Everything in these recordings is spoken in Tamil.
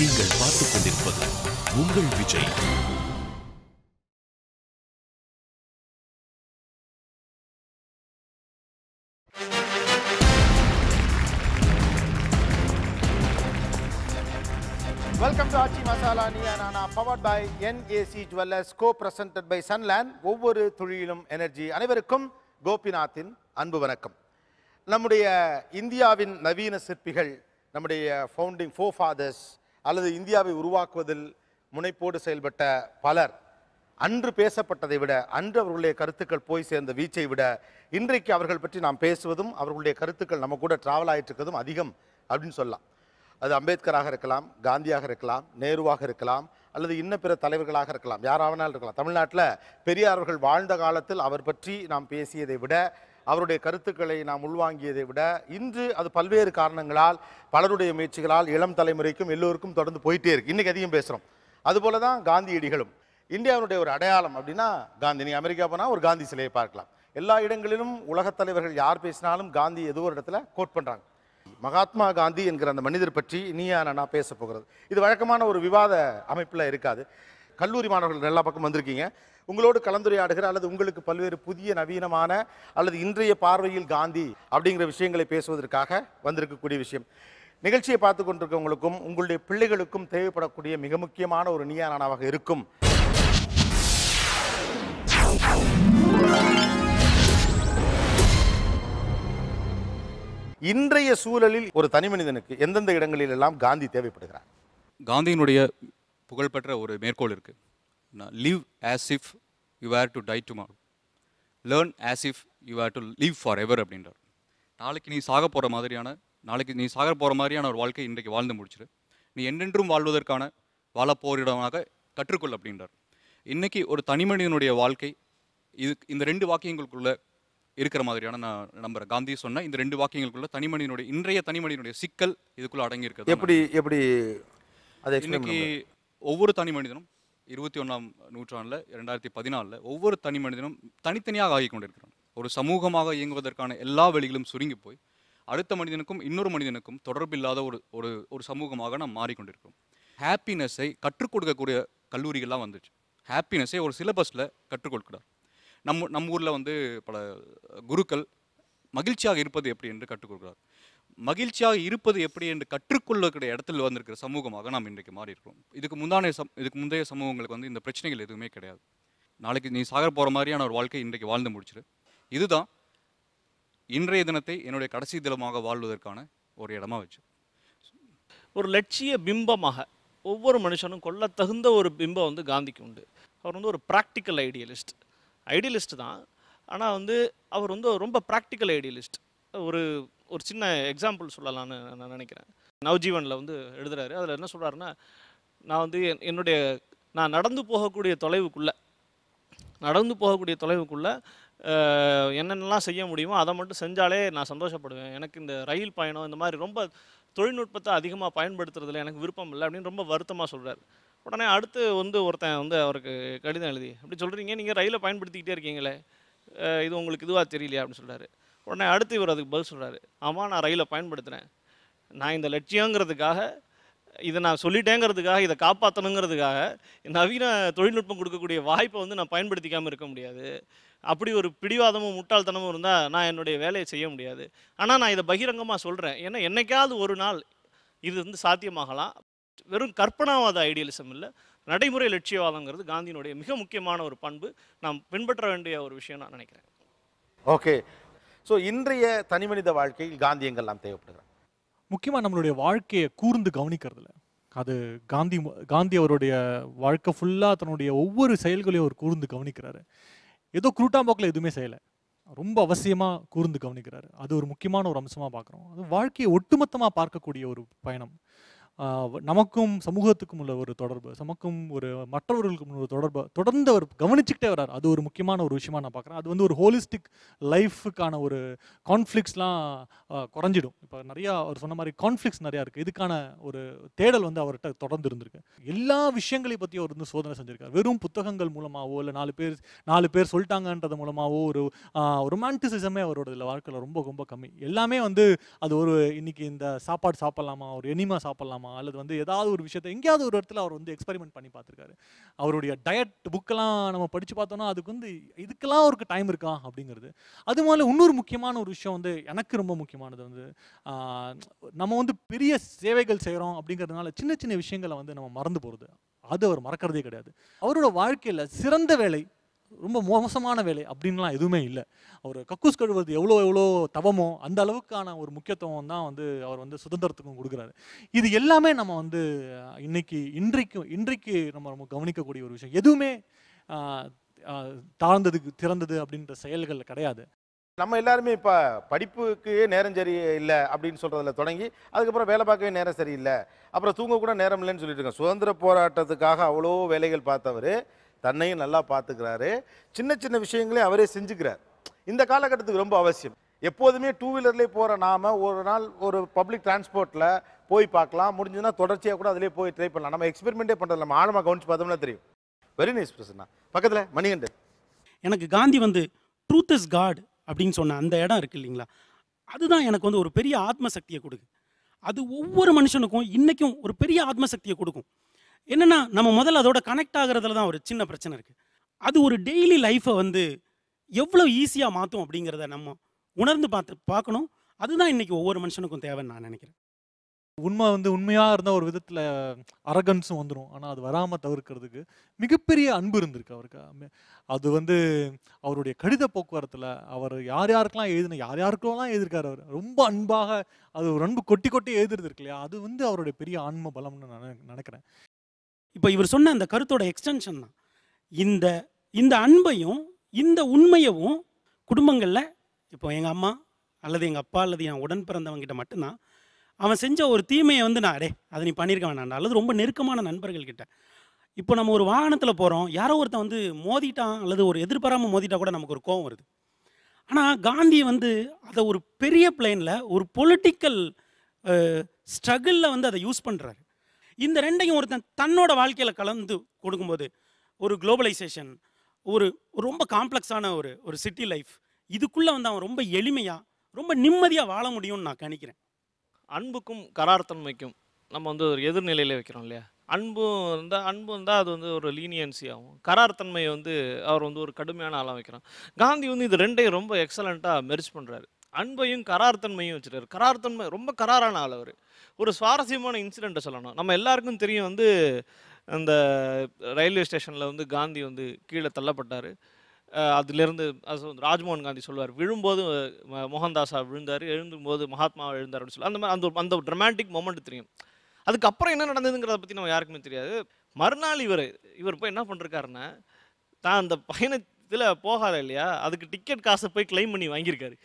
நீங்கள் பார்த்துக் கொண்டிருப்பது உங்கள் Vijay. Welcome to Achi Masala Niya Nana, powered by NAC Jewelers, co-presented by Sunland. ஒவ்வொரு துளியிலும் எனர்ஜி. அனைவருக்கும் கோபிநாத்தின் அன்பு வணக்கம். நம்முடைய இந்தியாவின் நவீன சிற்பிகள், நம்முடைய ஃபவுண்டிங் ஃபோர்ஃபாதர்ஸ் அல்லது இந்தியாவை உருவாக்குவதில் முனைப்போடு செயல்பட்ட பலர் அன்று பேசப்பட்டதை விட, அன்று அவர்களுடைய கருத்துக்கள் போய் சேர்ந்த வீச்சை விட, இன்றைக்கு அவர்கள் பற்றி நாம் பேசுவதும் அவர்களுடைய கருத்துக்கள் நம்ம கூட டிராவல் ஆகிட்டு இருக்கிறதும் அதிகம் அப்படின்னு சொல்லலாம். அது அம்பேத்கராக இருக்கலாம், காந்தியாக இருக்கலாம், நேருவாக இருக்கலாம், அல்லது இன்ன பிற தலைவர்களாக இருக்கலாம், யாராவனாலும் இருக்கலாம். தமிழ்நாட்டில் பெரியார் அவர்கள் வாழ்ந்த காலத்தில் அவர் பற்றி நாம் பேசியதை விட, அவருடைய கருத்துக்களை நாம் உள்வாங்கியதை விட, இன்று அது பல்வேறு காரணங்களால், பலருடைய முயற்சிகளால் இளம் தலைமுறைக்கும் எல்லோருக்கும் தொடர்ந்து போயிட்டே இருக்கு. இன்றைக்கி அதிகம் பேசுகிறோம். அதுபோல தான் காந்தியடிகளும். இந்தியாவுடைய ஒரு அடையாளம் அப்படின்னா காந்தி. நீங்கள் அமெரிக்கா போனால் ஒரு காந்தி சிலையை பார்க்கலாம். எல்லா இடங்களிலும் உலகத் தலைவர்கள் யார் பேசினாலும் காந்தி ஏதோ ஒரு இடத்துல கோட் பண்ணுறாங்க. மகாத்மா காந்தி என்கிற அந்த மனிதர் பற்றி நீயா நானா பேச போகிறது. இது வழக்கமான ஒரு விவாத அமைப்பில் இருக்காது. கல்லூரி மாணவர்கள் எல்லா பக்கம் வந்திருக்கீங்க. உங்களோடு கலந்துரையாடுகிற அல்லது உங்களுக்கு பல்வேறு புதிய நவீனமான அல்லது இன்றைய பார்வையில் காந்தி அப்படிங்கிற விஷயங்களை பேசுவதற்காக வந்திருக்கக்கூடிய விஷயம். நிகழ்ச்சியை பார்த்து கொண்டிருக்கவங்களுக்கும் உங்களுடைய பிள்ளைகளுக்கும் தேவைப்படக்கூடிய மிக முக்கியமான ஒரு நீயா நானாவாக இருக்கும். இன்றைய சூழலில் ஒரு தனி மனிதனுக்கு எந்தெந்த இடங்களில் எல்லாம் காந்தி தேவைப்படுகிறார்? காந்தியினுடைய புகழ்பெற்ற ஒரு மேற்கோள் இருக்கு. Live as if you hair to tie tomorrow, learn as if you hair to live for ever அப்படின்றார். நாளைக்கு நீ சாக போகிற மாதிரியான ஒரு வாழ்க்கை இன்றைக்கு வாழ்ந்து முடிச்சிரு. நீ என்றென்றும் வாழ்வதற்கான வாழப்போரிடமாக கற்றுக்கொள் அப்படின்றார். இன்றைக்கி ஒரு தனி மனிதனுடைய வாழ்க்கை இந்த ரெண்டு வாக்கியங்களுக்குள்ள இருக்கிற மாதிரியான நான் நம்புறேன். காந்தி சொன்ன இந்த ரெண்டு வாக்கியங்களுக்குள்ள இன்றைய தனி மனிதனுடைய சிக்கல் இதுக்குள்ள அடங்கி இருக்கிறது. எப்படி இன்னைக்கு ஒவ்வொரு தனி மனிதனும் 21ஆம் நூற்றாண்டில் 2014 ஒவ்வொரு தனி மனிதனும் தனித்தனியாக ஆகி கொண்டிருக்கிறான். ஒரு சமூகமாக இயங்குவதற்கான எல்லா வழிகளும் சுருங்கி போய் அடுத்த மனிதனுக்கும் இன்னொரு மனிதனுக்கும் தொடர்பில்லாத ஒரு சமூகமாக நாம் மாறிக்கொண்டிருக்கிறோம். ஹாப்பினஸை கற்றுக் கொடுக்கக்கூடிய கல்லூரிகள்லாம் வந்துச்சு. ஹாப்பினஸை ஒரு சிலபஸில் கற்றுக் கொடுக்கிறார். நம்ம ஊரில் பல குருக்கள் மகிழ்ச்சியாக இருப்பது எப்படி என்று கற்றுக் கொடுக்கிறார். மகிழ்ச்சியாக இருப்பது எப்படி என்று கற்றுக்கொள்ளக்கூடிய இடத்தில் வந்திருக்கிற சமூகமாக நாம் இன்றைக்கு மாறி இருக்கிறோம். இதுக்கு முந்தைய சமூகங்களுக்கு இந்த பிரச்சனைகள் எதுவுமே கிடையாது. நாளைக்கு நீ சாக போகிற மாதிரியான ஒரு வாழ்க்கை இன்றைக்கு வாழ்ந்து முடிச்சிரு. இதுதான் இன்றைய தினத்தை என்னுடைய கடைசி தினமாக வாழ்வதற்கான ஒரு இடமா வச்சு ஒரு லட்சிய பிம்பமாக ஒவ்வொரு மனுஷனும் கொள்ள தகுந்த ஒரு பிம்பம் காந்திக்கு உண்டு. அவர் ஒரு ப்ராக்டிக்கல் ஐடியலிஸ்ட் தான். ஆனால் அவர் ரொம்ப ப்ராக்டிக்கல் ஐடியலிஸ்ட். ஒரு சின்ன எக்ஸாம்பிள் சொல்லலான்னு நான் நினைக்கிறேன். நவ்ஜீவனில் எழுதுறாரு. அதில் என்ன சொல்கிறாருன்னா, நான் நான் நடந்து போகக்கூடிய தொலைவுக்குள்ளே என்னென்னலாம் செய்ய முடியுமோ அதை மட்டும் செஞ்சாலே நான் சந்தோஷப்படுவேன். எனக்கு இந்த ரயில் பயணம் இந்த மாதிரி ரொம்ப தொழில்நுட்பத்தை அதிகமாக பயன்படுத்துறதுல எனக்கு விருப்பம் இல்லை அப்படின்னு ரொம்ப வருத்தமாக சொல்கிறார். உடனே அடுத்து ஒருத்தன் அவருக்கு கடிதம் எழுதி, அப்படி சொல்கிறீங்க, நீங்கள் ரயிலை பயன்படுத்திக்கிட்டே இருக்கீங்களே, இது உங்களுக்கு இதுவாக தெரியலையா அப்படின்னு சொல்கிறாரு. உடனே அடுத்து இவர் அதுக்கு பதில் சொல்கிறாரு, ஆமாம் நான் ரயிலை பயன்படுத்துகிறேன். நான் இந்த லட்சியங்கிறதுக்காக, இதை நான் சொல்லிட்டேங்கிறதுக்காக, இதை காப்பாற்றணுங்கிறதுக்காக நவீன தொழில்நுட்பம் கொடுக்கக்கூடிய வாய்ப்பை நான் பயன்படுத்திக்காமல் இருக்க முடியாது. அப்படி ஒரு பிடிவாதமும் முட்டாள்தனமும் இருந்தால் நான் என்னுடைய வேலையை செய்ய முடியாது. ஆனால் நான் இதை பகிரங்கமாக சொல்கிறேன். ஏன்னா என்னைக்காவது ஒரு நாள் இது சாத்தியமாகலாம். வெறும் கற்பனாவாத ஐடியலிசம் இல்லை, நடைமுறை லட்சியவாதங்கிறது காந்தியினுடைய மிக முக்கியமான ஒரு பண்பு. நாம் பின்பற்ற வேண்டிய ஒரு விஷயம் நான் நினைக்கிறேன். ஓகே, ஸோ இன்றைய தனி மனித வாழ்க்கையில் காந்தி எங்கெல்லாம் தேவைப்படுகிறார்? முக்கியமாக நம்மளுடைய வாழ்க்கையை கூர்ந்து கவனிக்கிறதுல அது காந்தி அவருடைய வாழ்க்கை ஃபுல்லாக தன்னுடைய ஒவ்வொரு செயல்களையும் அவர் கூர்ந்து கவனிக்கிறாரு. ஏதோ குருட்டாம்போக்கில் எதுவுமே செய்யலை, ரொம்ப அவசியமாக கூர்ந்து கவனிக்கிறாரு. அது ஒரு முக்கியமான ஒரு அம்சமாக பார்க்குறோம். அது வாழ்க்கையை ஒட்டுமொத்தமாக பார்க்கக்கூடிய ஒரு பயணம். நமக்கும் சமூகத்துக்கும் உள்ள ஒரு தொடர்பு, நமக்கும் மற்றவர்களுக்கும் ஒரு தொடர்பு தொடர்ந்து அவர் கவனிச்சுக்கிட்டே வர்றார். அது ஒரு முக்கியமான ஒரு விஷயமா நான் பார்க்குறேன். அது ஒரு ஹோலிஸ்டிக் லைஃபுக்கான ஒரு கான்ஃப்ளிக்ஸ்லாம் குறைஞ்சிடும். இப்போ நிறையா அவர் சொன்ன மாதிரி கான்ஃப்ளிக்ஸ் நிறையா இருக்குது. இதுக்கான ஒரு தேடல் அவர்கிட்ட தொடர்ந்து இருந்திருக்கு. எல்லா விஷயங்களையும் பற்றி அவர் சோதனை செஞ்சுருக்கார். வெறும் புத்தகங்கள் மூலமாகவோ இல்லை நாலு பேர் சொல்லிட்டாங்கன்றது மூலமாகவோ ஒரு ரொமான்டிசிசமே அவரோட வாழ்க்கையில் ரொம்ப ரொம்ப கம்மி. எல்லாமே அது இன்னைக்கு இந்த சாப்பாடு சாப்பிட்லாமா, ஒரு எனிமா சாப்பிட்லாமா, பண்ணலாமா, அல்லது வந்து ஏதாவது ஒரு விஷயத்தை எங்கேயாவது ஒரு இடத்துல அவர் வந்து எக்ஸ்பெரிமெண்ட் பண்ணி பார்த்துருக்காரு. அவருடைய டயட் புக்கெல்லாம் நம்ம படித்து பார்த்தோம்னா அதுக்கு வந்து இதுக்கெல்லாம் ஒரு டைம் இருக்கா அப்படிங்கிறது. அது முதல்ல இன்னொரு முக்கியமான ஒரு விஷயம் வந்து எனக்கு ரொம்ப முக்கியமானது வந்து நம்ம வந்து பெரிய சேவைகள் செய்கிறோம் அப்படிங்கிறதுனால சின்ன சின்ன விஷயங்களை வந்து நம்ம மறந்து போகிறது. அது அவர் மறக்கிறதே கிடையாது. அவரோட வாழ்க்கையில் சிறந்த வேலை, ரொம்ப மோசமான வேலை அப்படின்லாம் எதுவுமே இல்லை. அவர் கக்கூஸ் கழுவுறது எவ்வளோ தவமோ அந்த அளவுக்கான ஒரு முக்கியத்துவம் தான் வந்து அவர் வந்து சுதந்திரத்துக்கும் கொடுக்குறாரு. இது எல்லாமே நம்ம வந்து இன்றைக்கு நம்ம கவனிக்கக்கூடிய ஒரு விஷயம். எதுவுமே தாழ்ந்ததுக்கு திறந்தது அப்படின்ற செயல்கள் கிடையாது. நம்ம எல்லாருமே இப்போ படிப்புக்கு நேரம் சரி இல்லை அப்படின்னு சொல்கிறதுல தொடங்கி அதுக்கப்புறம் வேலை பார்க்கவே நேரம் சரியில்லை, அப்புறம் தூங்க கூட நேரம் இல்லைன்னு சொல்லிட்டு இருக்கோம். சுதந்திர போராட்டத்துக்காக அவ்வளோ வேலைகள் பார்த்தவர் தன்னையும் நல்லா பார்த்துக்கிறாரு. சின்ன சின்ன விஷயங்களே அவரே செஞ்சுக்கிறார். இந்த காலகட்டத்துக்கு ரொம்ப அவசியம். எப்போதுமே டூ வீலர்லேயே போகிற நாம ஒரு நாள் ஒரு பப்ளிக் டிரான்ஸ்போர்ட்டில் போய் பார்க்கலாம், முடிஞ்சதுன்னா தொடர்ச்சியாக கூட அதிலே போய் ட்ரை பண்ணலாம். நம்ம எக்ஸ்பெரிமெண்ட்டே பண்ணுறது நம்ம ஆழமாக கவனிச்சு பார்த்தோம்னா தெரியும். Very nice Prasanna. பக்கத்தில் மணிகண்டன். எனக்கு காந்தி வந்து ட்ரூத் இஸ் காட் அப்படின்னு சொன்ன அந்த இடம் இருக்குது இல்லைங்களா, அதுதான் எனக்கு வந்து ஒரு பெரிய ஆத்மசக்தியை கொடுக்கு. அது ஒவ்வொரு மனுஷனுக்கும் இன்றைக்கும் ஒரு பெரிய ஆத்மசக்தியை கொடுக்கும். என்னென்னா நம்ம முதல்ல அதோட கனெக்ட் ஆகிறதுல தான் ஒரு சின்ன பிரச்சனை இருக்குது. அது ஒரு டெய்லி லைஃப்பை வந்து எவ்வளோ ஈஸியாக மாற்றும் அப்படிங்கிறத நம்ம உணர்ந்து பார்க்கணும். அதுதான் இன்றைக்கி ஒவ்வொரு மனுஷனுக்கும் தேவைன்னு நான் நினைக்கிறேன். உண்மை வந்து உண்மையாக இருந்தால் ஒரு விதத்தில் அரகன்ஸும் வந்துடும். ஆனால் அது வராமல் தவிர்க்கிறதுக்கு மிகப்பெரிய அன்பு இருந்திருக்கு அவருக்கு. அது வந்து அவருடைய கடித போக்குவரத்தில் அவர் யாருக்கெல்லாம் எழுதியிருக்காரு. அவர் ரொம்ப அன்பாக அது ஒரு அன்பு கொட்டி கொட்டி எழுதுறது இருக்கு இல்லையா, அது வந்து அவருடைய பெரிய ஆன்ம பலம்னு நான் நினைக்கிறேன். இப்போ இவர் சொன்ன அந்த கருத்தோட எக்ஸ்டென்ஷன் தான் இந்த அன்பையும் இந்த உண்மையவும் குடும்பங்களில் இப்போ எங்கள் அம்மா அல்லது எங்கள் அப்பா அல்லது என் உடன் பிறந்தவங்கிட்ட மட்டும்தான் அவன் செஞ்ச ஒரு தீமையை வந்து நான் அதை நீ பண்ணியிருக்க வேணாண்டா, அல்லது ரொம்ப நெருக்கமான நண்பர்கள்கிட்ட. இப்போ நம்ம ஒரு வாகனத்தில் போகிறோம், யாரோ ஒருத்தன் வந்து மோதிட்டான் அல்லது ஒரு எதிர்பாராமல் மோதிட்டா கூட நமக்கு ஒரு கோவம் வருது. ஆனால் காந்தி வந்து அதை ஒரு பெரிய பிளேனில் ஒரு பொலிட்டிக்கல் ஸ்ட்ரகிளில் வந்து அதை யூஸ் பண்ணுறாரு. இந்த ரெண்டையும் ஒருத்தன் தன்னோட வாழ்க்கையில் கலந்து கொடுக்கும்போது ஒரு குளோபலைசேஷன், ஒரு ரொம்ப காம்ப்ளெக்ஸான ஒரு சிட்டி லைஃப், இதுக்குள்ளே வந்து அவன் ரொம்ப எளிமையாக ரொம்ப நிம்மதியாக வாழ முடியும்னு நான் கணிக்கிறேன். அன்புக்கும் கரார்த்தன்மைக்கும் நம்ம வந்து ஒரு எதிர்நிலையில் வைக்கிறோம் இல்லையா. அன்பு இருந்தால் அது வந்து ஒரு லீனியன்சி ஆகும். கரார்த்தன்மையை வந்து அவர் வந்து ஒரு கடுமையான ஆளாக வைக்கிறான். காந்தி வந்து இது ரெண்டையும் ரொம்ப எக்ஸலண்ட்டாக மெர்ஜ் பண்ணுறாரு. அன்பையும் கரார்த்தன்மையும் வச்சுட்டாரு. கரார்த்தன்மை ரொம்ப கராரான ஆள் அவர். ஒரு சுவாரஸ்யமான இன்சிடெண்ட்டை சொல்லணும். நம்ம எல்லாருக்கும் தெரியும் வந்து அந்த ரயில்வே ஸ்டேஷனில் வந்து காந்தி வந்து கீழே தள்ளப்பட்டார். அதிலிருந்து ராஜ்மோகன் காந்தி சொல்லுவார், விழும்போது மோகன்தாஸா விழுந்தார், எழுந்தும்போது மகாத்மாவை எழுந்தார் அப்படின்னு சொல்லி அந்த மாதிரி அந்த ட்ரமாட்டிக் மொமெண்ட் தெரியும். அதுக்கப்புறம் என்ன நடந்ததுங்கிறத பற்றி நம்ம யாருக்குமே தெரியாது. மறுநாள் இவர் போய் என்ன பண்ணிருக்காருன்னா, தான் அந்த பயணத்தில் போகாத இல்லையா, அதுக்கு டிக்கெட் காசை போய் கிளைம் பண்ணி வாங்கியிருக்காரு.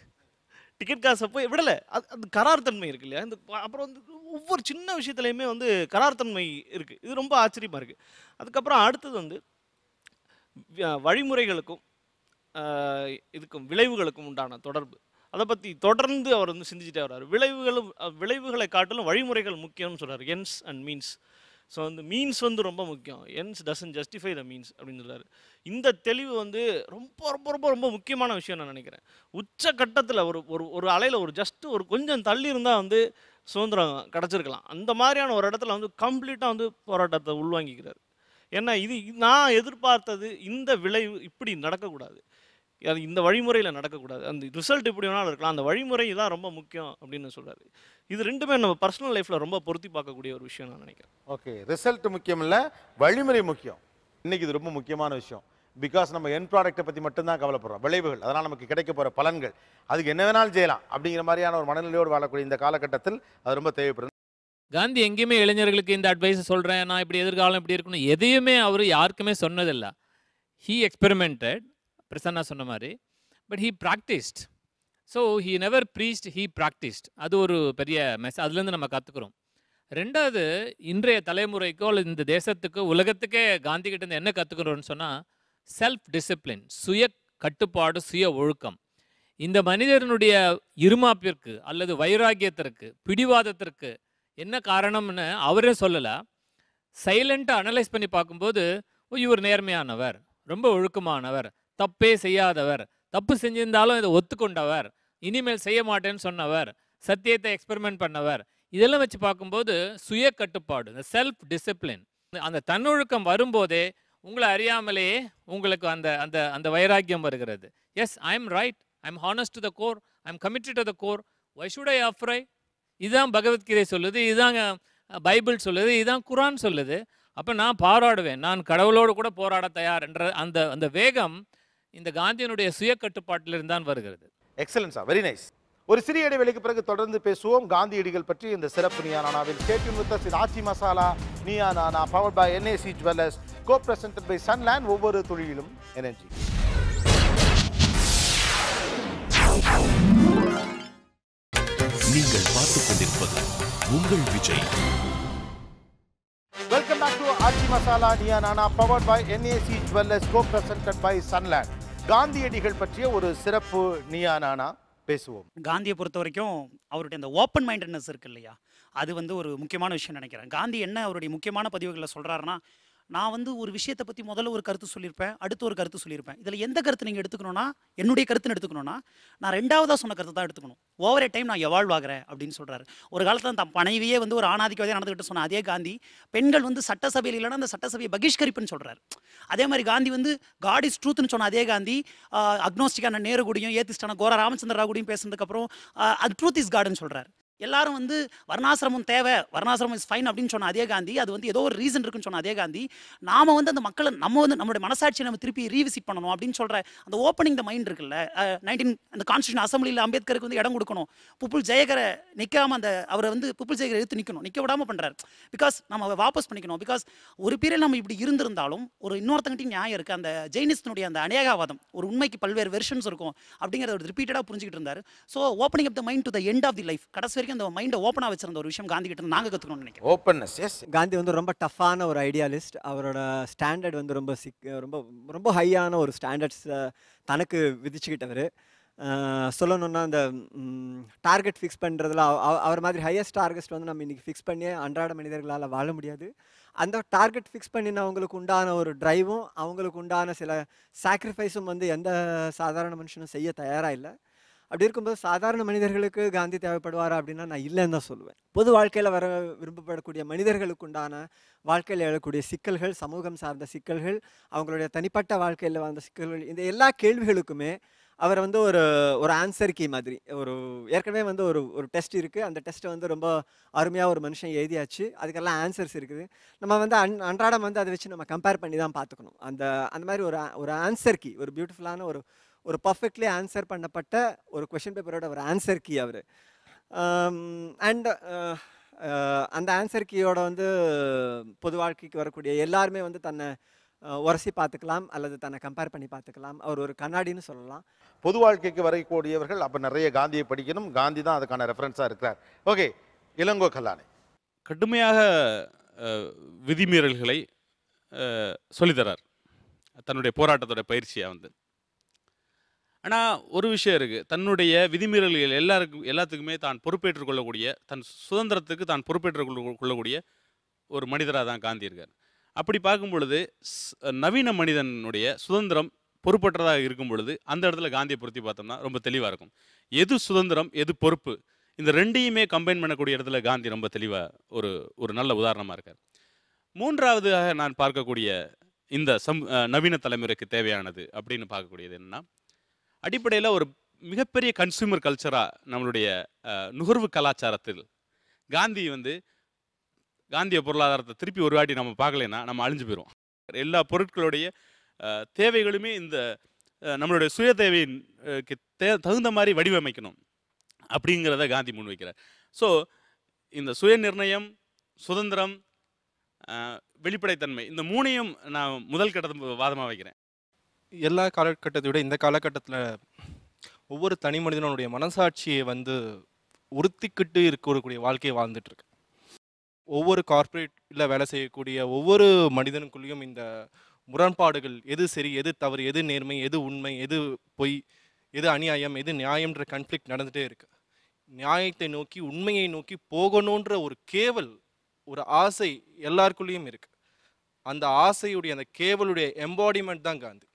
டிக்கெட் காசை போய் விடலை. அது கரார்த்தன்மை இருக்கு இல்லையா. அப்புறம் வந்து ஒவ்வொரு சின்ன விஷயத்துலையுமே வந்து கரார்த்தன்மை இருக்குது. இது ரொம்ப ஆச்சரியமாக இருக்குது. அதுக்கப்புறம் அடுத்தது வந்து வழிமுறைகளுக்கும் இதுக்கும் விளைவுகளுக்கும் உண்டான தொடர்பு, அதை பற்றி தொடர்ந்து அவர் வந்து சிந்திச்சுட்டே வர்றாரு. விளைவுகளை காட்டிலும் வழிமுறைகள் முக்கியம்னு சொல்கிறார். Ends and means. ஸோ அந்த மீன்ஸ் வந்து ரொம்ப முக்கியம். Ends doesn't justify the means அப்படின்னு சொல்கிறார். இந்த தெளிவு வந்து ரொம்ப ரொம்ப ரொம்ப ரொம்ப முக்கியமான விஷயம் நான் நினைக்கிறேன். உச்சக்கட்டத்தில் ஒரு அலையில் ஒரு கொஞ்சம் தள்ளி இருந்தால் வந்து சுதந்திரம் கிடச்சிருக்கலாம். அந்த மாதிரியான ஒரு இடத்துல வந்து கம்ப்ளீட்டாக வந்து போராட்டத்தை உள்வாங்கிக்கிறார். ஏன்னா நான் எதிர்பார்த்தது இந்த விளைவு இப்படி நடக்கக்கூடாது, அது இந்த வழிமுறையில் நடக்கக்கூடாது, அந்த ரிசல்ட் எப்படி வேணாலும் இருக்கலாம், அந்த வழிமுறை தான் ரொம்ப முக்கியம் அப்படின்னு சொல்கிறாரு. இது ரெண்டுமே நம்ம பர்சனல் லைஃப்பில் ரொம்ப பொருத்தி பார்க்கக்கூடிய ஒரு விஷயம் நான் நினைக்கிறேன். ஓகே, ரிசல்ட் முக்கியம் இல்லை, வழிமுறை முக்கியம். இன்னைக்கு இது ரொம்ப முக்கியமான விஷயம். பிகாஸ் நம்ம என் ப்ராடக்ட்டை பற்றி மட்டும்தான் கவலைப்படுறோம். விளைவுகள், அதனால் நமக்கு கிடைக்க போகிற பலன்கள், அதுக்கு என்ன வேணாலும் செய்யலாம் அப்படிங்கிற மாதிரியான ஒரு மனநிலையோடு வாழக்கூடிய இந்த காலகட்டத்தில் அது ரொம்ப தேவைப்படுது. காந்தி எங்கேயுமே இளைஞர்களுக்கு இந்த அட்வைஸை சொல்கிறேன், நான் இப்படி எதிர்காலம் இப்படி இருக்கணும், எதையுமே அவர் யாருக்குமே சொன்னதில்லை. ஹீ எக்ஸ்பெரிமெண்டட், பிரசன்னா சொன்ன மாதிரி, but he practised. So he never preached, he practised. அது ஒரு பெரிய அதுலேருந்து நம்ம கற்றுக்குறோம். ரெண்டாவது, இன்றைய தலைமுறைக்கோ அல்லது இந்த தேசத்துக்கு உலகத்துக்கே காந்தி கிட்டேருந்து என்ன கற்றுக்கிறோன்னு சொன்னால், செல்ஃப் டிசிப்ளின், சுய கட்டுப்பாடு, சுய ஒழுக்கம். இந்த மனிதனுடைய இருமாப்பிற்கு அல்லது வைராக்கியத்திற்கு, பிடிவாதத்திற்கு என்ன காரணம்னு அவரே சொல்லலை. சைலண்ட்டாக அனலைஸ் பண்ணி பார்க்கும்போது, இவர் நேர்மையானவர், ரொம்ப ஒழுக்கமானவர், தப்பே செய்யாதவர், தப்பு செஞ்சிருந்தாலும் இதை ஒத்துக்கொண்டவர், இனிமேல் செய்ய மாட்டேன்னு சொன்னவர், சத்தியத்தை எக்ஸ்பெரிமெண்ட் பண்ணவர், இதெல்லாம் வச்சு பார்க்கும்போது சுய கட்டுப்பாடு, இந்த செல்ஃப் டிசிப்ளின், அந்த தன்னொழுக்கம் வரும்போதே உங்களை அறியாமலேயே உங்களுக்கு அந்த அந்த அந்த வைராக்கியம் வருகிறது. Yes, I am right, I am honest to the core, I am committed to the core, why should I afraid? இதுதான் பகவத்கீதை சொல்லுது, இதுதான் பைபிள் சொல்லுது, இதுதான் குரான் சொல்லுது. அப்போ நான் பாராடுவேன், நான் கடவுளோடு கூட போராட தயார் என்ற அந்த அந்த வேகம் இந்த காந்தியனுடைய சுய கட்டுப்பாட்டிலிருந்து தான் வருகிறது. Excellence, very nice. ஒரு சிறிய இடைவெளிக்கு பிறகு தொடர்ந்து பேசுவோம் காந்தியடிகள் பற்றி இந்த சிறப்பு நியா நானாவில். Stay tuned with us. இது Aachi masala Neeya Naana, powered by NAC jewellers, co presented by Sunland. ஒவ்வொரு தொழிலும் எனர்ஜி. நீங்கள் பார்த்துக் கொண்டிருப்பது உங்கள் Vijay. Welcome back to Aachi masala Neeya Naana, powered by NAC jewellers, co presented by Sunland. காந்தியடிகள் பற்றிய ஒரு சிறப்பு நியா நானா பேசுவோம். காந்தியை பொறுத்த வரைக்கும் அவருடைய அந்த ஓப்பன் மைண்டட்னஸ் இருக்கு இல்லையா, அது வந்து ஒரு முக்கியமான விஷயம் நினைக்கிறேன். காந்தி என்ன அவருடைய முக்கியமான பதிவுகளில் சொல்கிறாருன்னா, நான் வந்து ஒரு விஷயத்தை பற்றி முதல்ல ஒரு கருத்து சொல்லியிருப்பேன், அடுத்து ஒரு கருத்து சொல்லியிருப்பேன். இதில் எந்த கருத்து நீங்கள் எடுத்துக்கணும்னா, என்னுடைய கருத்துன்னு எடுத்துக்கணும்னா, நான் ரெண்டாவதாக சொன்ன கருத்து தான் எடுத்துக்கணும். ஓவர் ஏ டைம் நான் எவால்வ் ஆகிறேன் அப்படின்னு சொல்கிறாரு. ஒரு காலத்தில் தன் மனைவியே வந்து ஒரு ஆணாதிக்கவாதியாக நடந்துக்கிட்டு சொன்ன அதே காந்தி, பெண்கள் வந்து சட்டசபையில் இல்லைன்னா அந்த சட்டசபையை பகிஷ்கரிப்புன்னு சொல்கிறார். அதே மாதிரி காந்தி வந்து காட் இஸ் ட்ரூத்னு சொன்ன அதே காந்தி, அக்னோஸ்டிக்கான நேரு கூடயும் ஏத்திஸ்டான கோரா ராமச்சந்திர ராவ் கூடயும் பேசுனதுக்கப்புறம் அது ட்ரூத் இஸ் காடுன்னு சொல்கிறார். எல்லாரும் வந்து வர்ணாசிரமம் தேவை, வர்ணாசிரமம் இஸ் ஃபைன் அப்படின்னு சொன்ன அதே காந்தி, அது வந்து ஏதோ ஒரு ரீசன் இருக்குன்னு சொன்ன அதே காந்தி, நாம வந்து அந்த மக்களை நம்ம வந்து நம்மளுடைய மனசாட்சியை நம்ம திருப்பி ரீவிசிட் பண்ணணும் அப்படின்னு சொல்ற அந்த ஓப்பனிங் த மைண்ட் இருக்குல்ல. அந்த கான்ஸ்டியூஷன் அசம்பிளியில் அம்பேத்கருக்கு வந்து இடம் கொடுக்கணும், புப்புள் ஜெயகரை நிற்காம அந்த அவரை வந்து புப்புள் ஜெயகரை எடுத்து நிற்க விடாமல் பண்ணுறாரு. பிகாஸ் நம்ம வாபஸ் பண்ணிக்கணும். பிகாஸ் ஒரு பீரியட் நம்ம இப்படி இருந்திருந்தாலும் ஒரு இன்னொருத்தங்கிட்டையும் நியாயம் இருக்குது. அந்த ஜெயினிஸ்டனுடைய அந்த அநேகவாதம், ஒரு உண்மைக்கு பல்வேறு வெர்ஷன்ஸ் இருக்கும் அப்படிங்கிறத ஒரு ரிப்பீட்டடாக புரிஞ்சுக்கிட்டு இருந்தார். So opening up the mind to the end of the life, கடைசி அந்த மைண்டை ஓப்பனாக வச்சிருந்த ஒரு விஷயம் காந்தி கிட்ட நாங்கள் கற்றுக்கணும்னு நினைக்கிறேன். ஓப்பன்னஸ். எஸ், காந்தி வந்து ரொம்ப டஃப்பான ஒரு ஐடியாலிஸ்ட். அவரோட ஸ்டாண்டர்ட் வந்து ரொம்ப ரொம்ப ரொம்ப ஹையான ஒரு ஸ்டாண்டர்ட்ஸ் தனக்கு விதிச்சுக்கிட்டவர். சொல்லணுன்னா அந்த டார்கெட் ஃபிக்ஸ் பண்ணுறதுல அவர் மாதிரி ஹையஸ்ட் டார்கெட் வந்து நம்ம இன்றைக்கி ஃபிக்ஸ் பண்ணி அன்றாட மனிதர்களால் வாழ முடியாது. அந்த டார்கெட் ஃபிக்ஸ் பண்ணினவங்களுக்கு உண்டான ஒரு ட்ரைவும் அவங்களுக்கு உண்டான சில சாக்ரிஃபைஸும் வந்து எந்த சாதாரண மனுஷனும் செய்ய தயாராக இல்லை. அப்படி இருக்கும்போது சாதாரண மனிதர்களுக்கு காந்தி தேவைப்படுவாரா அப்படின்னா நான் இல்லைன்னு தான் சொல்லுவேன். பொது வாழ்க்கையில் வர விரும்பப்படக்கூடிய மனிதர்களுக்கு உண்டான வாழ்க்கையில் எழக்கூடிய சிக்கல்கள், சமூகம் சார்ந்த சிக்கல்கள், அவங்களுடைய தனிப்பட்ட வாழ்க்கையில் வந்த சிக்கல்கள், இந்த எல்லா கேள்விகளுக்குமே அவர் வந்து ஒரு ஆன்சர் கீ மாதிரி ஏற்கனவே வந்து ஒரு டெஸ்ட் இருக்குது. அந்த டெஸ்ட்டை வந்து ரொம்ப அருமையாக ஒரு மனுஷன் எழுதியாச்சு, அதுக்கெல்லாம் ஆன்சர்ஸ் இருக்குது. நம்ம வந்து அன்றாடம் வந்து அதை வச்சு நம்ம கம்பேர் பண்ணி தான் பார்த்துக்கணும். அந்த மாதிரி ஒரு ஆன்சர் கீ, ஒரு பியூட்டிஃபுல்லான ஒரு பர்ஃபெக்ட்லி ஆன்சர் பண்ணப்பட்ட ஒரு கொஷின் பேப்பரோட ஒரு ஆன்சர் கீ அவர். அண்ட் அந்த ஆன்சர் கீயோட வந்து பொது வாழ்க்கைக்கு வரக்கூடிய எல்லாருமே வந்து தன்னை உரசி பார்த்துக்கலாம் அல்லது தன்னை கம்பேர் பண்ணி பார்த்துக்கலாம். அவர் ஒரு கண்ணாடின்னு சொல்லலாம். பொது வாழ்க்கைக்கு வரக்கூடியவர்கள் அப்போ நிறைய காந்தியை படிக்கணும். காந்தி தான் அதுக்கான ரெஃபரன்ஸாக இருக்கிறார். ஓகே, இளங்கோ கல்லானை. கடுமையாக விதிமீறல்களை சொல்லித்தரார் தன்னுடைய போராட்டத்தோட பயிற்சியாக வந்து. ஆனால் ஒரு விஷயம் இருக்குது, தன்னுடைய விதிமீறல்கள் எல்லாத்துக்குமே தான் பொறுப்பேற்றுக் கொள்ளக்கூடிய, தன் சுதந்திரத்துக்கு தான் பொறுப்பேற்றுக் கொள்ளக்கூடிய ஒரு மனிதராக தான் காந்தி இருக்கார். அப்படி பார்க்கும் பொழுது நவீன மனிதனுடைய சுதந்திரம் பொறுப்பற்றதாக இருக்கும் பொழுது அந்த இடத்துல காந்தியை பொருத்தி பார்த்தோம்னா ரொம்ப தெளிவாக இருக்கும். எது சுதந்திரம், எது பொறுப்பு, இந்த ரெண்டையுமே கம்பைன் பண்ணக்கூடிய இடத்துல காந்தி ரொம்ப தெளிவாக ஒரு நல்ல உதாரணமாக இருக்கார். மூன்றாவதாக நான் பார்க்கக்கூடிய இந்த நவீன தலைமுறைக்கு தேவையானது அப்படின்னு பார்க்கக்கூடியது என்னன்னா, அடிப்படையில் ஒரு மிகப்பெரிய கன்சூமர் கல்ச்சராக நம்மளுடைய நுகர்வு கலாச்சாரத்தில் காந்திய பொருளாதாரத்தை திருப்பி ஒரு வாட்டி நம்ம பார்க்கலைன்னா நம்ம அழிஞ்சு போயிடும். எல்லா பொருட்களுடைய தேவைகளுமே இந்த நம்மளுடைய சுய தேவையின் தகுந்த மாதிரி வடிவமைக்கணும் அப்படிங்கிறத காந்தி முன்வைக்கிறார். ஸோ இந்த சுய நிர்ணயம், சுதந்திரம், வெளிப்படைத்தன்மை, இந்த மூணையும் நான் முதல் கட்டத்தை வாதமாக வைக்கிறேன். எல்லா காலகட்டத்தை விட இந்த காலகட்டத்தில் ஒவ்வொரு தனி மனிதனுடைய மனசாட்சியை வந்து உறுத்திக்கிட்டு இருக்கக்கூடிய வாழ்க்கையை வாழ்ந்துட்டுருக்கு. ஒவ்வொரு கார்ப்பரேட்டில் வேலை செய்யக்கூடிய ஒவ்வொரு மனிதனுக்குள்ளேயும் இந்த முரண்பாடுகள், எது சரி, எது தவறு, எது நேர்மை, எது உண்மை, எது பொய், எது அநியாயம், எது நியாயம்ன்ற கான்ஃப்ளிக்ட் நடந்துகிட்டே இருக்கு. நியாயத்தை நோக்கி, உண்மையை நோக்கி போகணுன்ற ஒரு கேவல், ஒரு ஆசை எல்லாருக்குள்ளேயும் இருக்கு. அந்த ஆசையுடைய, அந்த கேவலுடைய எம்பாடிமெண்ட் தான் Gandhi.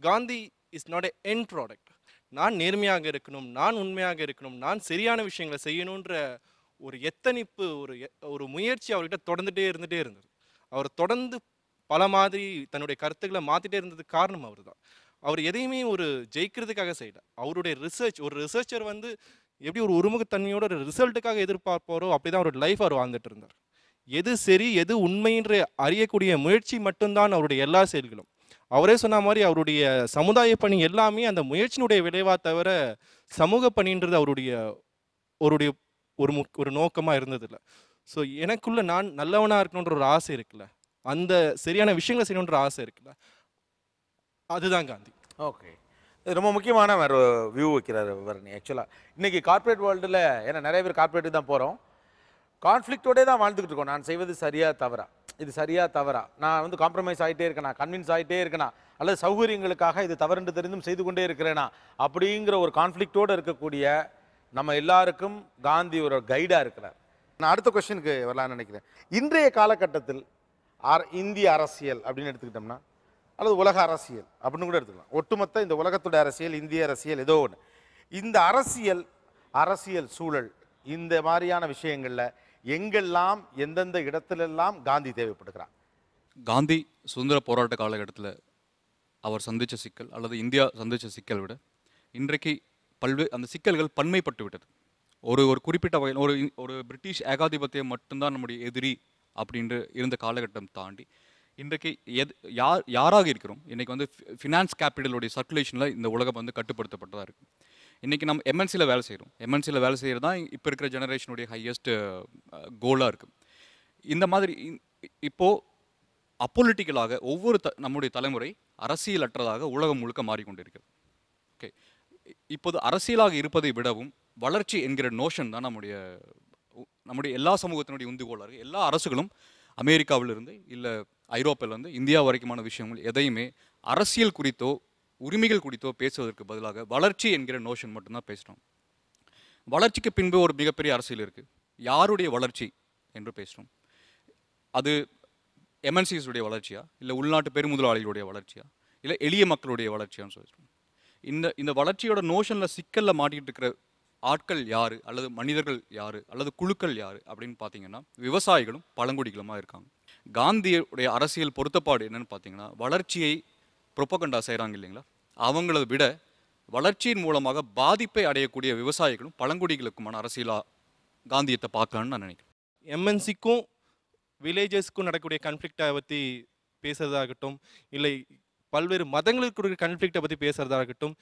Gandhi is not a end product. நான் நேர்மையாக இருக்கணும், நான் உண்மையாக இருக்கணும், நான் சரியான விஷயங்களை செய்யணுன்ற ஒரு எத்தனிப்பு, ஒரு முயற்சி அவர்கிட்ட தொடர்ந்துட்டே இருந்தது. அவர் தொடர்ந்து பல மாதிரி தன்னுடைய கருத்துக்களை மாற்றிட்டே இருந்ததுக்கு காரணம் அவர் தான். அவர் எதையுமே ஒரு ஜெயிக்கிறதுக்காக செய்யல. அவருடைய ஒரு ரிசர்ச்சர் வந்து எப்படி ஒரு ஒருமுகத்தன்மையோட ஒரு ரிசல்ட்டுக்காக எதிர்பார்ப்பாரோ அப்படிதான் அவரோட லைஃப் அவர் வாழ்ந்துட்டு இருந்தார். எது சரி எது உண்மைன்ற அறியக்கூடிய முயற்சி மட்டும்தான் அவருடைய எல்லா செயல்களும். அவரே சொன்ன மாதிரி அவருடைய சமுதாய பணி எல்லாமே அந்த முயற்சியினுடைய விளைவா தவிர சமூக பணின்றது அவருடைய ஒரு நோக்கமாக இருந்ததில்லை. ஸோ எனக்குள்ள நான் நல்லவனாக இருக்கணுன்ற ஒரு ஆசை இருக்குல்ல, அந்த சரியான விஷயங்களை செய்யணுன்ற ஆசை இருக்குல்ல, அதுதான் காந்தி. ஓகே, இது ரொம்ப முக்கியமான ஒரு வியூ வைக்கிறார் வரணி. ஆக்சுவலாக இன்றைக்கி கார்ப்பரேட் வேர்ல்டில், ஏன்னா நிறைய பேர் கார்ப்பரேட்டுக்கு தான் போகிறோம், கான்ஃப்ளிக்டோடே தான் வாழ்ந்துக்கிட்டு இருக்கோம். நான் செய்வது சரியா தவறா, இது சரியா தவறா, நான் வந்து காம்ப்ரமைஸ் ஆகிட்டே இருக்கேனா, கன்வின்ஸ் ஆகிட்டே இருக்கேனா, அல்லது சௌகரியங்களுக்காக இது தவறுன்று தெரிந்தும் செய்து கொண்டே இருக்கிறேனா அப்படிங்கிற ஒரு கான்ஃப்ளிக்டோடு இருக்கக்கூடிய நம்ம எல்லாருக்கும் காந்தி ஒரு கைடாக இருக்கிறார். நான் அடுத்த கொஸ்டினுக்கு வரலான்னு நினைக்கிறேன். இன்றைய காலகட்டத்தில் இந்திய அரசியல் அப்படின்னு எடுத்துக்கிட்டோம்னா, அல்லது உலக அரசியல் அப்படின்னு கூட எடுத்துக்கலாம், ஒட்டுமொத்த இந்த உலகத்துடைய அரசியல், இந்திய அரசியல், ஏதோ ஒன்று, இந்த அரசியல் சூழல் இந்த மாதிரியான விஷயங்களில் எங்கெல்லாம் எந்தெந்த இடத்துலெல்லாம் காந்தி தேவைப்படுகிறார்? காந்தி சுதந்திர போராட்ட காலகட்டத்தில் அவர் சந்தித்த சிக்கல் அல்லது இந்தியா சந்தித்த சிக்கல் விட இன்றைக்கு அந்த சிக்கல்கள் பன்மைப்பட்டு விட்டது. ஒரு குறிப்பிட்ட வகையில் ஒரு பிரிட்டிஷ் ஏகாதிபத்தியம் மட்டும்தான் நம்முடைய எதிரி அப்படின்ற இருந்த காலகட்டம் தாண்டி இன்றைக்கு யாராக இருக்கிறோம், இன்றைக்கி வந்து ஃபினான்ஸ் கேபிட்டலுடைய சர்க்குலேஷனில் இந்த உலகம் வந்து கட்டுப்படுத்தப்பட்டதாக இருக்குது. இன்றைக்கி நம்ம எம்என்சியில் வேலை செய்கிறோம். எம்என்சியில் வேலை செய்கிறது தான் இப்போ இருக்கிற ஜெனரேஷனுடைய ஹையஸ்ட் கோலாக இருக்குது. இந்த மாதிரி இப்போது அப்பொலிட்டிக்கலாக நம்முடைய தலைமுறை அரசியலற்றதாக உலகம் முழுக்க மாறிக்கொண்டிருக்கிறது. ஓகே, இப்போது அரசியலாக இருப்பதை விடவும் வளர்ச்சி என்கிற நோஷன் தான் நம்முடைய எல்லா சமூகத்தினுடைய உந்துகோலாக இருக்குது. எல்லா அரசுகளும் அமெரிக்காவிலிருந்து இல்லை ஐரோப்பாவிலிருந்து இந்தியா வரைக்குமான விஷயங்கள் எதையுமே அரசியல் குறித்தோ உரிமைகள் குறித்தோ பேசுவதற்கு பதிலாக வளர்ச்சி என்கிற நோஷன் மட்டும்தான் பேசுகிறோம். வளர்ச்சிக்கு பின்பு ஒரு மிகப்பெரிய அரசியல் இருக்குது. யாருடைய வளர்ச்சி என்று பேசுகிறோம்? அது எம்என்சிஸ் உடைய வளர்ச்சியா, இல்லை உள்நாட்டு பெருமுதலாளிகளுடைய வளர்ச்சியா, இல்லை எளிய மக்களுடைய வளர்ச்சியான்னு சொல்லிடுறோம். இந்த வளர்ச்சியோட நோஷனில் சிக்கலில் மாட்டிகிட்டு இருக்கிற ஆட்கள் யார், அல்லது மனிதர்கள் யார், அல்லது குழுக்கள் யார் அப்படின்னு பார்த்தீங்கன்னா விவசாயிகளும் பழங்குடிகளுமாக இருக்காங்க. காந்தியுடைய அரசியல் பொருத்தப்பாடு என்னன்னு பார்த்தீங்கன்னா, வளர்ச்சியை ப்ரொபகண்டா செய்கிறாங்க இல்லைங்களா, அவங்கள விட வளர்ச்சியின் மூலமாக பாதிப்பை அடையக்கூடிய விவசாயிகளும் பழங்குடிகளுக்குமான அரசியலாக காந்தியத்தை பார்க்கலான்னு நான் நினைக்கிறேன். எம்என்சிக்கும் வில்லேஜஸ்க்கும் நடக்கக்கூடிய கன்ஃப்ளிக்டை பற்றி பேசுறதாகட்டும், இல்லை பல்வேறு மதங்களுக்கு கன்ஃப்ளிக்டை பற்றி பேசுறதாகட்டும்,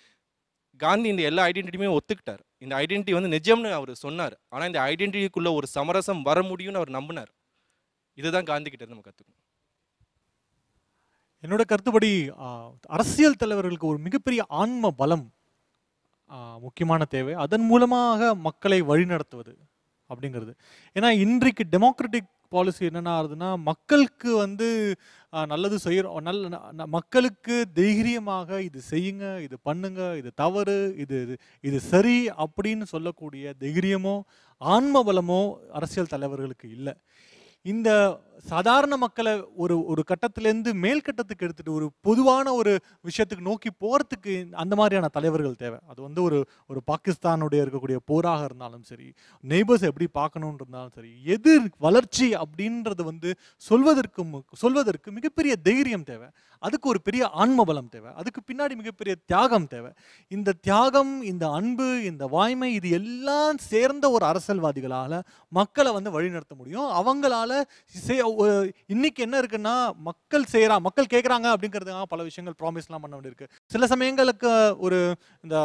காந்தி இந்த எல்லா ஐடென்டிட்டியுமே ஒத்துக்கிட்டார். இந்த ஐடென்டிட்டி வந்து நிஜம்னு அவர் சொன்னார். ஆனால் இந்த ஐடென்டிட்டிக்குள்ளே ஒரு சமரசம் வர முடியும்னு அவர் நம்பினார். இதுதான் காந்தி கிட்ட நம்ம கற்றுக்கணும். என்னோட கருத்துப்படி அரசியல் தலைவர்களுக்கு ஒரு மிகப்பெரிய ஆன்ம பலம் முக்கியமான தேவை. அதன் மூலமாக மக்களை வழிநடத்துவது அப்படிங்கிறது. ஏன்னா இன்றைக்கு டெமோக்ராட்டிக் பாலிசி என்னென்ன ஆகுதுன்னா, மக்களுக்கு வந்து நல்லது செய்யறோம், மக்களுக்கு தைரியமாக இது செய்யுங்க, இது பண்ணுங்க, இது தவறு, இது சரி அப்படின்னு சொல்லக்கூடிய தைரியமோ ஆன்ம பலமோ அரசியல் தலைவர்களுக்கு இல்லை. இந்த சாதாரண மக்களை ஒரு கட்டத்திலேருந்து மேல் கட்டத்துக்கு எடுத்துட்டு ஒரு பொதுவான ஒரு விஷயத்துக்கு நோக்கி போகிறதுக்கு அந்த மாதிரியான தலைவர்கள் தேவை. அது வந்து ஒரு பாகிஸ்தானுடைய இருக்கக்கூடிய போராக இருந்தாலும் சரி, நெய்பர்ஸ் எப்படி பார்க்கணுன்னு இருந்தாலும் சரி, எது வளர்ச்சி அப்படின்றது வந்து சொல்வதற்கு மிகப்பெரிய தைரியம் தேவை. அதுக்கு ஒரு பெரிய ஆன்ம பலம் தேவை. அதுக்கு பின்னாடி மிகப்பெரிய தியாகம் தேவை. இந்த தியாகம், இந்த அன்பு, இந்த வாய்மை, இது எல்லாம் சேர்ந்த ஒரு அரசியல்வாதிகளால் மக்களை வந்து வழிநடத்த முடியும். அவங்களால இன்னைக்கு என்ன இருக்குன்னா, மக்கள் கேட்குறாங்க அப்படிங்கிறதுக்காக பல விஷயங்கள் ப்ராமிஸ்லாம் பண்ண வேண்டியிருக்கு. சில சமயங்களுக்கு ஒரு இந்த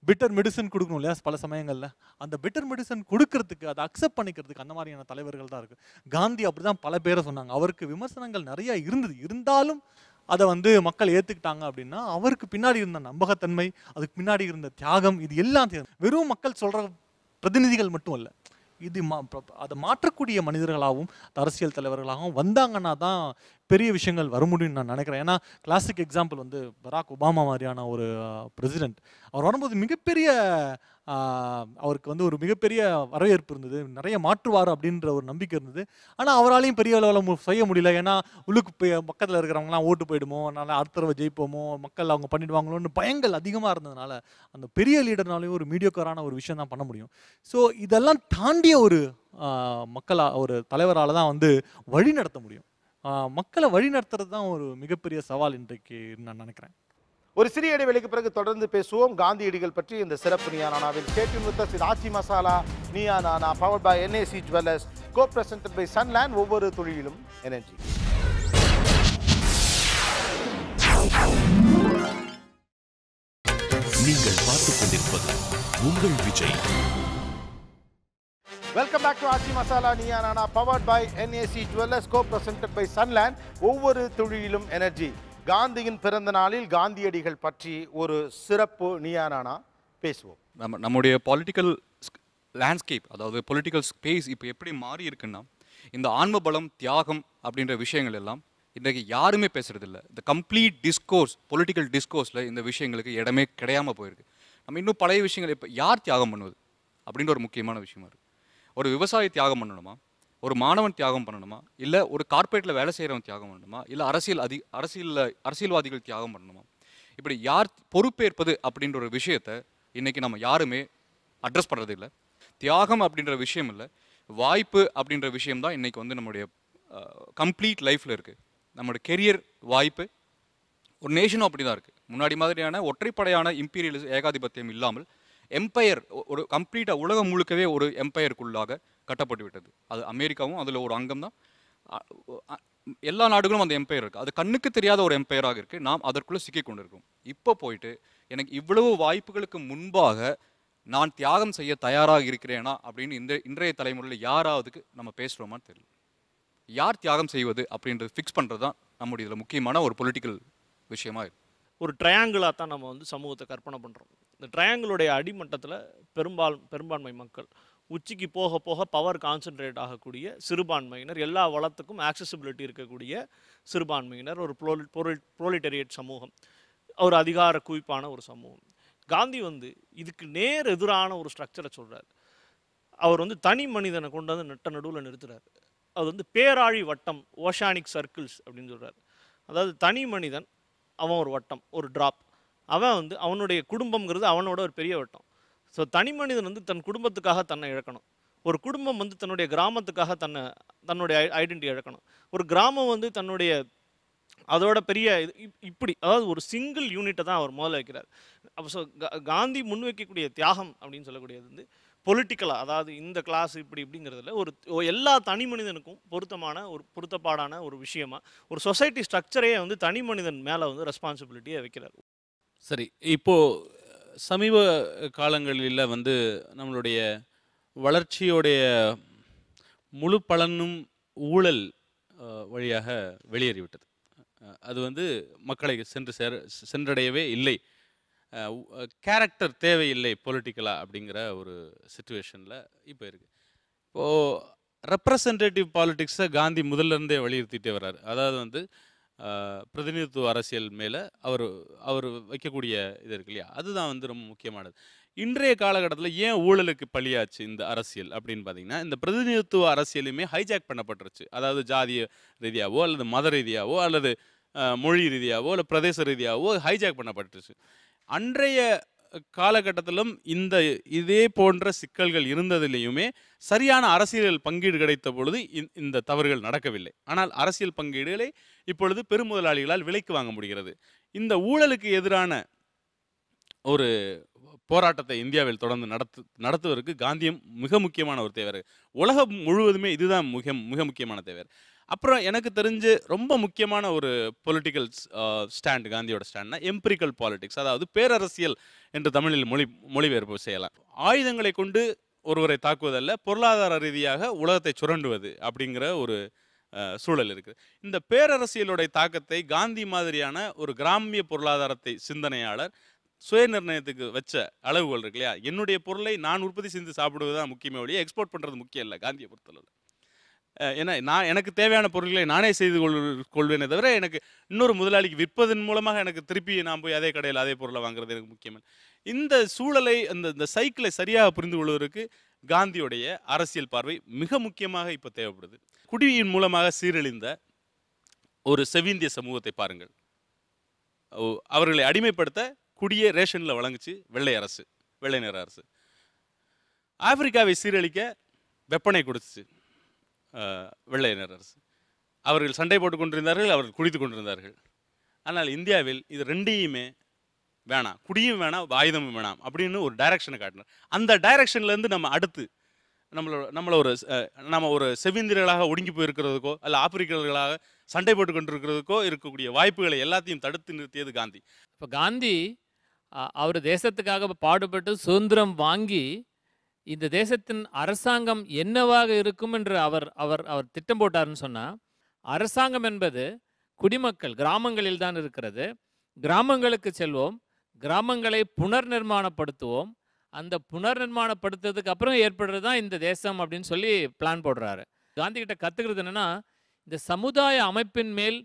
பிட்டர் மெடிசன் கொடுக்கணும் இல்லையா, பல சமயங்களில் அந்த பிட்டர் மெடிசன் கொடுக்கறதுக்கு, அதை அக்செப்ட் பண்ணிக்கிறதுக்கு அந்த மாதிரியான தலைவர்கள் தான் இருக்குது. காந்தி அப்படி தான் பல பேரை சொன்னாங்க. அவருக்கு விமர்சனங்கள் நிறையா இருந்தாலும் அதை வந்து மக்கள் ஏற்றுக்கிட்டாங்க அப்படின்னா, அவருக்கு பின்னாடி இருந்த நம்பகத்தன்மை, அதுக்கு பின்னாடி இருந்த தியாகம், இது எல்லாம் வெறும் மக்கள் சொல்கிற பிரதிநிதிகள் மட்டும் இல்லை, இது அதை மாற்றக்கூடிய மனிதர்களாகவும் அரசியல் தலைவர்களாகவும் வந்தாங்கன்னா தான் பெரிய விஷயங்கள் வர முடியும்னு நான் நினைக்கிறேன். ஏன்னா கிளாசிக் எக்ஸாம்பிள் வந்து பராக் ஒபாமா மாதிரியான ஒரு பிரசிடென்ட். அவர் வரும்போது மிகப்பெரிய அவருக்கு வந்து ஒரு மிகப்பெரிய வரவேற்பு இருந்தது, நிறைய மாற்றுவார் அப்படின்ற ஒரு நம்பிக்கை இருந்தது. ஆனால் அவராலையும் பெரிய அளவில் செய்ய முடியல. ஏன்னா உள்ளுக்கு பக்கத்தில் இருக்கிறவங்களாம் ஓட்டு போயிடுமோ, அதனால் அடுத்த தடவை ஜெயிப்போமோ, மக்கள் அவங்க பண்ணிடுவாங்களோன்னு பயங்கள் அதிகமாக இருந்ததுனால அந்த பெரிய லீடர்னாலேயும் ஒரு மீடியோக்கரான ஒரு விஷயம் தான் பண்ண முடியும். ஸோ இதெல்லாம் தாண்டிய ஒரு ஒரு தலைவரால் தான் வந்து வழி நடத்த முடியும். மக்களை வழி நடத்துறது தான் ஒரு மிகப்பெரிய சவால் இன்றைக்கு நான் நினைக்கிறேன். ஒரு சிறிய இடைவெளிக்கு பிறகு தொடர்ந்து பேசுவோம் காந்தியடிகள் பற்றி இந்த சிறப்பு நியா நானாவில். Stay with us. இது Aachi masala Neeya Naana powered by NAC jewellers, co presented by Sunland. ஒவ்வொரு தொழிலும் எனர்ஜி. நீங்கள் பார்த்துக் கொண்டிருப்பது உங்கள் Vijay. Welcome back to Aachi masala Neeya Naana powered by NAC jewellers, co presented by Sunland. ஒவ்வொரு தொழிலும் எனர்ஜி. காந்தியின் பிறந்த நாளில் காந்தியடிகள் பற்றி ஒரு சிறப்பு நியா நானா பேசுவோம். நம்முடைய பொலிட்டிக்கல் லேண்ட்ஸ்கேப், அதாவது பொலிட்டிக்கல் ஸ்பேஸ் இப்போ எப்படி மாறி இருக்குன்னா, இந்த ஆன்ம பலம், தியாகம் அப்படின்ற விஷயங்கள் எல்லாம் இன்றைக்கு யாருமே பேசுறதில்ல. இந்த கம்ப்ளீட் டிஸ்கோர்ஸ், பொலிட்டிக்கல் டிஸ்கோர்ஸில் இந்த விஷயங்களுக்கு இடமே கிடையாமல் போயிருக்கு. நம்ம இன்னும் பழைய விஷயங்கள் இப்போ யார் தியாகம் பண்ணுவது அப்படின்ற ஒரு முக்கியமான விஷயமா இருக்குது. ஒரு விவசாயி தியாகம் பண்ணணுமா, ஒரு மாணவன் தியாகம் பண்ணணுமா, இல்லை ஒரு கார்ப்பரேட்டில் வேலை செய்கிறவன் தியாகம் பண்ணணுமா, இல்லை அரசியல்வாதிகள் தியாகம் பண்ணணுமா, இப்படி யார் பொறுப்பேற்பது அப்படின்ற ஒரு விஷயத்தை இன்றைக்கி நம்ம யாருமே அட்ரஸ் பண்ணுறது இல்லை. தியாகம் அப்படின்ற விஷயம் இல்லை, வாய்ப்பு அப்படின்ற விஷயம்தான் இன்றைக்கி வந்து நம்முடைய கம்ப்ளீட் லைஃப்பில் இருக்குது. நம்மளோட கெரியர் வாய்ப்பு ஒரு நேஷனும் அப்படி தான் இருக்குது. முன்னாடி மாதிரியான ஒற்றைப்படையான இம்பீரியல் ஏகாதிபத்தியம் இல்லாமல் எம்பையர், ஒரு கம்ப்ளீட்டாக உலகம் முழுக்கவே ஒரு எம்பையருக்குள்ளாக கட்டப்பட்டு விட்டது. அது அமெரிக்காவும் அதில் ஒரு அங்கம் தான். எல்லா நாடுகளும் அந்த எம்பையர் இருக்குது. அது கண்ணுக்கு தெரியாத ஒரு எம்பையராக இருக்குது. நாம் அதற்குள்ளே சிக்கி கொண்டு இருக்கோம். இப்போ போயிட்டு எனக்கு இவ்வளவு வாய்ப்புகளுக்கு முன்பாக நான் தியாகம் செய்ய தயாராக இருக்கிறேனா அப்படின்னு இன்றைய தலைமுறையில் யாராவதுக்கு நம்ம பேசுகிறோமான்னு தெரியல. யார் தியாகம் செய்வது அப்படின்றது ஃபிக்ஸ் பண்ணுறது தான் நம்முடைய இதில் முக்கியமான ஒரு பொலிட்டிக்கல் விஷயமா இருக்குது. ஒரு ட்ரையாங்கிளாக தான் நம்ம வந்து சமூகத்தை கற்பனை பண்ணுறோம். இந்த ட்ரையாங்கிளுடைய அடிமட்டத்தில் பெரும்பான்மை மக்கள், உச்சிக்கு போக போக பவர் கான்சென்ட்ரேட் ஆகக்கூடிய சிறுபான்மையினர், எல்லா வளத்துக்கும் ஆக்சசிபிலிட்டி இருக்கக்கூடிய சிறுபான்மையினர், ஒரு ப்ரோலிட்டரியேட் சமூகம், ஒரு அதிகார குவிப்பான ஒரு சமூகம். காந்தி வந்து இதுக்கு நேர் எதிரான ஒரு ஸ்ட்ரக்சரை சொல்கிறார். அவர் வந்து தனி மனிதனை கொண்டு வந்து நடுவில் நிறுத்துறாரு. அது வந்து பேராழி வட்டம், ஓஷானிக் சர்க்கிள்ஸ் அப்படின்னு சொல்கிறார். அதாவது தனி மனிதன் அவன் ஒரு வட்டம், ஒரு ட்ராப். அவன் வந்து அவனுடைய குடும்பங்கிறது அவனோட ஒரு பெரிய வட்டம். ஸோ தனி மனிதன் வந்து தன் குடும்பத்துக்காக தன்னை இழக்கணும். ஒரு குடும்பம் வந்து தன்னுடைய கிராமத்துக்காக தன்னுடைய ஐடென்டிட்டி இழக்கணும். ஒரு கிராமம் வந்து தன்னுடைய அதோட பெரிய இப்படி, அதாவது ஒரு சிங்கிள் யூனிட்டை தான் அவர் முதல்ல வைக்கிறார். அப்போ ஸோ காந்தி முன்வைக்கக்கூடிய தியாகம் அப்படின்னு சொல்லக்கூடியது வந்து பொலிட்டிக்கலாக, அதாவது இந்த கிளாஸ் இப்படிங்கிறதுல ஒரு எல்லா தனி மனிதனுக்கும் பொருத்தப்பாடான ஒரு விஷயமா ஒரு சொசைட்டி ஸ்ட்ரக்சரே வந்து தனி மனிதன் மேலே வந்து ரெஸ்பான்சிபிலிட்டியை வைக்கிறார். சரி, இப்போது சமீப காலங்களில் வந்து நம்மளுடைய வளர்ச்சியோடைய முழு பலனும் ஊழல் வழியாக வெளியேறிவிட்டது. அது வந்து மக்களை சென்றடையவே இல்லை. கேரக்டர் தேவையில்லை பொலிட்டிக்கலாக அப்படிங்கிற ஒரு சிச்சுவேஷனில் இப்போ இருக்குது. இப்போது ரெப்ரசன்டேட்டிவ் பாலிட்டிக்ஸை காந்தி முதல்லேருந்தே வலியுறுத்திட்டே வர்றார். அதாவது வந்து பிரதிநிதித்துவ அரசியல் மேலே அவர் வைக்கக்கூடிய இது இருக்கு இல்லையா, அதுதான் வந்து ரொம்ப முக்கியமானது. இன்றைய காலகட்டத்தில் ஏன் ஊழலுக்கு பலியாச்சு இந்த அரசியல் அப்படின்னு பார்த்தீங்கன்னா, இந்த பிரதிநிதித்துவ அரசியலுமே ஹைஜாக் பண்ணப்பட்டுருச்சு. அதாவது ஜாதிய ரீதியாகவோ அல்லது மத ரீதியாகவோ அல்லது மொழி ரீதியாகவோ இல்லை பிரதேச ரீதியாகவோ ஹைஜாக் பண்ணப்பட்டுருச்சு. அன்றைய காலகட்டத்திலும் இதே போன்ற சிக்கல்கள் இருந்ததிலேயுமே சரியான அரசியல் பங்கீடு கிடைத்த பொழுது இந்த தவறுகள் நடக்கவில்லை. ஆனால் அரசியல் பங்கீடுகளை இப்பொழுது பெருமுதலாளிகளால் விலைக்கு வாங்க முடிகிறது. இந்த ஊழலுக்கு எதிரான ஒரு போராட்டத்தை இந்தியாவில் தொடர்ந்து நடத்துவதற்கு காந்தியம் மிக முக்கியமான ஒரு தேவை. உலகம் முழுவதுமே இதுதான் மிக முக்கியமான தேவை. அப்புறம் எனக்கு தெரிஞ்சு ரொம்ப முக்கியமான ஒரு பொலிட்டிக்கல் ஸ்டாண்ட் காந்தியோட ஸ்டாண்ட்னா எம்பிரிக்கல் பாலிடிக்ஸ், அதாவது பேரரசியல் என்று தமிழில் மொழிபெயர்ப்பு செய்யலாம். ஆயுதங்களை கொண்டு ஒருவரை தாக்குவதல்ல, பொருளாதார ரீதியாக உலகத்தை சுரண்டுவது அப்படிங்கிற ஒரு சூழல் இருக்குது. இந்த பேரரசியலுடைய தாக்கத்தை காந்தி மாதிரியான ஒரு கிராமிய பொருளாதாரத்தை சிந்தனையாளர் சுய நிர்ணயத்துக்கு வச்ச அளவுகள் இருக்கு இல்லையா, என்னுடைய பொருளை நான் உற்பத்தி செஞ்சு சாப்பிடுவது தான் முக்கியமே ஒழிய எக்ஸ்போர்ட் பண்ணுறது முக்கியம் இல்லை காந்தியை பொறுத்தளவு. ஏன்னா எனக்கு தேவையான பொருட்களை நானே செய்து கொள்வேனே தவிர எனக்கு இன்னொரு முதலாளிக்கு விற்பதன் மூலமாக எனக்கு திருப்பி நான் போய் அதே கடையில் அதே பொருளை வாங்குறது எனக்கு முக்கியம். இந்த சூழலை இந்த சைக்கிளை சரியாக புரிந்து கொள்வதற்கு காந்தியுடைய அரசியல் பார்வை மிக முக்கியமாக இப்போ தேவைப்படுது. குடியின் மூலமாக சீரழிந்த ஒரு செவிந்திய சமூகத்தை பாருங்கள். அவர்களை அடிமைப்படுத்த குடியே ரேஷனில் வழங்குச்சு வெள்ளை நிற அரசு. ஆப்பிரிக்காவை சீரழிக்க வெப்பனை கொடுத்துச்சு வெள்ளை நிற அரசு. அவர்கள் சண்டை போட்டு கொண்டிருந்தார்கள், அவர்கள் குடித்து கொண்டிருந்தார்கள். ஆனால் இந்தியாவில் இது ரெண்டையுமே வேணாம், குடியும் வேணாம், ஆயுதமும் வேணாம் அப்படின்னு ஒரு டைரக்ஷனை காட்டினார். அந்த டைரக்ஷன்லேருந்து நம்ம அடுத்து நம்ம ஒரு செவிந்திரர்களாக ஒடுங்கி போயிருக்கிறதுக்கோ அல்ல ஆப்பிரிக்கர்களாக சண்டை போட்டு கொண்டிருக்கிறதுக்கோ இருக்கக்கூடிய வாய்ப்புகளை எல்லாத்தையும் தடுத்து நிறுத்தியது காந்தி. இப்போ காந்தி அவர் தேசத்துக்காக பாடுபட்டு சுதந்திரம் வாங்கி இந்த தேசத்தின் அரசாங்கம் என்னவாக இருக்கும் என்று அவர் அவர் அவர் திட்டம் போட்டார்னு சொன்னால், அரசாங்கம் என்பது குடிமக்கள் கிராமங்களில் தான் இருக்கிறது. கிராமங்களுக்கு செல்வோம், கிராமங்களை புனர் நிர்மாணப்படுத்துவோம், அந்த புனர் நிர்மாணப்படுத்துறதுக்கு அப்புறம் ஏற்படுறது தான் இந்த தேசம் அப்படின்னு சொல்லி பிளான் போடுறாரு. காந்தி கிட்ட கற்றுக்கிறது என்னென்னா, இந்த சமுதாய அமைப்பின் மேல்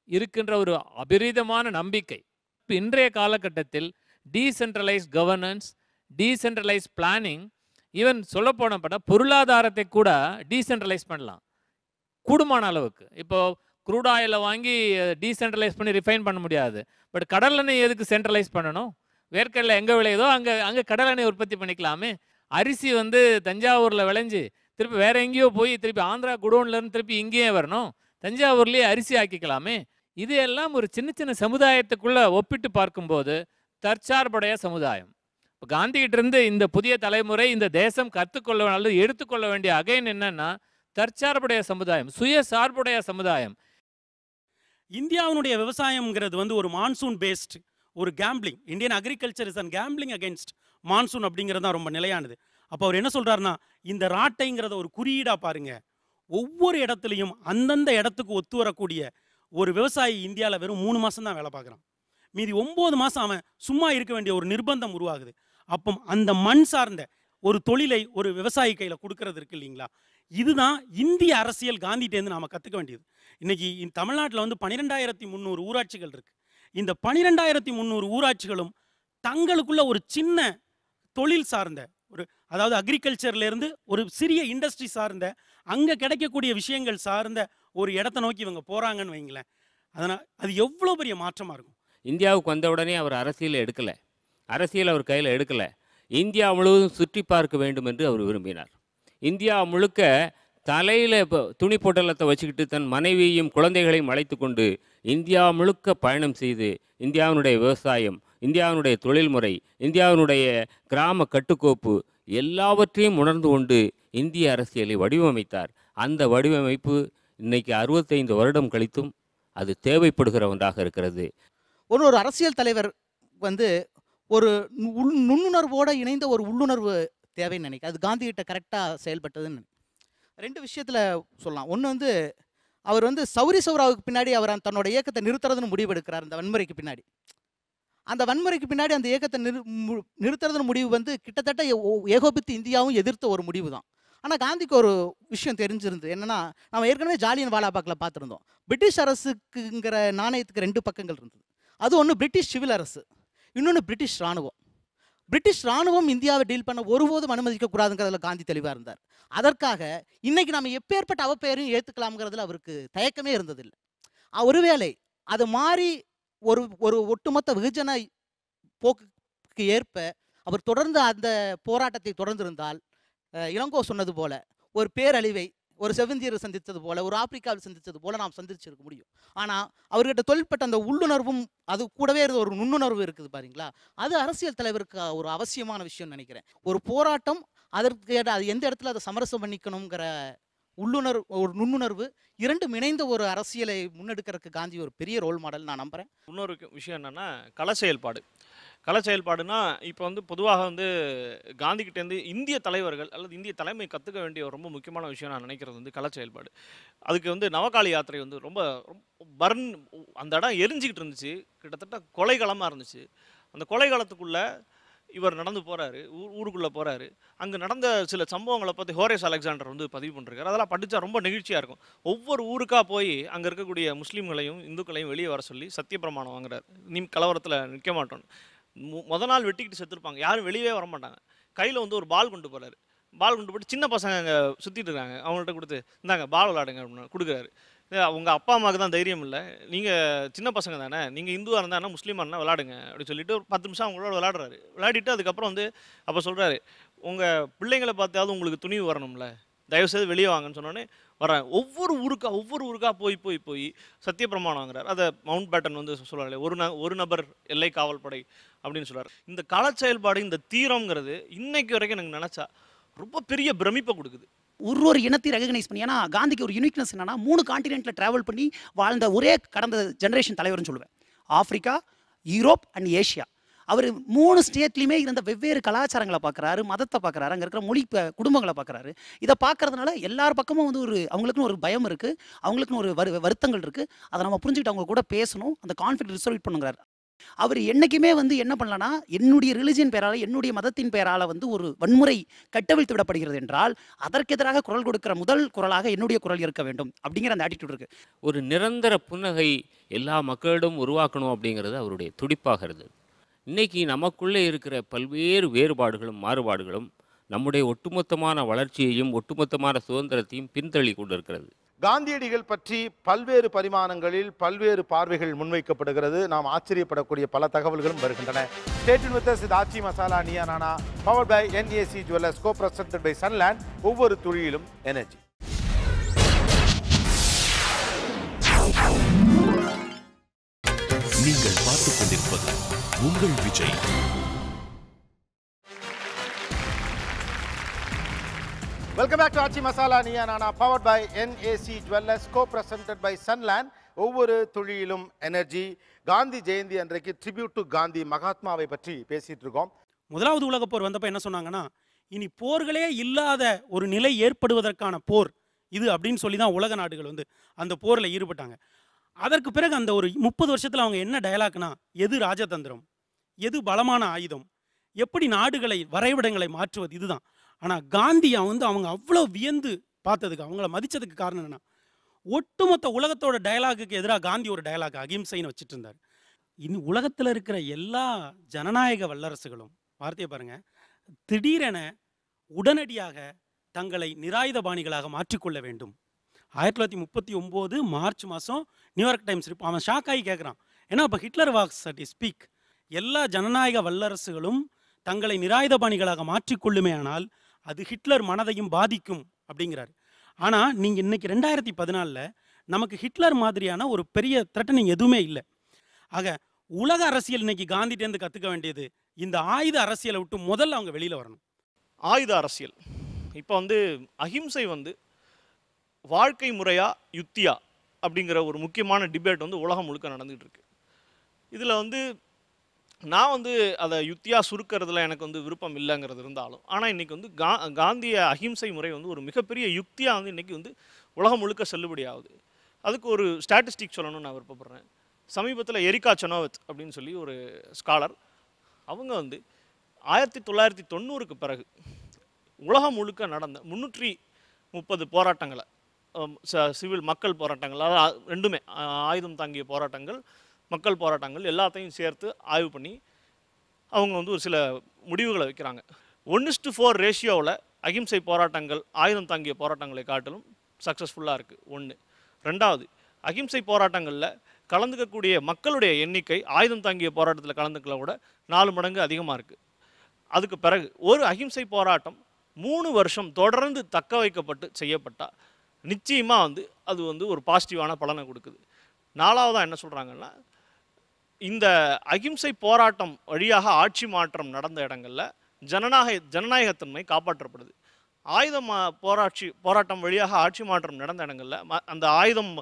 இருக்கின்ற ஒரு அபரிதமான நம்பிக்கை. இப்போ இன்றைய காலகட்டத்தில் decentralise governance, decentralise planning, even சொல்லப்போனப்பட்ட பொருளாதாரத்தை கூட டீசென்ட்ரலைஸ் பண்ணலாம் கூடுமான அளவுக்கு. இப்போ க்ரூட் ஆயிலை வாங்கி டீசென்ட்ரலைஸ் பண்ணி ரிஃபைன் பண்ண முடியாது. பட் கடல் எண்ணெய் எதுக்கு சென்ட்ரலைஸ் பண்ணணும்? வேர்க்கடலை எங்கே விளையுதோ அங்கே கடல் எண்ணெய் உற்பத்தி பண்ணிக்கலாமே. அரிசி தஞ்சாவூரில் விளைஞ்சு திருப்பி வேற எங்கேயோ போய் திருப்பி ஆந்திரா குடோன்லேருந்து திருப்பி இங்கேயே வரணும், தஞ்சாவூர்லேயே அரிசி ஆக்கிக்கலாமே. இது எல்லாம் ஒரு சின்ன சின்ன சமுதாயத்துக்குள்ளே ஒப்பிட்டு பார்க்கும்போது தற்சார்புடைய சமுதாயம். இப்போ காந்திகிட்டேருந்து இந்த புதிய தலைமுறை இந்த தேசம் கற்றுக்கொள்ள அல்லது எடுத்துக்கொள்ள வேண்டிய அகைன் என்னன்னா, தற்சார்புடைய சமுதாயம், சுயசார்புடைய சமுதாயம். இந்தியாவினுடைய விவசாயம்ங்கிறது ஒரு மான்சூன் பேஸ்ட் ஒரு gambling. Indian agriculture is and gambling against monsoon அப்படிங்கிறது தான் ரொம்ப நிலையானது. அப்போ அவர் என்ன சொல்கிறாருன்னா, இந்த ராட்டைங்கிறத ஒரு குறியீடாக பாருங்க. ஒவ்வொரு இடத்துலையும் அந்தந்த இடத்துக்கு ஒத்து வரக்கூடிய ஒரு விவசாயி இந்தியாவில் வெறும் 3 மாதம் தான் வேலை பார்க்குறான். மீதி 9 மாதம் அவன் சும்மா இருக்க வேண்டிய ஒரு நிர்பந்தம் உருவாகுது. அப்போ அந்த மண் சார்ந்த ஒரு தொழிலை ஒரு விவசாயி கையில் கொடுக்கறது இருக்கு இல்லைங்களா, இதுதான் இந்திய அரசியல் காந்திகிட்டேருந்து நாம் கற்றுக்க வேண்டியது. இன்றைக்கி தமிழ்நாட்டில் 12,300 ஊராட்சிகள் இருக்குது. இந்த 12,300 ஊராட்சிகளும் தங்களுக்குள்ள ஒரு சின்ன தொழில் சார்ந்த அதாவது அக்ரிகல்ச்சர்லேருந்து ஒரு சிறிய இண்டஸ்ட்ரி சார்ந்த அங்கே கிடைக்கக்கூடிய விஷயங்கள் சார்ந்த ஒரு இடத்த நோக்கி இவங்க போகிறாங்கன்னு வைங்களேன். அதனால் அது எவ்வளோ பெரிய மாற்றமாக இருக்கும். இந்தியாவுக்கு வந்த உடனே அவர் அரசியல் அவர் கையில் எடுக்கலை. இந்தியா முழுவதும் சுற்றி பார்க்க வேண்டும் என்று அவர் விரும்பினார். இந்தியா முழுக்க தலையில் இப்போ துணி பொட்டலத்தை வச்சுக்கிட்டு தன் மனைவியையும் குழந்தைகளையும் அழைத்து கொண்டு இந்தியா முழுக்க பயணம் செய்து இந்தியாவினுடைய விவசாயம், இந்தியாவினுடைய தொழில்முறை, இந்தியாவினுடைய கிராம கட்டுக்கோப்பு எல்லாவற்றையும் உணர்ந்து கொண்டு இந்திய அரசியலை வடிவமைத்தார். அந்த வடிவமைப்பு இன்னைக்கு 65 வருடம் கழித்தும் அது தேவைப்படுகிற ஒன்றாக இருக்கிறது. ஒரு அரசியல் தலைவர் ஒரு நுண்ணுணர்வோடு இணைந்த ஒரு உள்ளுணர்வு தேவைன்னு நினைக்கிறேன். அது காந்திகிட்ட கரெக்டாக செயல்பட்டதுன்னு 2 விஷயத்தில் சொல்லலாம். ஒன்று அவர் சௌரி சௌராவுக்கு பின்னாடி அவர் தன்னோட இயக்கத்தை நிறுத்துறதுன்னு முடிவெடுக்கிறார். அந்த வன்முறைக்கு பின்னாடி அந்த இயக்கத்தை நிறுத்துறதுன்னு முடிவு கிட்டத்தட்ட ஏகோபித்து இந்தியாவும் எதிர்த்த ஒரு முடிவு தான். ஆனால் காந்திக்கு ஒரு விஷயம் தெரிஞ்சிருந்து என்னென்னா, நம்ம ஏற்கனவே ஜாலியன் வாலாபாக்கில் பார்த்துருந்தோம். பிரிட்டிஷ் அரசுக்குங்கிற நாணயத்துக்கு 2 பக்கங்கள் இருந்தது. அது ஒன்று பிரிட்டிஷ் சிவில் அரசு, இன்னொன்று பிரிட்டிஷ் இராணுவம். பிரிட்டிஷ் இராணுவம் இந்தியாவை டீல் பண்ண ஒருபோதும் அனுமதிக்கக்கூடாதுங்கிறதுல காந்தி தெளிவாக இருந்தார். அதற்காக இன்னைக்கு நம்ம எப்பேற்பட்ட அவப்பெயரையும் ஏற்றுக்கலாம்ங்கிறதுல அவருக்கு தயக்கமே இருந்ததில்லை. ஒருவேளை அது மாறி ஒரு ஒட்டுமொத்த வெகுஜன போக்குக்கு ஏற்ப அவர் தொடர்ந்து அந்த போராட்டத்தை தொடர்ந்திருந்தால், இளங்கோ சொன்னது போல ஒரு பேரழிவை ஒரு செவந்தியர் சந்தித்தது போல, ஒரு ஆப்பிரிக்காவில் சந்தித்தது போல நாம் சந்திச்சிருக்க முடியும். ஆனால் அவர்கிட்ட தொழில்பட்ட அந்த உள்ளுணர்வும் அது கூடவே ஒரு நுண்ணுணர்வு இருக்குது பாருங்களா, அது அரசியல் தலைவருக்கு ஒரு அவசியமான விஷயம்னு நினைக்கிறேன். ஒரு போராட்டம் அதற்கு அது எந்த இடத்துல அதை சமரசம் பண்ணிக்கணுங்கிற உள்ளுணர்வு, ஒரு நுண்ணுணர்வு, இரண்டும் இணைந்த ஒரு அரசியலை முன்னெடுக்கிறதுக்கு காந்தி ஒரு பெரிய ரோல் மாடல் நான் நம்புகிறேன். இன்னொரு விஷயம் என்னென்னா கள செயல்பாடுனா இப்போ பொதுவாக காந்திகிட்டேருந்து இந்திய தலைவர்கள் அல்லது இந்திய தலைமை கற்றுக்க வேண்டிய ஒரு ரொம்ப முக்கியமான விஷயம் நான் நினைக்கிறது கள செயல்பாடு. அதுக்கு நவகாளி யாத்திரை ரொம்ப அந்த இடம் எரிஞ்சிக்கிட்டு இருந்துச்சு, கிட்டத்தட்ட கொலைகளமாக இருந்துச்சு. அந்த கொலைகளத்துக்குள்ளே இவர் நடந்து போகிறாரு, ஊருக்குள்ளே போகிறாரு. அங்கே நடந்த சில சம்பவங்களை பற்றி ஹோரேஸ் அலெக்சாண்டர் வந்து பதிவு பண்ணிருக்காரு. அதெல்லாம் படித்தா ரொம்ப நெகிழ்ச்சியாக இருக்கும். ஒவ்வொரு ஊருக்காக போய் அங்கே இருக்கக்கூடிய முஸ்லீம்களையும் இந்துக்களையும் வெளியே வர சொல்லி சத்தியப்பிரமாணம் வாங்குறாரு. நீ கலவரத்தில் நிற்க மாட்டோம். மொதல் நாள் வெட்டிக்கிட்டு செத்துருப்பாங்க, யாரும் வெளியே வர மாட்டாங்க. கையில் வந்து ஒரு பால் கொண்டு போகிறாரு. பால் கொண்டு போட்டு சின்ன பசங்க அங்கே சுற்றிட்டு இருக்காங்க. அவங்கள்ட்ட கொடுத்து இந்தாங்க பால் விளாடுங்க அப்படின்னு கொடுக்குறாரு. உங்கள் அப்பா அம்மாவுக்கு தான் தைரியம் இல்லை, நீங்கள் சின்ன பசங்க தானே, நீங்கள் இந்துவாக இருந்தால் என்ன முஸ்லீமாக இருந்தால் விளாடுங்க அப்படின்னு சொல்லிட்டு ஒரு 10 நிமிஷம் அவங்களோட விளாடுறாரு. விளையாடிட்டு அதுக்கப்புறம் வந்து அப்போ சொல்கிறாரு, உங்கள் பிள்ளைங்களை பார்த்தாவது உங்களுக்கு துணிவு வரணும்ல, தயவுசெய்து வெளியே வாங்கன்னு சொன்னோன்னே வர்றாங்க. ஒவ்வொரு ஊருக்கா போய் சத்தியப்பிரமாணம் வாங்குறாரு. அதை மவுண்ட் பேட்டன் வந்து சொல்கிறாரு, ஒரு நபர் எல்லை காவல் படை அப்படின்னு சொல்கிறார். இந்த கள செயல்பாடு, இந்த தீரம்ங்கிறது இன்னைக்கு வரைக்கும் எனக்கு நினச்சா ரொம்ப பெரிய பிரமிப்பை கொடுக்குது. ஒரு இனத்தை ரெகனைஸ் பண்ணி, ஏன்னா காந்திக்கு ஒரு யூனிக்னஸ் என்னன்னா 3 காண்டினென்ட்டில் ட்ராவல் பண்ணி வாழ்ந்த ஒரே கடந்த ஜென்ரேஷன் தலைவர்னு சொல்லுவேன். Africa, Europe and Asia. அவர் 3 ஸ்டேட்லேயுமே இருந்த வெவ்வேறு கலாச்சாரங்களை பார்க்குறாரு, மதத்தை பார்க்குறாரு, அங்கே இருக்கிற மொழி குடும்பங்களை பார்க்குறாரு. இதை பார்க்கறதுனால எல்லார் பக்கமும் வந்து அவங்களுக்குன்னு ஒரு பயம் இருக்குது, அவங்களுக்குன்னு ஒரு வருத்தங்கள் இருக்குது. அதை நம்ம புரிஞ்சுக்கிட்டு அவங்க கூட பேசணும், அந்த கான்ஃப்ளிக்ட் ரிசால்வ் பண்ணுங்கிறார். அவர் என்றைக்குமே வந்து என்ன பண்ணலன்னா, என்னுடைய ரிலிஜியன் பேரால், என்னுடைய மதத்தின் பேரால் வந்து ஒரு வன்முறை கட்டவிழ்த்து விடப்படுகிறது என்றால் அதற்கு எதிராக குரல் கொடுக்கிற முதல் குரலாக என்னுடைய குரல் இருக்க வேண்டும் அப்படிங்கிற அந்த ஆட்டிடியூட் இருக்குது. ஒரு நிரந்தர புன்னகை எல்லா மக்களிடம் உருவாக்கணும் அப்படிங்கிறது அவருடைய துடிப்பாக இருந்தது. இன்றைக்கி நமக்குள்ளே இருக்கிற பல்வேறு வேறுபாடுகளும் மாறுபாடுகளும் நம்முடைய ஒட்டுமொத்தமான வளர்ச்சியையும் ஒட்டுமொத்தமான சுதந்திரத்தையும் பின்தள்ளி கொண்டிருக்கிறது. காந்தியடிகள் பற்றி பல்வேறு பரிமாணங்களில் பல்வேறு பார்வைகள் முன்வைக்கப்படுகிறது. நாம் ஆச்சரியப்படக்கூடிய பல தகவல்களும் வருகின்றன. Stay tuned with us. இது Aachi masala Neeya Naana, powered by NAC jewellers, co presented by Sunland. ஒவ்வொரு துளியிலும் எனர்ஜி. நீங்கள் பார்த்துக் கொண்டிருப்பது உங்கள் Vijay. Welcome back to Aachi masala Neeya Naana, powered by NAC jewellers, co presented by Sunland. ஒவ்வொரு துளியிலும் எனர்ஜி. காந்தி ஜெயந்தி அன்றைக்கு ட்ரிபியூட் டு காந்தி, மகாத்மாவை பற்றி பேசிட்டு இருக்கோம். முதலாவது உலகப் போர் வந்தப்போ என்ன சொன்னாங்கன்னா, இனி போர்களே இல்லாத ஒரு நிலை ஏற்படுவதற்கான போர் இது அப்படின்னு சொல்லி தான் உலக நாடுகள் வந்து அந்த போரில் ஈடுபட்டாங்க. அதற்கு பிறகு அந்த ஒரு 30 வருஷத்தில் அவங்க என்ன டயலாக்னா, எது ராஜதந்திரம், எது பலமான ஆயுதம், எப்படி நாடுகளை வரைபடங்களை மாற்றுவது, இதுதான். ஆனால் காந்தியை வந்து அவங்க அவ்வளோ வியந்து பார்த்ததுக்கு, அவங்கள மதித்ததுக்கு காரணம் என்னென்னா, ஒட்டுமொத்த உலகத்தோட டயலாகுக்கு எதிராக காந்தி ஒரு டயலாக் அகிம்சைன்னு வச்சுட்டு இருந்தார். இன்னும் உலகத்தில் இருக்கிற எல்லா ஜனநாயக வல்லரசுகளும், வார்த்தையை பாருங்கள், திடீரென உடனடியாக தங்களை நிராயுதபாணிகளாக மாற்றிக்கொள்ள வேண்டும். 1939 மார்ச் மாதம் நியூயார்க் டைம்ஸ் அவன் ஷாக் ஆகி கேட்குறான், ஏன்னா இப்போ ஹிட்லர் வாக்ஸ் அட் ஸ்பீக், எல்லா ஜனநாயக வல்லரசுகளும் தங்களை நிராயுதபாணிகளாக மாற்றிக்கொள்ளுமே ஆனால் அது ஹிட்லர் மனதையும் பாதிக்கும் அப்படிங்கிறார். ஆனால் நீங்கள் இன்னைக்கு 2014 நமக்கு ஹிட்லர் மாதிரியான ஒரு பெரிய த்ரெட்டனிங் எதுவுமே இல்லை. ஆக உலக அரசியல் இன்னைக்கு காந்திட்டேருந்து கற்றுக்க வேண்டியது, இந்த ஆயுத அரசியலை விட்டு முதல்ல அவங்க வெளியில் வரணும். ஆயுத அரசியல் இப்போ வந்து அஹிம்சை வந்து வாழ்க்கை முறையா யுத்தியா அப்படிங்கிற ஒரு முக்கியமான டிபேட் வந்து உலகம் முழுக்க நடந்துகிட்டு இருக்கு. இதில் வந்து நான் வந்து அதை யுத்தியா சுருக்கிறதுல எனக்கு வந்து விருப்பம் இல்லைங்கிறது இருந்தாலும், ஆனால் இன்றைக்கி வந்து காந்திய அஹிம்சை முறை வந்து ஒரு மிகப்பெரிய யுக்தியாக வந்து இன்றைக்கி வந்து உலகம் முழுக்க செல்லுபடி ஆகுது. அதுக்கு ஒரு ஸ்டாட்டிஸ்டிக் சொல்லணும்னு நான் விருப்பப்படுறேன். சமீபத்தில் எரிகா செனோவித் அப்படின்னு சொல்லி ஒரு ஸ்காலர், அவங்க வந்து 1990க்கு பிறகு உலகம் முழுக்க நடந்த 330 போராட்டங்களை, சிவில் மக்கள் போராட்டங்கள், அதாவது ரெண்டுமே ஆயுதம் தாங்கிய போராட்டங்கள், மக்கள் போராட்டங்கள் எல்லாத்தையும் சேர்த்து ஆய்வு பண்ணி அவங்க வந்து ஒரு சில முடிவுகளை வைக்கிறாங்க. 1:4 ரேஷியோவில் அகிம்சை போராட்டங்கள் ஆயுதம் தாங்கிய போராட்டங்களை காட்டிலும் சக்ஸஸ்ஃபுல்லாக இருக்குது. 1. 2வது, அகிம்சை போராட்டங்களில் கலந்துக்கக்கூடிய மக்களுடைய எண்ணிக்கை ஆயுதம் தாங்கிய போராட்டத்தில் கலந்துக்கல விட 4 மடங்கு அதிகமாக இருக்குது. அதுக்கு பிறகு ஒரு அகிம்சை போராட்டம் 3 வருஷம் தொடர்ந்து தக்க வைக்கப்பட்டு செய்யப்பட்டால் நிச்சயமாக வந்து அது வந்து ஒரு பாசிட்டிவான பலனை கொடுக்குது. 4வதாக என்ன சொல்கிறாங்கன்னா, இந்த அகிம்சை போராட்டம் வழியாக ஆட்சி மாற்றம் நடந்த இடங்களில் ஜனநாயகத்தன்மை காப்பாற்றப்படுது. போராட்டம் வழியாக ஆட்சி மாற்றம் நடந்த இடங்களில் அந்த ஆயுதம்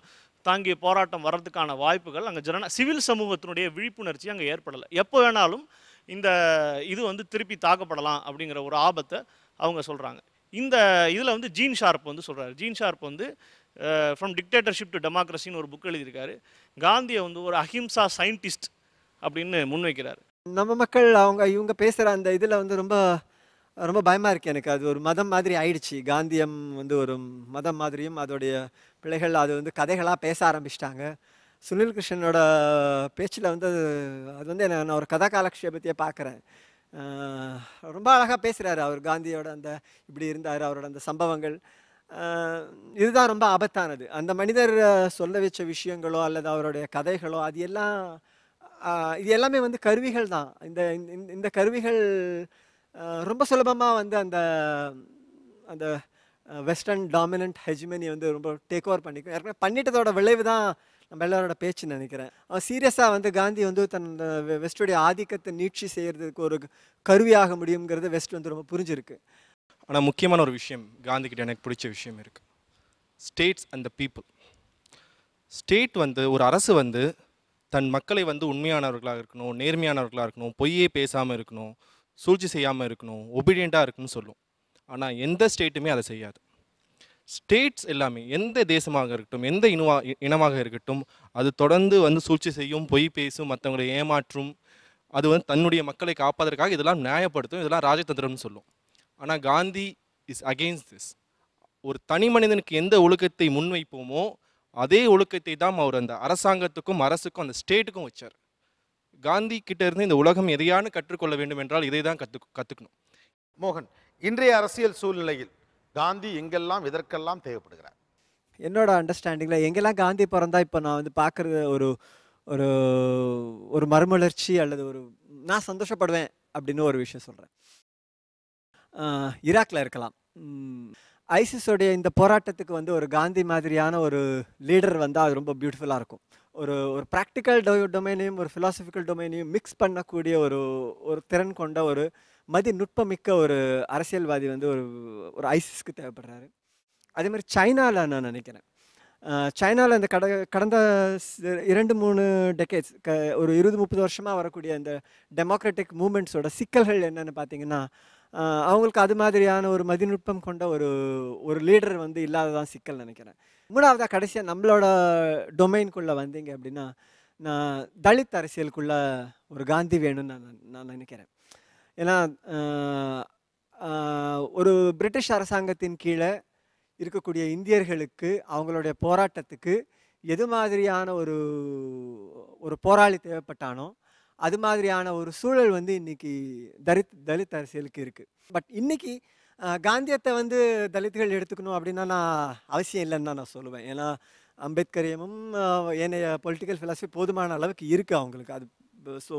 தாங்கிய போராட்டம் வர்றதுக்கான வாய்ப்புகள் அங்கே சிவில் சமூகத்தினுடைய விழிப்புணர்ச்சி அங்கே ஏற்படலை. எப்போ வேணாலும் இந்த இது வந்து திருப்பி தாக்கப்படலாம் அப்படிங்கிற ஒரு ஆபத்தை அவங்க சொல்கிறாங்க. இந்த இதில் வந்து ஜீன் ஷார்ப் வந்து சொல்கிறாரு. ஜீன் ஷார்ப் வந்து ஃப்ரம் டிக்டேட்டர்ஷிப் டு டெமோக்ரஸின்னு ஒரு புக் எழுதியிருக்காரு. காந்தியை வந்து ஒரு அஹிம்சா சயின்டிஸ்ட் அப்படின்னு முன்வைக்கிறார். நம்ம மக்கள் இவங்க பேசுகிற அந்த இதில் வந்து ரொம்ப ரொம்ப பயமாக இருக்குது எனக்கு. அது ஒரு மதம் மாதிரி ஆயிடுச்சு. காந்தியம் வந்து ஒரு மதம் மாதிரியும் அதோடைய பிள்ளைகள் அது வந்து கதைகளாக பேச ஆரம்பிச்சிட்டாங்க. சுனில் கிருஷ்ணனோட பேச்சில் வந்து அது வந்து நான் ஒரு கதா காலக்ஷேபத்தையே பார்க்குறேன். ரொம்ப அழகாக பேசுகிறாரு அவர். காந்தியோட அந்த இப்படி இருந்தார், அவரோட அந்த சம்பவங்கள். இதுதான் ரொம்ப ஆபத்தானது. அந்த மனிதர் சொல்ல வச்ச விஷயங்களோ அல்லது அவருடைய கதைகளோ அது எல்லாம் இது எல்லாமே வந்து கருவிகள் தான். இந்த கருவிகள் ரொம்ப சுலபமாக வந்து அந்த அந்த வெஸ்டர்ன் டாமினன்ட் ஹெஜ்மனி வந்து ரொம்ப டேக் ஓவர் பண்ணிக்கும். ஏற்கனவே பண்ணிட்டதோட விளைவு தான் நம்ம எல்லாரோட பேச்சுன்னு நினைக்கிறேன். சீரியஸாக வந்து காந்தி வந்து தன் வெஸ்டுடைய ஆதிக்கத்தை நீட்சி செய்கிறதுக்கு ஒரு கருவியாக முடியுங்கிறது வெஸ்ட் வந்து ரொம்ப புரிஞ்சிருக்கு. ஆனால் முக்கியமான ஒரு விஷயம் காந்திக்கிட்ட எனக்கு பிடிச்ச விஷயம் இருக்குது. States and the people. State வந்து ஒரு அரசு வந்து தன் மக்களை வந்து உண்மையானவர்களாக இருக்கணும், நேர்மையானவர்களாக இருக்கணும், பொய்யே பேசாமல் இருக்கணும், சூழ்ச்சி செய்யாமல் இருக்கணும், ஒபீடியண்ட்டாக இருக்குன்னு சொல்லும். ஆனால் எந்த ஸ்டேட்டுமே அதை செய்யாது. ஸ்டேட்ஸ் எல்லாமே எந்த தேசமாக இருக்கட்டும், எந்த இனமாக இருக்கட்டும், அது தொடர்ந்து வந்து சூழ்ச்சி செய்யும், பொய் பேசும், மற்றவங்களை ஏமாற்றும். அது வந்து தன்னுடைய மக்களை காப்பதற்காக இதெல்லாம் நியாயப்படுத்தும், இதெல்லாம் ராஜதந்திரம்னு சொல்லும். ஆனால் காந்தி இஸ் அகெயின்ஸ்ட் திஸ். ஒரு தனி மனிதனுக்கு எந்த ஒழுக்கத்தை முன்வைப்போமோ அதே ஒழுக்கத்தை தான் அவர் அந்த அரசாங்கத்துக்கும் அரசுக்கும் அந்த ஸ்டேட்டுக்கும் வச்சார். காந்தி கிட்ட இருந்து இந்த உலகம் எதையானு கற்றுக்கொள்ள வேண்டும் என்றால் இதை தான் கற்றுக்கணும். மோகன், இன்றைய அரசியல் சூழ்நிலையில் காந்தி எங்கெல்லாம் எதற்கெல்லாம் தேவைப்படுகிறார்? என்னோட அண்டர்ஸ்டாண்டிங்கில் எங்கெல்லாம் காந்தி பிறந்தா இப்போ நான் வந்து பார்க்குறது ஒரு ஒரு ஒரு மறுமலர்ச்சி அல்லது ஒரு நான் சந்தோஷப்படுவேன் அப்படின்னு ஒரு விஷயம் சொல்கிறேன். ஈராக்கில் இருக்கலாம். ஐசிஸோடைய இந்த போராட்டத்துக்கு வந்து ஒரு காந்தி மாதிரியான ஒரு லீடர் வந்தால் அது ரொம்ப பியூட்டிஃபுல்லாக இருக்கும். ஒரு ப்ராக்டிக்கல் டொமைனையும் ஒரு ஃபிலாசபிக்கல் டொமைனையும் மிக்ஸ் பண்ணக்கூடிய ஒரு திறன் கொண்ட ஒரு நுட்பமிக்க ஒரு அரசியல்வாதி வந்து ஒரு ஐசிஸ்க்கு தேவைப்படுறாரு. அதே மாதிரி சைனாவில் நான் நினைக்கிறேன். சைனாவில் இந்த கடந்த 2-3 டெக்கேட்ஸ் ஒரு 20-30 வருஷமாக வரக்கூடிய அந்த டெமோக்ராட்டிக் மூமெண்ட்ஸோட சிக்கல்கள் என்னென்னு பார்த்தீங்கன்னா, அவங்களுக்கு அது மாதிரியான ஒரு மதிநுட்பம் கொண்ட ஒரு லீடர் வந்து இல்லாததான் சிக்கல் நினைக்கிறேன். மூணாவதாக கடைசியாக நம்மளோட டொமைனுக்குள்ளே வந்தீங்க அப்படின்னா, நான் தலித் அரசியலுக்குள்ளே ஒரு காந்தி வேணும்னு நான் நினைக்கிறேன். ஏன்னா ஒரு பிரிட்டிஷ் அரசாங்கத்தின் கீழே இருக்கக்கூடிய இந்தியர்களுக்கு அவங்களுடைய போராட்டத்துக்கு எது மாதிரியான ஒரு போராளி தேவைப்பட்டானோ அது மாதிரியான ஒரு சூழல் வந்து இன்னைக்கு தலித் அரசியலுக்கு இருக்குது. பட் இன்னைக்கு காந்தியத்தை வந்து தலித்துகள் எடுத்துக்கணும் அப்படின்னா நான் அவசியம் இல்லைன்னு தான் நான் சொல்லுவேன். ஏன்னா அம்பேத்கரியமும் ஏனைய பொலிட்டிக்கல் ஃபிலாசபி போதுமான அளவுக்கு இருக்குது அவங்களுக்கு. அது ஸோ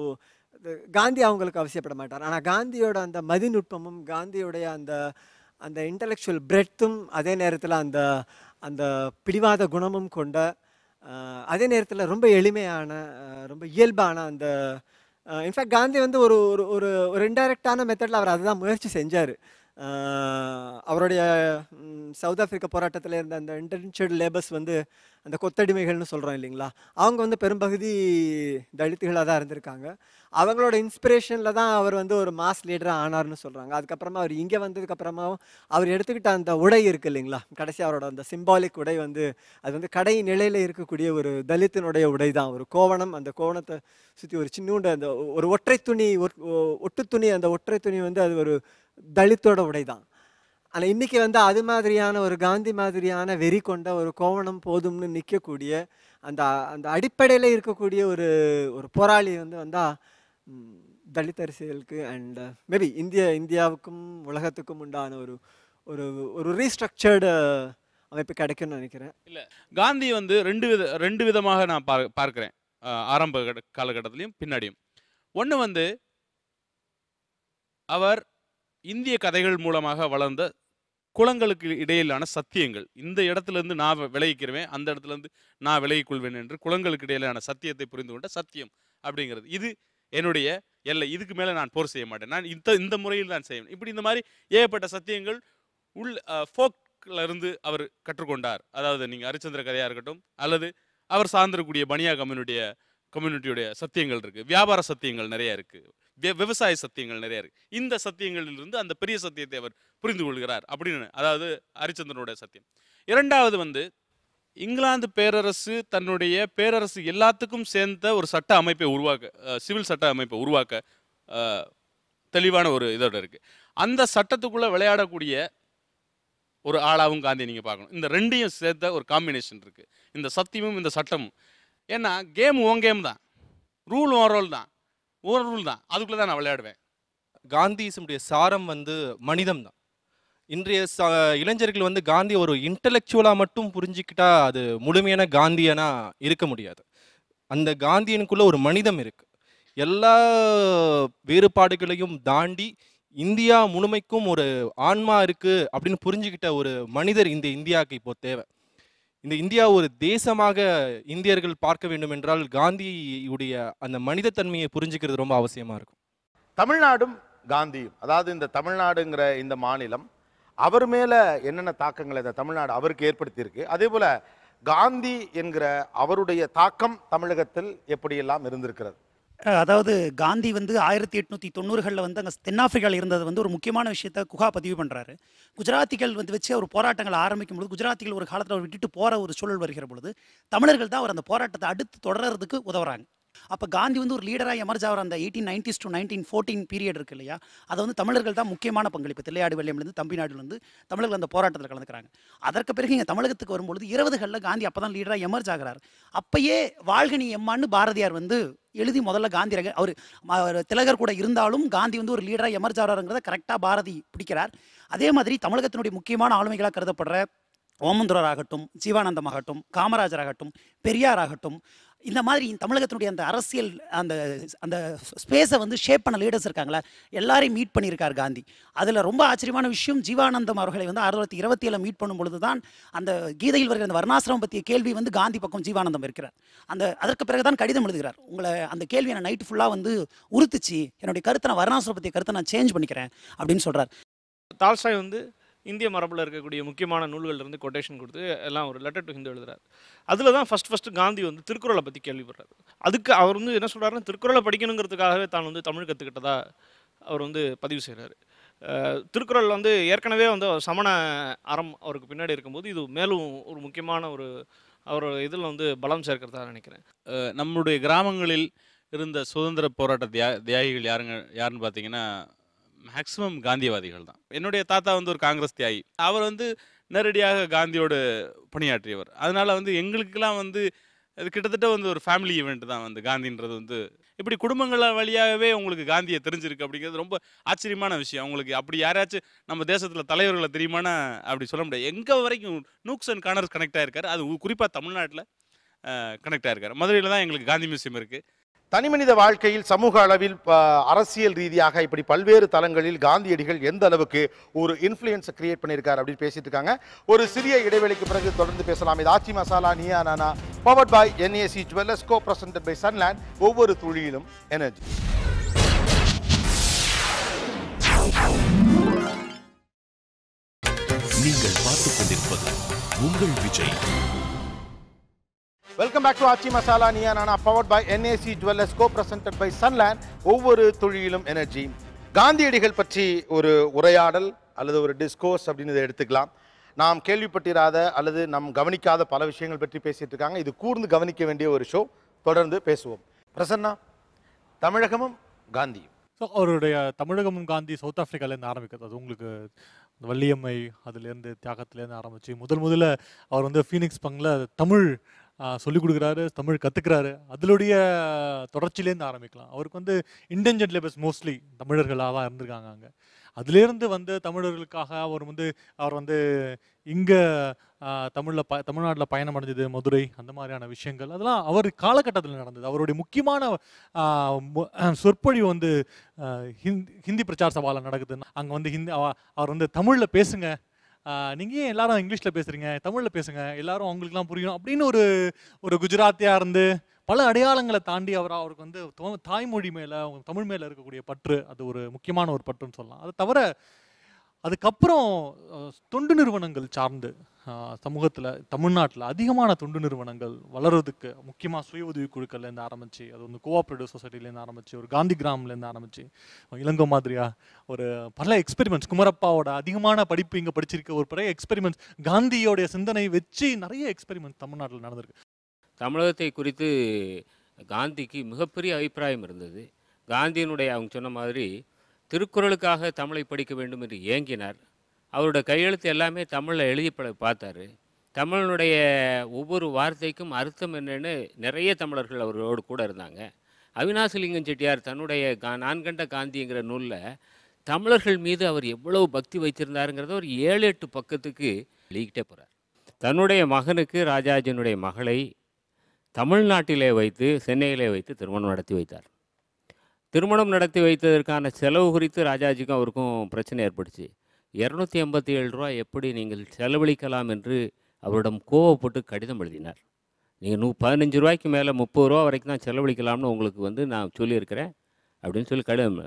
காந்தி அவங்களுக்கு அவசியப்பட மாட்டார். ஆனால் காந்தியோட அந்த மதிநுட்பமும் காந்தியோடைய அந்த இன்டலெக்சுவல் பிரெத்தும் அதே நேரத்தில் அந்த பிடிவாத குணமும் கொண்ட அதே நேரத்தில் ரொம்ப எளிமையான ரொம்ப இயல்பான அந்த இன்ஃபேக்ட் காந்தி வந்து ஒரு இன்டைரக்டான மெத்தடில் அவர் அதுதான் முயற்சி செஞ்சார். அவருடைய சவுத் ஆஃப்ரிக்கா போராட்டத்தில் இருந்த அந்த இன்டென்ஷன் லேபர்ஸ் வந்து அந்த கொத்தடிமைகள்னு சொல்கிறோம் இல்லைங்களா, அவங்க வந்து பெரும்பகுதி தலித்துகளாக தான் இருந்திருக்காங்க. அவங்களோட இன்ஸ்பிரேஷனில் தான் அவர் வந்து ஒரு மாஸ் லீடராக ஆனார்னு சொல்கிறாங்க. அதுக்கப்புறமா அவர் இங்கே வந்ததுக்கப்புறமாவும் அவர் எடுத்துக்கிட்ட அந்த உடை இருக்குது இல்லைங்களா, கடைசி அவரோட அந்த சிம்பாலிக் உடை வந்து அது வந்து கடை நிலையில் இருக்கக்கூடிய ஒரு தலித்தினுடைய உடை தான். ஒரு கோவணம், அந்த கோவணத்தை சுற்றி ஒரு சின்னூண்டு அந்த ஒரு ஒற்றை துணி ஒட்டு துணி, அந்த ஒற்றை துணி வந்து அது ஒரு தலித்தோட உடை தான். ஆனால் இன்றைக்கி வந்து அது மாதிரியான ஒரு காந்தி மாதிரியான வெறி கொண்ட ஒரு கோவணம் போதும்னு நிற்கக்கூடிய அந்த அடிப்படையில் இருக்கக்கூடிய ஒரு போராளி வந்து வந்தால் தலித் அரசியலுக்கு அண்ட் மேபி இந்தியாவுக்கும் உலகத்துக்கும் உண்டான ஒரு ரீஸ்ட்ரக்சர்டு அமைப்பு கிடைக்கும்னு நினைக்கிறேன். இல்லை, காந்தி வந்து ரெண்டு விதமாக நான் பார்க்குறேன், ஆரம்ப காலகட்டத்திலையும் பின்னாடியும். ஒன்று வந்து அவர் இந்திய கதைகள் மூலமாக வளர்ந்த குலங்களுக்கு இடையிலான சத்தியங்கள், இந்த இடத்துலேருந்து நான் விலகிக்கிறவேன், அந்த இடத்துலேருந்து நான் விலகிக் கொள்வேன் என்று குலங்களுக்கு இடையிலான சத்தியத்தை புரிந்து கொண்ட சத்தியம் அப்படிங்கிறது, இது என்னுடைய எல்லை, இதுக்கு மேலே நான் போர் செய்ய மாட்டேன், நான் இந்த முறையில் தான் செய்வேன். இப்படி இந்த மாதிரி ஏகப்பட்ட சத்தியங்கள் ஃபோக்ல இருந்து அவர் கற்றுக்கொண்டார். அதாவது நீங்கள் ஹரிச்சந்திர கதையாக இருக்கட்டும் அல்லது அவர் சார்ந்திருக்கக்கூடிய பனியா கம்யூனிட்டியுடைய சத்தியங்கள் இருக்குது, வியாபார சத்தியங்கள் நிறையா இருக்குது, விவசாய சத்தியங்கள் நிறையா இருக்குது. இந்த சத்தியங்களிலிருந்து அந்த பெரிய சத்தியத்தை அவர் புரிந்து கொள்கிறார் அப்படின்னு, அதாவது ஹரிச்சந்திரனுடைய சத்தியம். இரண்டாவது வந்து இங்கிலாந்து பேரரசு தன்னுடைய பேரரசு எல்லாத்துக்கும் சேர்ந்த ஒரு சட்ட அமைப்பை உருவாக்க, சிவில் சட்ட அமைப்பை உருவாக்க தெளிவான ஒரு இதோட இருக்குது. அந்த சட்டத்துக்குள்ளே விளையாடக்கூடிய ஒரு ஆளாகவும் காந்தி நீங்கள் பார்க்கணும். இந்த ரெண்டையும் சேர்த்த ஒரு காம்பினேஷன் இருக்குது, இந்த சத்தியமும் இந்த சட்டமும். ஏன்னா கேம் ஓன் கேம் தான், ரூல் ஓன் ரோல் தான், ஓன் ரூல் தான், அதுக்குள்ளே தான் நான் விளையாடுவேன். காந்தியிசமுடைய சாரம் வந்து மனிதம் தான். இன்றைய இளைஞர்கள் வந்து காந்தி ஒரு இன்டலெக்சுவலாக மட்டும் புரிஞ்சிக்கிட்டா அது முழுமையான காந்தியனா இருக்க முடியாது. அந்த காந்தியனுக்குள்ள ஒரு மனிதம் இருக்கு. எல்லா வேறுபாடுகளையும் தாண்டி இந்தியா முழுமைக்கும் ஒரு ஆன்மா இருக்கு அப்படின்னு புரிஞ்சுக்கிட்ட ஒரு மனிதர் இந்த இந்தியாவுக்கு இப்போ தேவை. இந்த இந்தியா ஒரு தேசமாக இந்தியர்கள் பார்க்க வேண்டும் என்றால் காந்தியுடைய அந்த மனிதத்தன்மையை புரிஞ்சுக்கிறது ரொம்ப அவசியமா இருக்கும். தமிழ்நாடும் காந்தியும், அதாவது இந்த தமிழ்நாடுங்கிற இந்த மாநிலம் அவர் மேல என்னென்ன தாக்கங்களை இந்த தமிழ்நாடு அவருக்கு ஏற்படுத்தியிருக்கு, அதே போல காந்தி என்கிற அவருடைய தாக்கம் தமிழகத்தில் எப்படியெல்லாம் இருந்திருக்கிறது? அதாவது காந்தி வந்து 1890களில் வந்து அங்கே தென்னாப்பிரிக்காவில் இருந்தது வந்து ஒரு முக்கியமான விஷயத்தை குஹா பதிவு பண்ணுறாரு. குஜராத்திகள் வந்து வச்சு அவர் போராட்டங்களை ஆரம்பிக்கும் பொழுது குஜராத்திகள் ஒரு காலத்தில் அவர் விட்டுட்டு போகிற ஒரு சூழல் வருகிற பொழுது தமிழர்கள் தான் அவர் அந்த போராட்டத்தை அடுத்து தொடர்றதுக்கு உதவுறாங்க. அப்போ காந்தி வந்து ஒரு லீடராக எமர்ஜ் ஆகிற அந்த 1890s to 1914 பீரியட் இருக்கு இல்லையா, அதை வந்து தமிழர்கள் தான் முக்கியமான பங்களிப்பு. தில்லையாடு வெள்ளையம்லேருந்து தம்பிநாடுலேருந்து தமிழர்கள் அந்த போராட்டத்தில் கலந்துக்கிறாங்க. அதற்கு பிறகு இங்கே தமிழகத்துக்கு வரும்பொழுது 20களில் காந்தி அப்போ தான் லீடராக எமர்ஜ் ஆகிறார். அப்பயே வாழ்கனி எம்மான்னு பாரதியார் வந்து எழுதி முதல்ல காந்தி அவர் திலகர் கூட இருந்தாலும் காந்தி வந்து ஒரு லீடராக எமர்ஜ் ஆகிறாருங்கிறத கரெக்டாக பாரதி பிடிக்கிறார். அதே மாதிரி தமிழகத்தினுடைய முக்கியமான ஆளுமைகளாக கருதப்படுற ஓமந்தூரார் ஆகட்டும், ஜீவானந்தம் ஆகட்டும், காமராஜர் ஆகட்டும், பெரியார் ஆகட்டும், இந்த மாதிரி தமிழகத்தினுடைய அந்த அரசியல் அந்த அந்த ஸ்பேஸை வந்து ஷேப் பண்ண லீடர்ஸ் இருக்காங்களா, எல்லாரையும் மீட் பண்ணியிருக்கார் காந்தி. அதில் ரொம்ப ஆச்சரியமான விஷயம், ஜீவானந்தம் அவர்களை வந்து 1927 மீட் பண்ணும் பொழுது தான் அந்த கீதையில் வருகிற அந்த வர்ணாசிரமம் பற்றிய கேள்வி வந்து காந்தி பக்கம் ஜீவானந்தம் இருக்கிறார். அதற்கு பிறகு தான் கடிதம் எழுதுகிறார், உங்களை அந்த கேள்வி நான் நைட்டு ஃபுல்லாக வந்து உறுத்துச்சு, என்னுடைய கருத்தை நான் வர்ணாசிரமம் பற்றிய கருத்தை நான் சேஞ்ச் பண்ணிக்கிறேன் அப்படின்னு சொல்கிறார். டால்ஸ்டாய் வந்து இந்திய மரபில் இருக்கக்கூடிய முக்கியமான நூல்கள்லேருந்து கொட்டேஷன் கொடுத்து எல்லாம் ஒரு லெட்டர் டு ஹிந்து எழுதுறாரு. அதில் தான் ஃபஸ்ட்டு காந்தி வந்து திருக்குறளை பற்றி கேள்விப்படுறாரு. அதுக்கு அவர் வந்து என்ன சொல்கிறாருன்னா, திருக்குறளை படிக்கணுங்கிறதுக்காகவே தான் வந்து தமிழ் கற்றுக்கிட்டதா அவர் வந்து பதிவு செய்கிறாரு. திருக்குறள் வந்து ஏற்கனவே வந்து சமண அறம் அவருக்கு பின்னாடி இருக்கும்போது இது மேலும் ஒரு முக்கியமான ஒரு அவர் இதில் வந்து பலம் சேர்க்கிறதா நினைக்கிறேன். நம்முடைய கிராமங்களில் இருந்த சுதந்திர போராட்ட தியாகிகள் யாருன்னு பார்த்தீங்கன்னா மேக்சிமம் காந்தியவாதிகள் தான். என்னுடைய தாத்தா வந்து ஒரு காங்கிரஸ் தியாகி, அவர் வந்து நேரடியாக காந்தியோடு பணியாற்றியவர். அதனால் வந்து எங்களுக்கெல்லாம் வந்து அது கிட்டத்தட்ட வந்து ஒரு ஃபேமிலி ஈவெண்ட் தான் வந்து காந்தின்றது. வந்து இப்படி குடும்பங்கள் வழியாகவே உங்களுக்கு காந்தியை தெரிஞ்சிருக்கு அப்படிங்கிறது ரொம்ப ஆச்சரியமான விஷயம். அவங்களுக்கு அப்படி யாராச்சும் நம்ம தேசத்தில் தலைவர்களை தெரியுமானா அப்படி சொல்ல முடியாது. எங்கே வரைக்கும் நூக்ஸ் அண்ட் கார்னர்ஸ் கனெக்ட் ஆகிருக்காரு, அது குறிப்பாக தமிழ்நாட்டில் கனெக்ட் ஆகிருக்காரு. மதுரையில் தான் எங்களுக்கு காந்தி மியூசியம் இருக்குது. தனிமனித வாழ்க்கையில் சமூக அளவில் அரசியல் ரீதியாக இப்படி பல்வேறு தளங்களில் காந்தியடிகள் எந்த அளவுக்கு ஒரு இன்ஃப்ளூயன்ஸை கிரியேட் பண்ணியிருக்காரு அப்படின்னு பேசிட்டு இருக்காங்க. ஒரு சிறிய இடைவெளிக்கு பிறகு தொடர்ந்து பேசலாம். இது Aachi masala Neeya Naana, powered by NAC Jewellers, co-presented by Sunland. ஒவ்வொரு துளியிலும் எனர்ஜி. நீங்கள் பார்த்துக் கொண்டிருப்பது உங்கள் Vijay. Welcome back to Aachi masala Neeya Naana, powered by NAC Jewellers, co-presented by Sunland. ஒவ்வொரு துளியிலும் எனர்ஜி. காந்தியடிகள் பற்றி ஒரு உரையாடல் அல்லது ஒரு டிஸ்கோர்ஸ் அப்படின்னு இதை எடுத்துக்கலாம். நாம் கேள்விப்பட்டிராத அல்லது நம் கவனிக்காத பல விஷயங்கள் பற்றி பேசிட்டு இருக்காங்க. இது கூர்ந்து கவனிக்க வேண்டிய ஒரு ஷோ. தொடர்ந்து பேசுவோம். பிரசன்னா, தமிழகமும் காந்தியும். ஸோ அவருடைய தமிழகமும் காந்தி சவுத் ஆஃப்ரிக்காலேருந்து ஆரம்பிக்கிறது. அது உங்களுக்கு வள்ளியம்மை அதுலேருந்து தியாகத்துலேருந்து ஆரம்பித்து முதல்ல அவர் வந்து ஃபீனிக்ஸ் பங்கில் தமிழ் சொல்லிக் கொடுக்குறாரு, தமிழ் கற்றுக்கிறாரு. அதனுடைய தொடர்ச்சியிலேருந்து ஆரம்பிக்கலாம். அவருக்கு வந்து இன்டென்ஜென்ட் லேபர்ஸ் மோஸ்ட்லி தமிழர்களாக தான் இருந்திருக்காங்க அங்கே. அதுலேருந்து வந்து தமிழர்களுக்காக அவர் வந்து இங்கே தமிழ்நாட்டில் பயணம் அடைஞ்சது, மதுரை, அந்த மாதிரியான விஷயங்கள் அதெல்லாம் அவர் காலகட்டத்தில் நடந்தது. அவருடைய முக்கியமான சொற்பொழிவு வந்து ஹிந்தி பிரச்சார சபாவில் நடக்குது. அங்கே வந்து அவர் வந்து தமிழில் பேசுங்க, நீங்கள் ஏன் எல்லாரும் இங்கிலீஷில் பேசுகிறீங்க, தமிழில் பேசுங்க, எல்லாரும் அவங்களுக்குலாம் புரியும் அப்படின்னு ஒரு குஜராத்தியாக இருந்து பல அடையாளங்களை தாண்டி அவருக்கு வந்து தாய்மொழி மேலே, தமிழ் மேலே இருக்கக்கூடிய பற்று, அது ஒரு முக்கியமான ஒரு பற்றுன்னு சொல்லலாம். அது தவிர அதுக்கப்புறம் தொண்டு நிறுவனங்கள் சார்ந்து சமூகத்தில் தமிழ்நாட்டில் அதிகமான தொண்டு நிறுவனங்கள் வளர்றதுக்கு முக்கியமாக சுய உதவி குழுக்கள்லேருந்து ஆரம்பித்து, அது வந்து கோஆப்ரேட்டிவ் சொசைட்டிலேருந்து ஆரம்பித்து, ஒரு காந்தி கிராம்லேருந்து ஆரம்பித்து, இளங்கோ மாதிரியாக ஒரு பல எக்ஸ்பெரிமெண்ட்ஸ், குமரப்பாவோட அதிகமான படிப்பு இங்கே படிச்சிருக்க ஒரு பழைய எக்ஸ்பெரிமெண்ட்ஸ், காந்தியோடைய சிந்தனை வச்சு நிறைய எக்ஸ்பெரிமெண்ட்ஸ் தமிழ்நாட்டில் நடந்திருக்கு. தமிழகத்தை குறித்து காந்திக்கு மிகப்பெரிய அபிப்பிராயம் இருந்தது. காந்தியினுடைய அவங்க சொன்ன மாதிரி திருக்குறளுக்காக தமிழை படிக்க வேண்டும் என்று ஏங்கினார். அவரோட கையெழுத்து எல்லாமே தமிழில் எழுதி பார்த்தாரு. தமிழனுடைய ஒவ்வொரு வார்த்தைக்கும் அர்த்தம் என்னன்னு நிறைய தமிழர்கள் அவரோடு கூட இருந்தாங்க. அவினாசிலிங்கம் செட்டியார் தன்னுடைய நான் கண்ட காந்திங்கிற நூலில் தமிழர்கள் மீது அவர் எவ்வளவு பக்தி வைத்திருந்தாருங்கிறத ஒரு 7-8 பக்கத்துக்கு எழுதிக்கிட்டே போகிறார். தன்னுடைய மகனுக்கு ராஜாஜினுடைய மகளை தமிழ்நாட்டிலே வைத்து சென்னையிலே வைத்து திருமணம் நடத்தி வைத்தார். திருமணம் நடத்தி வைத்ததற்கான செலவு குறித்து ராஜாஜிக்கும் அவருக்கும் பிரச்சனை ஏற்பட்டுச்சு. 287 ரூபா எப்படி நீங்கள் செலவழிக்கலாம் என்று அவரிடம் கோவப்பட்டு கடிதம் எழுதினார். நீங்கள் 15 ரூபாய்க்கு மேலே 30 ரூபா வரைக்கும் தான் செலவழிக்கலாம்னு உங்களுக்கு நான் சொல்லியிருக்கிறேன் அப்படின்னு சொல்லி கடிதம்.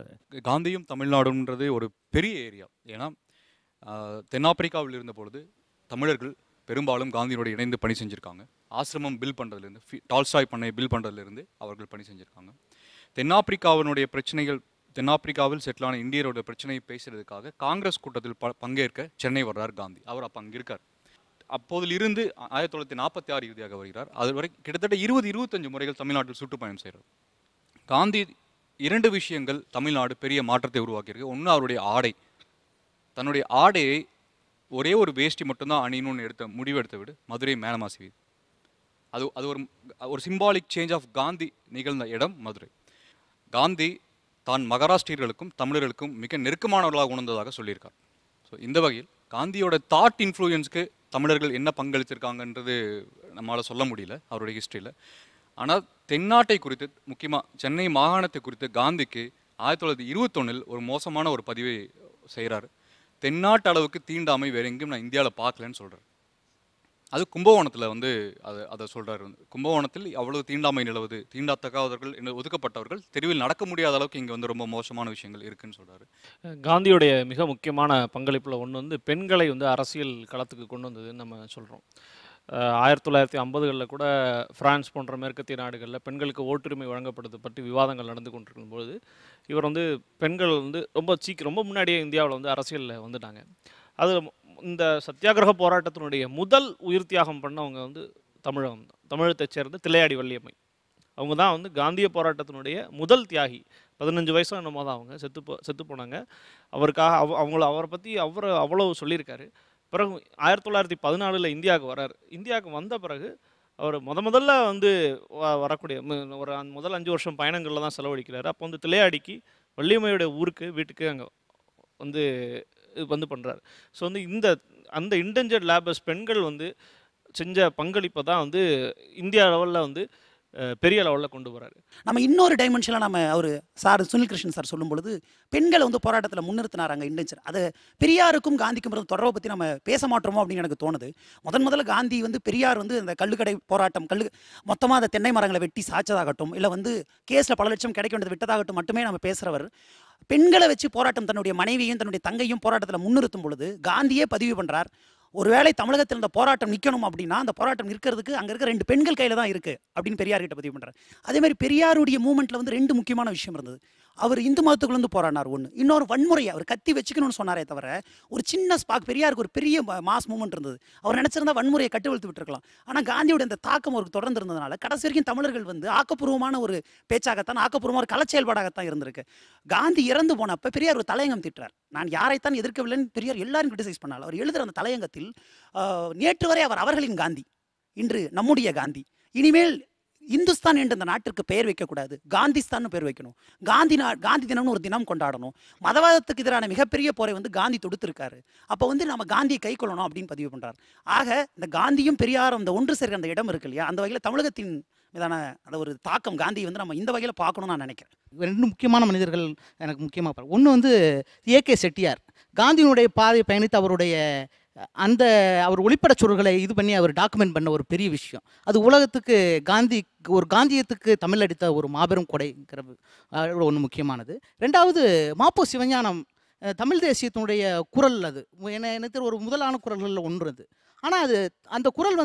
காந்தியும் தமிழ்நாடுன்றது ஒரு பெரிய ஏரியா. ஏன்னா தென்னாப்பிரிக்காவில் இருந்த பொழுது தமிழர்கள் பெரும்பாலும் காந்தியோட இணைந்து பணி செஞ்சுருக்காங்க. ஆசிரமம் பில் பண்ணுறதுலேருந்து, டால்ஸ்டாய் பண்ணை பில் பண்ணுறதுலேருந்து அவர்கள் பணி செஞ்சுருக்காங்க. தென்னாப்பிரிக்காவினுடைய பிரச்சனைகள், தென்னாப்பிரிக்காவில் செட்டிலான இந்தியரோட பிரச்சனையை பேசுறதுக்காக காங்கிரஸ் கூட்டத்தில் பங்கேற்க சென்னை வர்றார் காந்தி. அவர் அப்போ அங்கே இருக்கார். அப்போதிலிருந்து 1946 இறுதியாக வருகிறார். அது வரை கிட்டத்தட்ட 20-25 முறைகள் தமிழ்நாட்டில் சுற்றுப்பயணம் செய்கிறார். காந்தி 2 விஷயங்கள் தமிழ்நாடு பெரிய மாற்றத்தை உருவாக்கியிருக்கு. ஒன்று அவருடைய ஆடை. தன்னுடைய ஆடையை ஒரே ஒரு வேஷ்டி மட்டும்தான் அணியணும்னு முடிவெடுத்த விடு மதுரை மேலமாசி வீதி. அது ஒரு சிம்பாலிக் சேஞ்ச் ஆஃப் காந்தி நிகழ்ந்த இடம் மதுரை. காந்தி தான் மகாராஷ்டிரியர்களுக்கும் தமிழர்களுக்கும் மிக நெருக்கமானவர்களாக உணர்ந்ததாக சொல்லியிருக்கார். ஸோ இந்த வகையில் காந்தியோட தாட் இன்ஃப்ளூயன்ஸ்க்கு தமிழர்கள் என்ன பங்களிச்சிருக்காங்கன்றது நம்மளால் சொல்ல முடியல அவருடைய ஹிஸ்ட்ரியில். ஆனால் தென்னாட்டை குறித்து, முக்கியமாக சென்னை மாகாணத்தை குறித்து காந்திக்கு 1921 ஒரு மோசமான ஒரு பதிவை செய்கிறார். தென்னாட்டு அளவுக்கு தீண்டாமை வேறு எங்கேயும் நான் இந்தியாவில் பார்க்கலன்னு சொல்கிறார். அது கும்பகோணத்தில் அதை சொல்கிறார். கும்பகோணத்தில் அவ்வளவு தீண்டாமை நிலவுது, தீண்டாத்தக்காதவர்கள் ஒதுக்கப்பட்டவர்கள் தெருவில் நடக்க முடியாத அளவுக்கு இங்கே ரொம்ப மோசமான விஷயங்கள் இருக்குன்னு சொல்கிறாரு. காந்தியோடைய மிக முக்கியமான பங்களிப்பில் ஒன்று பெண்களை அரசியல் களத்துக்கு கொண்டு வந்ததுன்னு நம்ம சொல்கிறோம். 1950களில் கூட பிரான்ஸ் போன்ற மேற்கத்திய நாடுகளில் பெண்களுக்கு ஓட்டுரிமை வழங்கப்படுறது பற்றி விவாதங்கள் நடந்து கொண்டிருக்கும்போது இவர் பெண்கள் ரொம்ப முன்னாடியே இந்தியாவில் அரசியலில் வந்துட்டாங்க. அது இந்த சத்தியாகிரக போராட்டத்தினுடைய முதல் உயிர் தியாகம் பண்ணவங்க தமிழகம் தான். தமிழகத்தை சேர்ந்த தில்லையாடி வள்ளியம்மை. அவங்க தான் காந்திய போராட்டத்தினுடைய முதல் தியாகி. 15 வயசோ என்னமோ தான் அவங்க செத்து போனாங்க. அவரை பற்றி அவ்வளவு சொல்லியிருக்காரு. பிறகு 1914 இந்தியாவுக்கு வர்றார். இந்தியாவுக்கு வந்த பிறகு அவர் முதல்ல வரக்கூடிய முதல் 5 வருஷம் பயணங்களில் தான் செலவழிக்கிறார். அப்போ தில்லையாடிக்கு வள்ளியம்மையோட வீட்டுக்கு அங்கே பண்ணுறாரு. ஸோ அந்த இன்டென்ஜர்ட் லேபர்ஸ் பெண்கள் செஞ்ச பங்களிப்பை தான் இந்தியா லெவலில் பெரிய லெவலில் கொண்டு வராரு. நம்ம இன்னொரு டைமென்ஷனில் அவர் சுனில் கிருஷ்ணன் சார் சொல்லும் பொழுது பெண்களை போராட்டத்தில் முன்னிறுத்தினாராங்க இன்டென்ஷன். அது பெரியாருக்கும் காந்திக்கும் தொடர்பை பற்றி நம்ம பேச மாட்டோமோ அப்படின்னு எனக்கு தோணுது. முதல்ல காந்தி பெரியார் இந்த கள்ளுக்கடை போராட்டம், மொத்தமாக அந்த தென்னை மரங்களை வெட்டி சாய்ச்சதாகட்டும், இல்லை கேஸில் பல லட்சம் கிடைக்க வேண்டியது விட்டதாகட்டும் மட்டுமே நம்ம பேசுகிறவர். பெண்களை வச்சு போராட்டம் தன்னுடைய மனைவியும் தன்னுடைய தங்கையும் போராட்டத்தில் முன்னிறுத்தும் பொழுது காந்தியே பதிவு பண்ணுறார், ஒருவேளை தமிழகத்தில் இந்த போராட்டம் நிற்கணும் அப்படின்னா அந்த போராட்டம் நிற்கிறதுக்கு அங்கே இருக்க 2 பெண்கள் கையில் தான் இருக்குது அப்படின்னு பெரியார் கிட்ட பதிவு பண்ணுறாரு. அதேமாதிரி பெரியாருடைய மூமெண்ட்டில் 2 முக்கியமான விஷயம் இருந்தது. அவர் இந்து மதத்துக்குள்ளேருந்து போராடினார் ஒன்று, இன்னொரு வன்முறையை அவர் கத்தி வச்சுக்கணும்னு சொன்னாரே தவிர ஒரு சின்ன ஸ்பாக் பெரியாருக்கு ஒரு பெரிய மாஸ் மூமெண்ட் இருந்தது. அவர் நினச்சிருந்தா வன்முறையை கட்டுவழுத்து விட்டுருக்கலாம். ஆனால் காந்தியோட அந்த தாக்கம் அவருக்கு தொடர்ந்து இருந்ததுனால கடைசி வரைக்கும் தமிழர்கள் ஆக்கப்பூர்வமான ஒரு பேச்சாகத்தான், ஆக்கப்பூர்வமான ஒரு கலச்செயல்பாடாகத்தான் இருந்திருக்கு. காந்தி இறந்து போனப்போ பெரியார் ஒரு தலையங்கம் திட்டுறார். நான் யாரைத்தான் எதிர்க்கவில்லைன்னு பெரியார் எல்லாரும் கிரிட்டிசைஸ் பண்ணால் அவர் எழுதுகிற அந்த தலையங்கத்தில் நேற்று வரை அவர்களின் காந்தி, இன்று நம்முடைய காந்தி, இனிமேல் இந்துஸ்தான் என்ற இந்த நாட்டிற்கு பெயர் வைக்கக்கூடாது, காந்திஸ்தான் பெயர் வைக்கணும், காந்தி தினம்னு ஒரு தினம் கொண்டாடணும், மதவாதத்துக்கு எதிரான மிகப்பெரிய போரை காந்தி தொடுத்திருக்காரு, அப்போ நம்ம காந்தியை கை கொள்ளணும் அப்படின்னு பதிவு பண்ணுறார். ஆக இந்த காந்தியும் பெரியாரும் அந்த ஒன்று சேர்க்கிற அந்த இடம் இருக்கு இல்லையா, அந்த வகையில் தமிழகத்தின் மீதான அந்த ஒரு தாக்கம் காந்தி நம்ம இந்த வகையில் பார்க்கணும்னு நான் நினைக்கிறேன். 2 முக்கியமான மனிதர்கள் எனக்கு முக்கியமாக ஒன்று ஏகே செட்டியார். காந்தியினுடைய பாதை பயணித்து அவருடைய அவர் ஒளிப்பட சுருள்களை இது பண்ணி அவர் டாக்குமெண்ட் பண்ண ஒரு பெரிய விஷயம். அது உலகத்துக்கு காந்தியத்துக்கு தமிழ் அடித்த ஒரு மாபெரும் கொடைங்கிற ஒன்று முக்கியமானது. 2வது மாப்போ சிவஞானம் தமிழ் தேசியத்தினுடைய குரல். அது எனக்கு ஒரு முதலான குரல்களில் ஒன்று அது. ஆனால் அந்த குரல்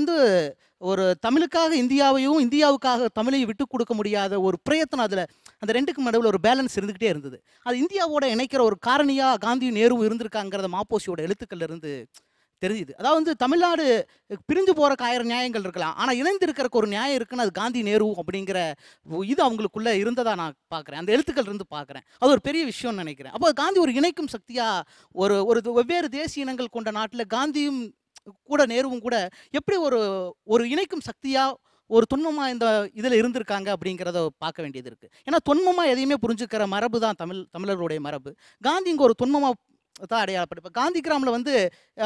ஒரு தமிழுக்காக இந்தியாவையும் இந்தியாவுக்காக தமிழையும் விட்டு கொடுக்க முடியாத ஒரு பிரயத்தனம் அதில் அந்த 2க்கும் நடுவில் ஒரு பேலன்ஸ் இருந்துக்கிட்டே இருந்தது. அது இந்தியாவோட இணைக்கிற ஒரு காரணியாக காந்தியும் நேருவும் இருந்திருக்காங்கிறத மாப்போசியோட எழுத்துக்கள் இருந்து தெரியுது. அதாவது வந்து தமிழ்நாடு பிரிஞ்சு போகிறக்கு 1000 நியாயங்கள் இருக்கலாம், ஆனால் இணைந்திருக்கிறக்கு ஒரு நியாயம் இருக்குன்னு அது காந்தி நேரு அப்படிங்கிற இது அவங்களுக்குள்ளே இருந்ததாக நான் பார்க்குறேன். அந்த எழுத்துக்கள் இருந்து பார்க்குறேன். அது ஒரு பெரிய விஷயம்னு நினைக்கிறேன். அப்போ காந்தி ஒரு இணைக்கும் சக்தியாக ஒரு வெவ்வேறு தேசிய இனங்கள் கொண்ட நாட்டில் காந்தியும் கூட நேருவும் கூட எப்படி ஒரு இணைக்கும் சக்தியாக ஒரு தொன்மமாக இந்த இதில் இருந்திருக்காங்க அப்படிங்கிறத பார்க்க வேண்டியது இருக்குது. ஏன்னா தொன்மமாக எதையுமே புரிஞ்சுக்கிற மரபு தான் தமிழர்களுடைய மரபு. காந்தி இங்கே ஒரு தொன்மமாக தான் அடையாளப்படும். இப்போ காந்தி கிராமில் வந்து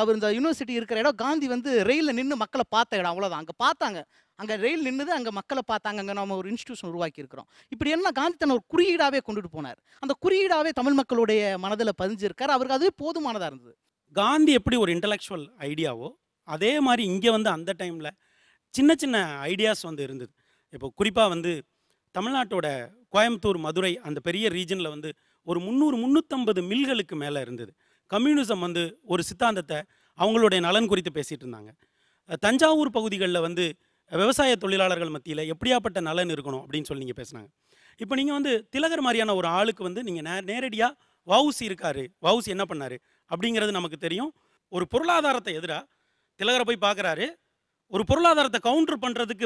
அவர் இந்த யூனிவர்சிட்டி இருக்கிற இடம், காந்தி வந்து ரயிலில் நின்று மக்களை பார்த்த இடம், அவ்வளோதான். அங்கே பார்த்தாங்க, அங்கே ரயில் நின்றுது, அங்கே மக்களை பார்த்தாங்க, அங்கே நம்ம ஒரு இன்ஸ்டியூஷன் உருவாக்கி இருக்கிறோம். இப்படி என்ன காந்தி தன்னை ஒரு குறியீடாகவே கொண்டுட்டு போனார். அந்த குறியீடாகவே தமிழ் மக்களுடைய மனதில் பதிஞ்சிருக்கார். அவருக்கு அதுவே போதுமானதாக இருந்தது. காந்தி எப்படி ஒரு இன்டலெக்சுவல் ஐடியாவோ அதே மாதிரி இங்கே வந்து அந்த டைமில் சின்ன சின்ன ஐடியாஸ் வந்து இருந்தது. இப்போ குறிப்பாக வந்து தமிழ்நாட்டோட கோயம்புத்தூர், மதுரை அந்த பெரிய ரீஜனில் வந்து ஒரு 300-350 மில்களுக்கு மேலே இருந்தது. கம்யூனிசம் வந்து ஒரு சித்தாந்தத்தை அவங்களுடைய நலன் குறித்து பேசிகிட்டு இருந்தாங்க. தஞ்சாவூர் பகுதிகளில் வந்து விவசாய தொழிலாளர்கள் மத்தியில் எப்படியாப்பட்ட நலன் இருக்கணும் அப்படின்னு சொல்லி நீங்கள் பேசுனாங்க. இப்போ நீங்கள் வந்து திலகர் மாதிரியான ஒரு ஆளுக்கு வந்து நீங்கள் நேரடியாக வஉசி இருக்கார், வஉசி என்ன பண்ணார் அப்படிங்கிறது நமக்கு தெரியும். ஒரு பொருளாதாரத்தை எதிராக திலகரை போய் பார்க்குறாரு. ஒரு பொருளாதாரத்தை கவுண்டர் பண்ணுறதுக்கு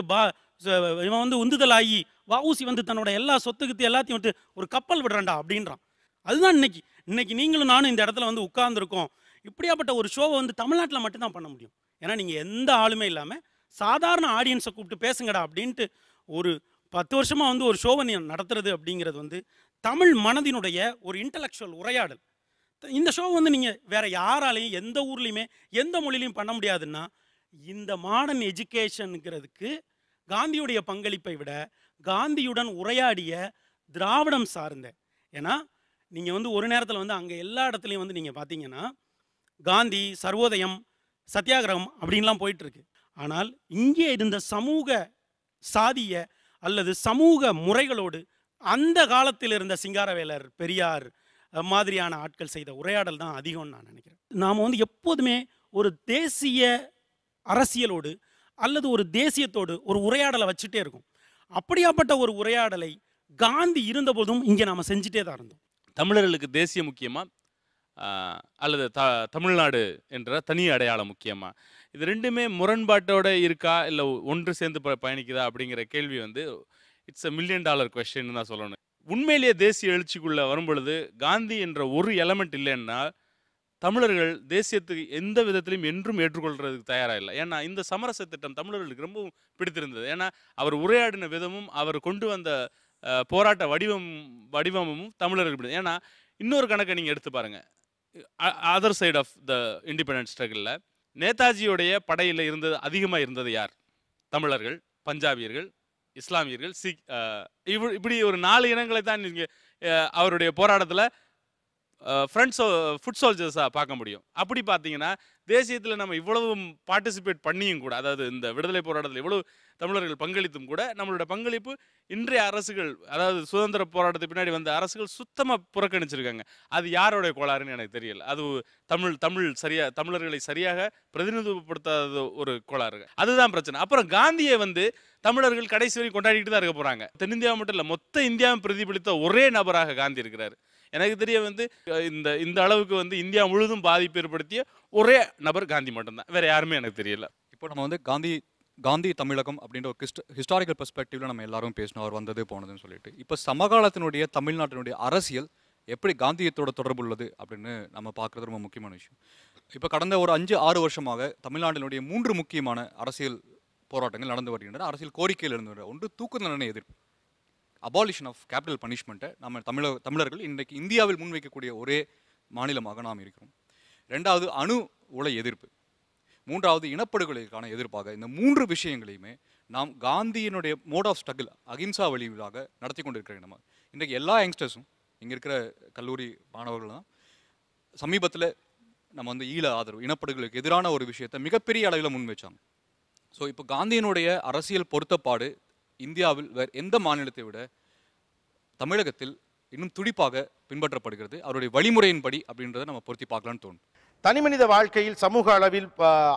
இவன் வந்து உந்துதலாகி வஉசி வந்து தன்னோட எல்லா சொத்துக்கு எல்லாத்தையும் வந்து ஒரு கப்பல் விடுறான்டா அப்படின்றான். அதுதான் இன்னைக்கு நீங்களும் நானும் இந்த இடத்துல வந்து உட்கார்ந்துருக்கோம். இப்படியாப்பட்ட ஒரு ஷோவை வந்து தமிழ்நாட்டில் மட்டும்தான் பண்ண முடியும். ஏன்னா நீங்கள் எந்த ஆளுமே இல்லாமல் சாதாரண ஆடியன்ஸை கூப்பிட்டு பேசுங்கடா அப்படின்ட்டு ஒரு 10 வருஷமாக வந்து ஒரு ஷோவை நீ நடத்துறது அப்படிங்கிறது வந்து தமிழ் மனதினுடைய ஒரு இன்டலெக்சுவல் உரையாடல். இந்த ஷோ வந்து நீங்கள் வேறு யாராலையும் எந்த ஊர்லேயுமே எந்த மொழிலையும் பண்ண முடியாதுன்னா, இந்த மாடர்ன் எஜுகேஷனுங்கிறதுக்கு காந்தியுடைய பங்களிப்பை விட காந்தியுடன் உரையாடிய திராவிடம் சார்ந்த, ஏன்னா நீங்கள் வந்து ஒரு நேரத்தில் வந்து அங்கே எல்லா இடத்துலையும் வந்து நீங்கள் பார்த்தீங்கன்னா காந்தி, சர்வோதயம், சத்தியாகிரகம் அப்படின்லாம் போயிட்டுருக்கு. ஆனால் இங்கே இருந்த சமூக சாதிய அல்லது சமூக முறைகளோடு அந்த காலத்தில் இருந்த சிங்காரவேலர், பெரியார் மாதிரியான ஆட்கள் செய்த உரையாடல் தான் அதிகம்னு நான் நினைக்கிறேன். நாம் வந்து எப்போதுமே ஒரு தேசிய அரசியலோடு அல்லது ஒரு தேசியத்தோடு ஒரு உரையாடலை வச்சுட்டே இருக்கும். அப்படியாப்பட்ட ஒரு உரையாடலை காந்தி இருந்தபோதும் இங்கே நாம் செஞ்சுட்டே தான் இருந்தோம். தமிழர்களுக்கு தேசிய முக்கியமா அல்லது தமிழ்நாடு என்ற தனி அடையாளம் முக்கியமா? இது ரெண்டுமே முரண்பாட்டோட இருக்கா, இல்லை ஒன்று சேர்ந்து பயணிக்குதா அப்படிங்கிற கேள்வி வந்து இட்ஸ் $1 மில்லியன் கொஸ்டின் தான் சொல்லணும். உண்மையிலேயே தேசிய எழுச்சிக்குள்ளே வரும்பொழுது காந்தி என்ற ஒரு எலமெண்ட் இல்லைன்னா தமிழர்கள் தேசியத்துக்கு எந்த விதத்திலையும் என்றும் ஏற்றுக்கொள்றதுக்கு தயாராக இல்லை. ஏன்னா இந்த சமரச திட்டம் தமிழர்களுக்கு ரொம்பவும் பிடித்திருந்தது. ஏன்னா அவர் உரையாடின விதமும் அவர் கொண்டு வந்த போராட்ட வடிவமும் தமிழர்கள் பிடித்தது. ஏன்னா இன்னொரு கணக்கை நீங்கள் எடுத்து பாருங்கள், other side of the independence ஸ்ட்ரகிளில் நேதாஜியோடைய படையில் இருந்தது அதிகமாக இருந்தது யார்? தமிழர்கள், பஞ்சாபியர்கள், இஸ்லாமியர்கள், சிக், இப்படி ஒரு 4 இனங்களை தான் நீங்கள் அவருடைய போராட்டத்தில் ஃபுட் சோல்ஜர்ஸாக பார்க்க முடியும். அப்படி பார்த்தீங்கன்னா தேசியத்தில் நம்ம இவ்வளவு பார்ட்டிசிபேட் பண்ணியும் கூட, அதாவது இந்த விடுதலை போராட்டத்தில் இவ்வளவு தமிழர்கள் பங்களித்தும் கூட நம்மளோட பங்களிப்பு இன்றைய அரசுகள், அதாவது சுதந்திர போராட்டத்துக்கு பின்னாடி வந்த அரசுகள் சுத்தமாக புறக்கணிச்சிருக்காங்க. அது யாரோடைய கோளாறுன்னு எனக்கு தெரியல. அது தமிழர்களை சரியாக பிரதிநிதித்துவப்படுத்தாத ஒரு கோளாறு. அதுதான் பிரச்சனை. அப்புறம் காந்தியை வந்து தமிழர்கள் கடைசி வரை கொண்டாடிட்டு தான் இருக்க போகிறாங்க. தென்னிந்தியா மட்டும் இல்லை, மொத்த இந்தியாவை பிரதிபலித்த ஒரே நபராக காந்தி இருக்கிறார். எனக்கு தெரிய வந்து இந்த அளவுக்கு வந்து இந்தியா முழுதும் பாதிப்பு ஏற்படுத்திய ஒரே நபர் காந்தி மட்டும்தான், வேற யாருமே எனக்கு தெரியல. இப்போ நம்ம வந்து காந்தி தமிழகம் அப்படின்ற ஒரு ஹிஸ்டாரிக்கல் பெர்ஸ்பெக்டிவ்ல நம்ம எல்லாரும் பேசணும், அவர் வந்தது போனதுன்னு சொல்லிட்டு. இப்போ சமகாலத்தினுடைய தமிழ்நாட்டினுடைய அரசியல் எப்படி காந்தியத்தோட தொடர்பு உள்ளது அப்படின்னு நம்ம பார்க்குறது ரொம்ப முக்கியமான விஷயம். இப்போ கடந்த ஒரு 5-6 வருஷமாக தமிழ்நாட்டினுடைய 3 முக்கியமான அரசியல் போராட்டங்கள் நடந்து வருகின்றன. அரசியல் கோரிக்கையில் இருந்து ஒன்று தூக்கு தண்டனை எதிர்ப்பு, அபாலிஷன் ஆஃப் கேபிட்டல் பனிஷ்மெண்ட்டை நம்ம தமிழர்கள் இன்றைக்கு இந்தியாவில் முன்வைக்கக்கூடிய ஒரே மாநிலமாக நாம் இருக்கிறோம். 2வது அணு உலை எதிர்ப்பு, 3வது இனப்படுகொலைக்கான எதிர்ப்பாக இந்த 3 விஷயங்களையுமே நாம் காந்தியினுடைய மோட் ஆஃப் ஸ்ட்ரகிள், அகிம்சா வழியாக நடத்தி கொண்டிருக்கிறோம். நம்ம இன்றைக்கு எல்லா யங்ஸ்டர்ஸும் இங்கே இருக்கிற கல்லூரி மாணவர்கள் தான் சமீபத்தில் நம்ம வந்து ஈழ ஆதரவு, இனப்படுகொலைக்கு எதிரான ஒரு விஷயத்தை மிகப்பெரிய அளவில் முன் வச்சாங்க. ஸோ இப்போ காந்தியினுடைய அரசியல் பொருத்தப்பாடு இந்தியாவில் வேறு எந்த மாநிலத்தை விட தமிழகத்தில் இன்னும் துடிப்பாக பின்பற்றப்படுகிறது. அவருடைய வழிமுறையின்படி அப்படின்றத நம்ம பொருத்தி பார்க்கலான்னு தோணும். தனிமனித வாழ்க்கையில், சமூக அளவில்,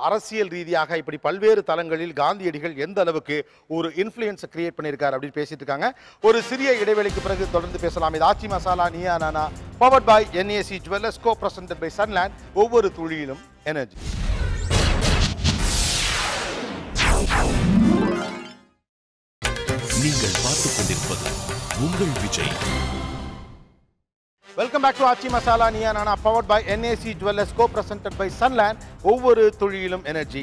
அரசியல் ரீதியாக இப்படி பல்வேறு தளங்களில் காந்தியடிகள் எந்த அளவுக்கு ஒரு இன்ஃப்ளூயன்ஸை கிரியேட் பண்ணியிருக்காரு அப்படின்னு பேசிட்டு இருக்காங்க. ஒரு சிறிய இடைவெளிக்கு பிறகு தொடர்ந்து பேசலாம். இது Aachi masala Neeya Naana, powered by NAC jewellers, co presented by Sunland. ஒவ்வொரு துளியிலும் எனர்ஜி. நீங்கள் பார்த்துக் கொண்டிருப்பது உங்கள் Vijay. Welcome back to Aachi masala Neeya Naana, powered by NAC jewellers, co presented by Sunland. ஒவ்வொரு தொழிலும் எனர்ஜி.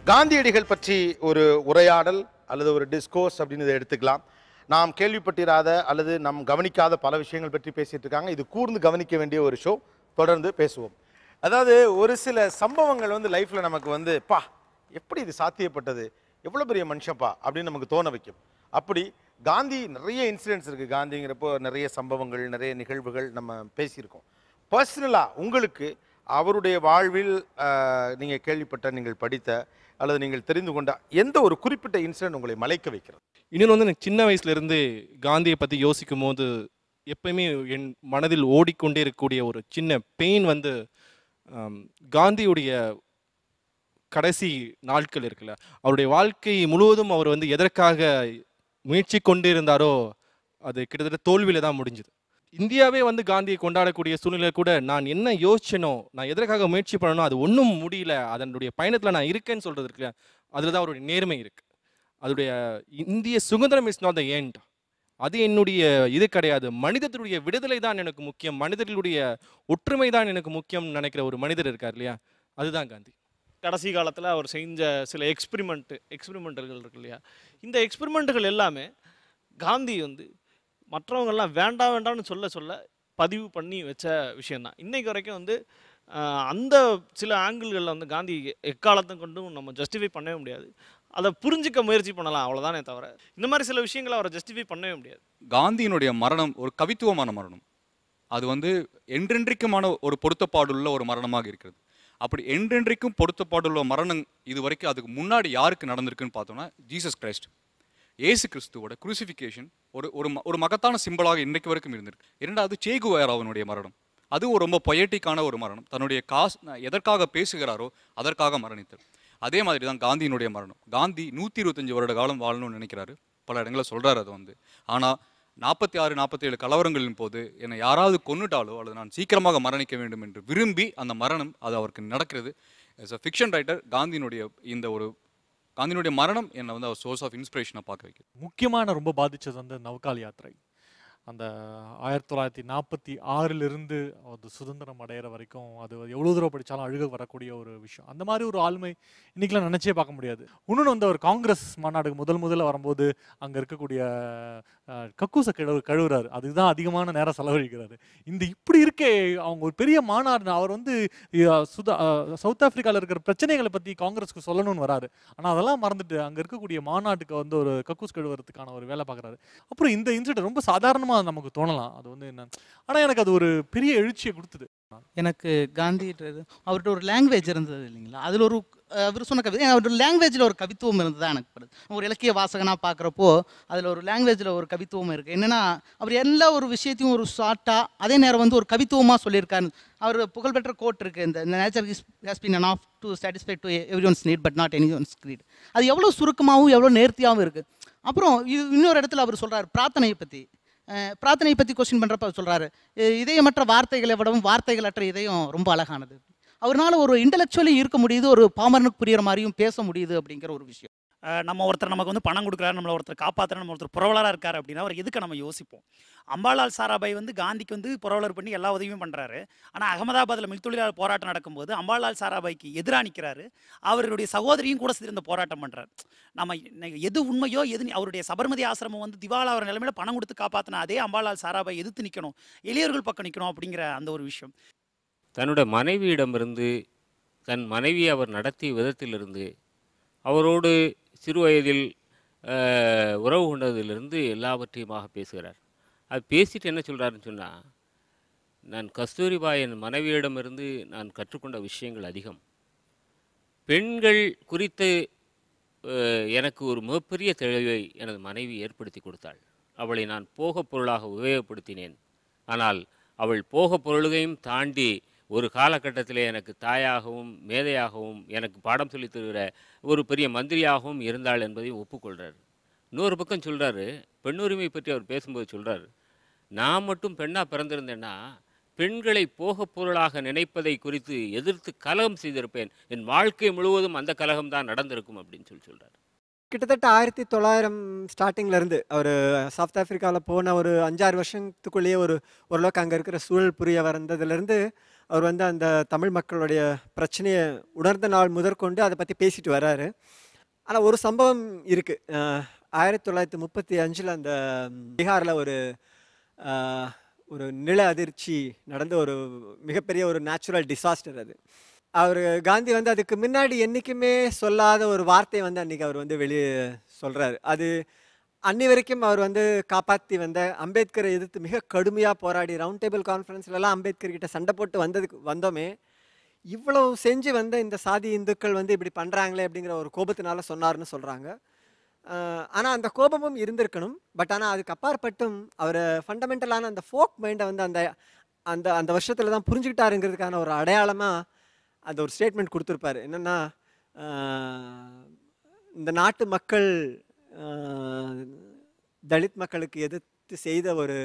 காந்தியடிகள் பற்றி ஒரு உரையாடல் அல்லது ஒரு டிஸ்கோர்ஸ் அப்படின்னு இதை எடுத்துக்கலாம். நாம் கேள்விப்பட்டிராத அல்லது நம் கவனிக்காத பல விஷயங்கள் பற்றி பேசிட்டு இருக்காங்க. இது கூர்ந்து கவனிக்க வேண்டிய ஒரு ஷோ. தொடர்ந்து பேசுவோம். அதாவது ஒரு சில சம்பவங்கள் வந்து லைஃப்ல நமக்கு வந்து பா எப்படி இது சாத்தியப்பட்டது, எவ்வளோ பெரிய மனுஷப்பா அப்படின்னு நமக்கு தோண வைக்கும். அப்படி காந்தி நிறைய இன்சிடென்ட்ஸ் இருக்குது. காந்திங்கிறப்போ நிறைய சம்பவங்கள், நிறைய நிகழ்வுகள் நம்ம பேசியிருக்கோம். பர்சனலாக உங்களுக்கு அவருடைய வாழ்வில் நீங்கள் கேள்விப்பட்ட, நீங்கள் படித்த அல்லது நீங்கள் தெரிந்து கொண்ட எந்த ஒரு குறிப்பிட்ட இன்சிடென்ட் உங்களை மலைக்க வைக்கிறது? இன்னொன்று வந்து எனக்கு சின்ன வயசுலேருந்து காந்தியை பற்றி யோசிக்கும் போது எப்பயுமே என் மனதில் ஓடிக்கொண்டே இருக்கக்கூடிய ஒரு சின்ன பெயின் வந்து காந்தியுடைய கடைசி நாட்கள் இருக்குல்ல, அவருடைய வாழ்க்கை முழுவதும் அவர் வந்து எதற்காக முயற்சி கொண்டு இருந்தாரோ அது கிட்டத்தட்ட தோல்வியில் தான் முடிஞ்சுது. இந்தியாவே வந்து காந்தியை கொண்டாடக்கூடிய சூழ்நிலை கூட நான் என்ன யோசிச்சனோ, நான் எதற்காக முயற்சி பண்ணனோ அது ஒன்றும் முடியல, அதனுடைய பயணத்தில் நான் இருக்கேன்னு சொல்கிறது இருக்குல்ல, அதில் தான் அவருடைய நேர்மை இருக்குது. அதோடைய இந்திய சுதந்திரம் இஸ் நாட் த எண்ட், அது என்னுடைய இது கிடையாது. மனிதர்களுடைய விடுதலை தான் எனக்கு முக்கியம், மனிதர்களுடைய ஒற்றுமை தான் எனக்கு முக்கியம் நினைக்கிற ஒரு மனிதர் இருக்கார் இல்லையா, அதுதான் காந்தி. கடைசி காலத்தில் அவர் செஞ்ச சில எக்ஸ்பெரிமெண்ட்டுகள் இருக்கு இல்லையா, இந்த எக்ஸ்பெரிமெண்ட்டுகள் எல்லாமே காந்தி வந்து மற்றவங்கெல்லாம் வேண்டாம் வேண்டாம்னு சொல்ல பதிவு பண்ணி வச்ச விஷயந்தான். இன்றைக்கு வரைக்கும் வந்து அந்த சில ஆங்கிள்களில் வந்து காந்தி எக்காலத்தை கொண்டும் நம்ம ஜஸ்டிஃபை பண்ணவே முடியாது. அதை புரிஞ்சிக்க முயற்சி பண்ணலாம், அவ்வளோதானே தவிர இந்த மாதிரி சில விஷயங்களை அவரை ஜஸ்டிஃபை பண்ணவே முடியாது. காந்தியினுடைய மரணம் ஒரு கவித்துவமான மரணம். அது வந்து என்றென்றைக்குமான ஒரு பொருத்தப்பாடுள்ள ஒரு மரணமாக இருக்கிறது. அப்படி என்றென்றைக்கும் பொருத்தப்பாடுள்ள மரணம் இது வரைக்கும் அதுக்கு முன்னாடி யாருக்கு நடந்திருக்குன்னு பார்த்தோம்னா ஜீசஸ் கிரைஸ்ட், ஏசு கிறிஸ்துவோட குரூசிஃபிகேஷன் ஒரு மகத்தான சிம்பிளாக இன்றைக்கு வரைக்கும் இருந்திருக்கு. இரண்டாவது சே குவேராவினுடைய மரணம், அது ஒரு ரொம்ப பொயட்டிக்கான ஒரு மரணம். தன்னுடைய எதற்காக பேசுகிறாரோ அதற்காக மரணித்தார். அதே மாதிரி தான் காந்தியினுடைய மரணம். காந்தி 125 வருட காலம் வாழணும்னு நினைக்கிறாரு, பல இடங்களில் சொல்கிறார் அது வந்து. ஆனால் 46-47 கலவரங்களின் போது என்னை யாராவது கொன்னுட்டாலோ அல்லது நான் சீக்கிரமாக மரணிக்க வேண்டும் என்று விரும்பி அந்த மரணம் அது அவருக்கு நடக்கிறது. ஆஸ் அ ஃபிக்ஷன் ரைட்டர் காந்தியினுடைய மரணம் என்னை வந்து அவர் சோர்ஸ் ஆஃப் இன்ஸ்பிரேஷனாக பார்க்க வைக்குது. முக்கியமான ரொம்ப பாதித்தது வந்து நவகால் யாத்திரை. அந்த 1946 அது சுதந்திரம் அடைகிற வரைக்கும் அது எவ்வளோ தூரம் படித்தாலும் அழுக வரக்கூடிய ஒரு விஷயம். அந்த மாதிரி ஒரு ஆளுமை இன்றைக்கெலாம் நினச்சே பார்க்க முடியாது. இன்னொன்று வந்து அவர் காங்கிரஸ் மாநாடுக்கு முதல்ல வரும்போது அங்கே இருக்கக்கூடிய கக்கூசை கழுவுறாரு, அதுதான் அதிகமான நேரம் செலவழிக்கிறாரு. இப்படி இருக்கே அவங்க ஒரு பெரிய மாநாடு, அவர் வந்து சவுத் ஆப்பிரிக்காவில் இருக்கிற பிரச்சனைகளை பற்றி காங்கிரஸுக்கு சொல்லணும்னு வராரு. ஆனால் அதெல்லாம் மறந்துட்டு அங்கே இருக்கக்கூடிய மாநாட்டுக்கு வந்து ஒரு கக்கூஸ் கழுவுறதுக்கான ஒரு வேலை பார்க்குறாரு. அப்புறம் இந்த இன்சிடென்ட் ரொம்ப சாதாரணமாக நமக்கு தோணலாம், அது வந்து என்ன, ஆனால் எனக்கு அது ஒரு பெரிய எழுச்சியை கொடுத்தது. எனக்கு காந்தின்றது அவர்கிட்ட ஒரு லாங்குவேஜ் இருந்தது இல்லைங்களா, அதில் ஒரு அவர் சொன்ன கவிதை, அவரோட லாங்குவேஜில் ஒரு கவித்துவம் இருந்தது தான் எனக்கு படுது. ஒரு இலக்கிய வாசகனாக பார்க்குறப்போ அதில் ஒரு லாங்குவேஜில் ஒரு கவித்துவம் இருக்குது. என்னென்னா அவர் எல்லா ஒரு விஷயத்தையும் ஒரு ஷார்ட்டாக அதே நேரம் வந்து ஒரு கவித்துவமாக சொல்லியிருக்காரு. அவர் புகழ்பெற்ற கோட் இருக்குது, இந்த nature has been enough to satisfy to everyone's need but not anyone's greed. அது எவ்வளோ சுருக்கமாகவும் எவ்வளோ நேர்த்தியாகவும் இருக்குது. அப்புறம் இன்னொரு இடத்துல அவர் சொல்கிறார் பிரார்த்தனையை பற்றி கொஸ்டின் பண்ணுறப்ப அவர் சொல்கிறாரு, இதயமற்ற வார்த்தைகளை விடவும் வார்த்தைகளற்ற இதயம் ரொம்ப அழகானது. அவரால் ஒரு இன்டலெக்சுவலி இருக்க முடியுது, ஒரு பாமரனுக்கு புரிகிற மாதிரியும் பேச முடியுது அப்படிங்கிற ஒரு விஷயம். நம்ம ஒருத்தர் நமக்கு வந்து பணம் கொடுக்குறாரு, நம்மளை ஒருத்தர் காப்பாற்றுற, நம்ம ஒருத்தர் புரவலராக இருக்கார் அப்படின்னா அவர் எதுக்கு நம்ம யோசிப்போம். அம்பாலால் சாராபாய் வந்து காந்திக்கு வந்து புரவலர் பண்ணி எல்லா உதவியும் பண்ணுறாரு. ஆனால் அகமதாபாத்தில் மில் தொழிலாளர் போராட்டம் நடக்கும்போது அம்பாலால் சாராபாய்க்கு எதிராக நிற்கிறாரு. அவருடைய சகோதரியும் கூட சேர்ந்து போராட்டம் பண்ணுறாரு. நம்ம எது உண்மையோ அவருடைய சபர்மதி ஆசிரமம் வந்து திவாலாகிற நிலைமையில பணம் கொடுத்து காப்பாற்றினா அதே அம்பாலால் சாராபாய் எதிர்த்து நிற்கணும், எளியவர்கள் பக்கம் நிற்கணும் அப்படிங்கிற அந்த ஒரு விஷயம். தன்னுடைய மனைவியிடமிருந்து, தன் மனைவி அவர் நடத்திய விதத்திலிருந்து, அவரோடு சிறு வயதில் உறவு கொண்டதிலிருந்து எல்லாவற்றையுமாக பேசுகிறார். அது பேசிட்டு என்ன சொல்கிறாருன்னு சொன்னால், நான் கஸ்தூரிபாய் என் மனைவியிடமிருந்து நான் கற்றுக்கொண்ட விஷயங்கள் அதிகம். பெண்கள் குறித்து எனக்கு ஒரு மிகப்பெரிய தெளிவை எனது மனைவி ஏற்படுத்தி கொடுத்தாள். அவளை நான் போகப் பொருளாக உபயோகப்படுத்தினேன். ஆனால் அவள் போகப் பொருளையும் தாண்டி ஒரு காலகட்டத்தில் எனக்கு தாயாகவும் மேதையாகவும் எனக்கு பாடம் சொல்லித் தருகிற ஒரு பெரிய மந்திரியாகவும் இருந்தாள் என்பதையும் ஒப்புக்கொள்கிறார். இன்னொரு பக்கம் சொல்கிறாரு, பெண்ணுரிமை பற்றி அவர் பேசும்போது சொல்கிறார், நான் மட்டும் பெண்ணாக பிறந்திருந்தேன்னா பெண்களை போகப் பொருளாக நினைப்பதை குறித்து எதிர்த்து கலகம் செய்திருப்பேன், என் வாழ்க்கை முழுவதும் அந்த கலகம்தான் நடந்திருக்கும் அப்படின்னு சொல்கிறார். கிட்டத்தட்ட 1900 ஸ்டார்டிங்லேருந்து அவர் சவுத் ஆஃப்ரிக்காவில் போன ஒரு 5-6 வருஷத்துக்குள்ளேயே ஓரளவுக்கு அங்கே இருக்கிற சூழல் புரிய வந்ததுலேருந்து அவர் வந்து அந்த தமிழ் மக்களுடைய பிரச்சனையை உணர்ந்த நாள் முதற்கொண்டு அதை பற்றி பேசிட்டு வர்றாரு. ஆனால் ஒரு சம்பவம் இருக்குது. 1935 அந்த பீகாரில் ஒரு நில அதிர்ச்சி நடந்த ஒரு மிகப்பெரிய ஒரு நேச்சுரல் டிசாஸ்டர் அது. அவர் காந்தி வந்து அதுக்கு முன்னாடி என்றைக்குமே சொல்லாத ஒரு வார்த்தை வந்து அன்றைக்கி அவர் வந்து வெளியே சொல்கிறாரு. அது அன்னி வரைக்கும் அவர் வந்து காப்பாற்றி வந்த அம்பேத்கரை எதிர்த்து மிக கடுமையாக போராடி ரவுண்ட் டேபிள் கான்ஃபரன்ஸ்லலாம் அம்பேத்கர் கிட்ட சண்டை போட்டு வந்தோமே, இவ்வளவு செஞ்சு வந்த இந்த சாதி இந்துக்கள் வந்து இப்படி பண்ணுறாங்களே அப்படிங்கிற ஒரு கோபத்தினால சொன்னார்னு சொல்கிறாங்க. ஆனால் அந்த கோபமும் இருந்திருக்கணும். பட் ஆனால் அதுக்கு அப்பாற்பட்டும் அவர் ஃபண்டமெண்டலான அந்த ஃபோக் மைண்டை வந்து அந்த அந்த அந்த வருஷத்தில் தான் புரிஞ்சுக்கிட்டாருங்கிறதுக்கான ஒரு அடையாளமாக அந்த ஒரு ஸ்டேட்மெண்ட் கொடுத்துருப்பாரு. என்னென்னா, இந்த நாட்டு மக்கள் தலித் மக்களுக்கு எதிர்த்து செய்த ஒரு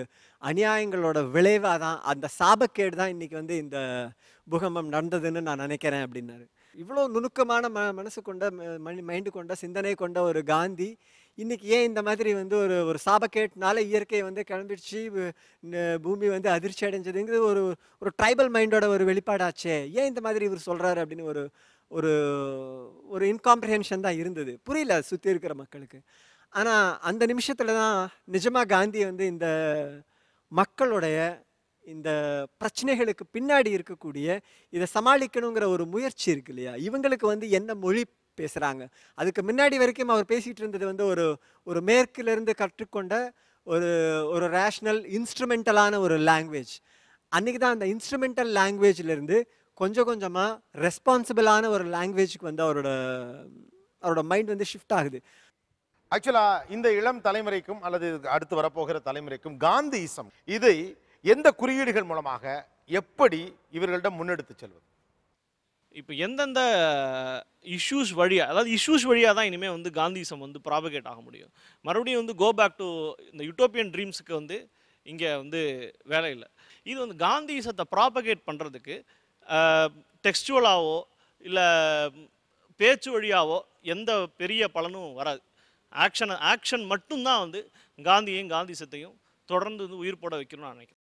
அநியாயங்களோட விளைவாக தான், அந்த சாபக்கேடு தான் இன்றைக்கி வந்து இந்த பூகம்பம் நடந்ததுன்னு நான் நினைக்கிறேன் அப்படின்னாரு. இவ்வளோ நுணுக்கமான மனசு கொண்ட மைண்டு கொண்ட சிந்தனை கொண்ட ஒரு காந்தி இன்றைக்கி ஏன் இந்த மாதிரி வந்து ஒரு சாபக்கேட்னால இயற்கை வந்து கிளம்பிடுச்சு, பூமி வந்து அதிர்ச்சி அடைஞ்சதுங்கிறது ஒரு ட்ரைபல் மைண்டோட ஒரு வெளிப்பாடாச்சே, ஏன் இந்த மாதிரி இவர் சொல்கிறாரு அப்படின்னு ஒரு ஒரு இன்காம்ப்ரிஹென்ஷன் தான் இருந்தது. புரியல சுற்றி இருக்கிற மக்களுக்கு. ஆனால் அந்த நிமிஷத்தில் தான் நிஜமாக காந்தி வந்து இந்த மக்களுடைய இந்த பிரச்சனைகளுக்கு பின்னாடி இருக்கக்கூடிய இதை சமாளிக்கணுங்கிற ஒரு முயற்சி இருக்கு இல்லையா, இவங்களுக்கு வந்து என்ன மொழி பேசுகிறாங்க. அதுக்கு முன்னாடி வரைக்கும் அவர் பேசிகிட்டு இருந்தது வந்து ஒரு மேற்கிலிருந்து கற்றுக்கொண்ட ஒரு ரேஷ்னல் இன்ஸ்ட்ருமெண்டலான ஒரு லாங்குவேஜ். அன்றைக்கி தான் அந்த இன்ஸ்ட்ருமெண்டல் லாங்குவேஜ்லேருந்து கொஞ்சம் கொஞ்சமாக ரெஸ்பான்சிபிளான ஒரு லாங்குவேஜுக்கு வந்து அவரோட மைண்ட் வந்து ஷிஃப்ட் ஆகுது. ஆக்சுவலாக இந்த இளம் தலைமுறைக்கும் அல்லது அடுத்து வரப்போகிற தலைமுறைக்கும் காந்தியிசம் இதை எந்த குறியீடுகள் மூலமாக எப்படி இவர்களிடம் முன்னெடுத்து செல்வது? இப்போ எந்தெந்த இஷ்யூஸ் வழியாக, அதாவது இஷ்யூஸ் வழியாக தான் இனிமேல் வந்து காந்திசம் வந்து ப்ராபகேட் ஆக முடியும். மறுபடியும் வந்து கோ பேக் டு இந்த யூட்டோப்பியன் ட்ரீம்ஸுக்கு வந்து இங்கே வந்து வேலை இல்லை. இது வந்து காந்திசத்தை ப்ராபகேட் பண்ணுறதுக்கு டெக்ஸ்டுவலாவோ இல்லை பேச்சு வழியாவோ எந்த பெரிய பலனும் வராது. ஆக்ஷன் மட்டும்தான் வந்து காந்தியையும் காந்திசத்தையும் தொடர்ந்து வந்து உயிர் போட வைக்கணும்னு நான் நினைக்கிறேன்.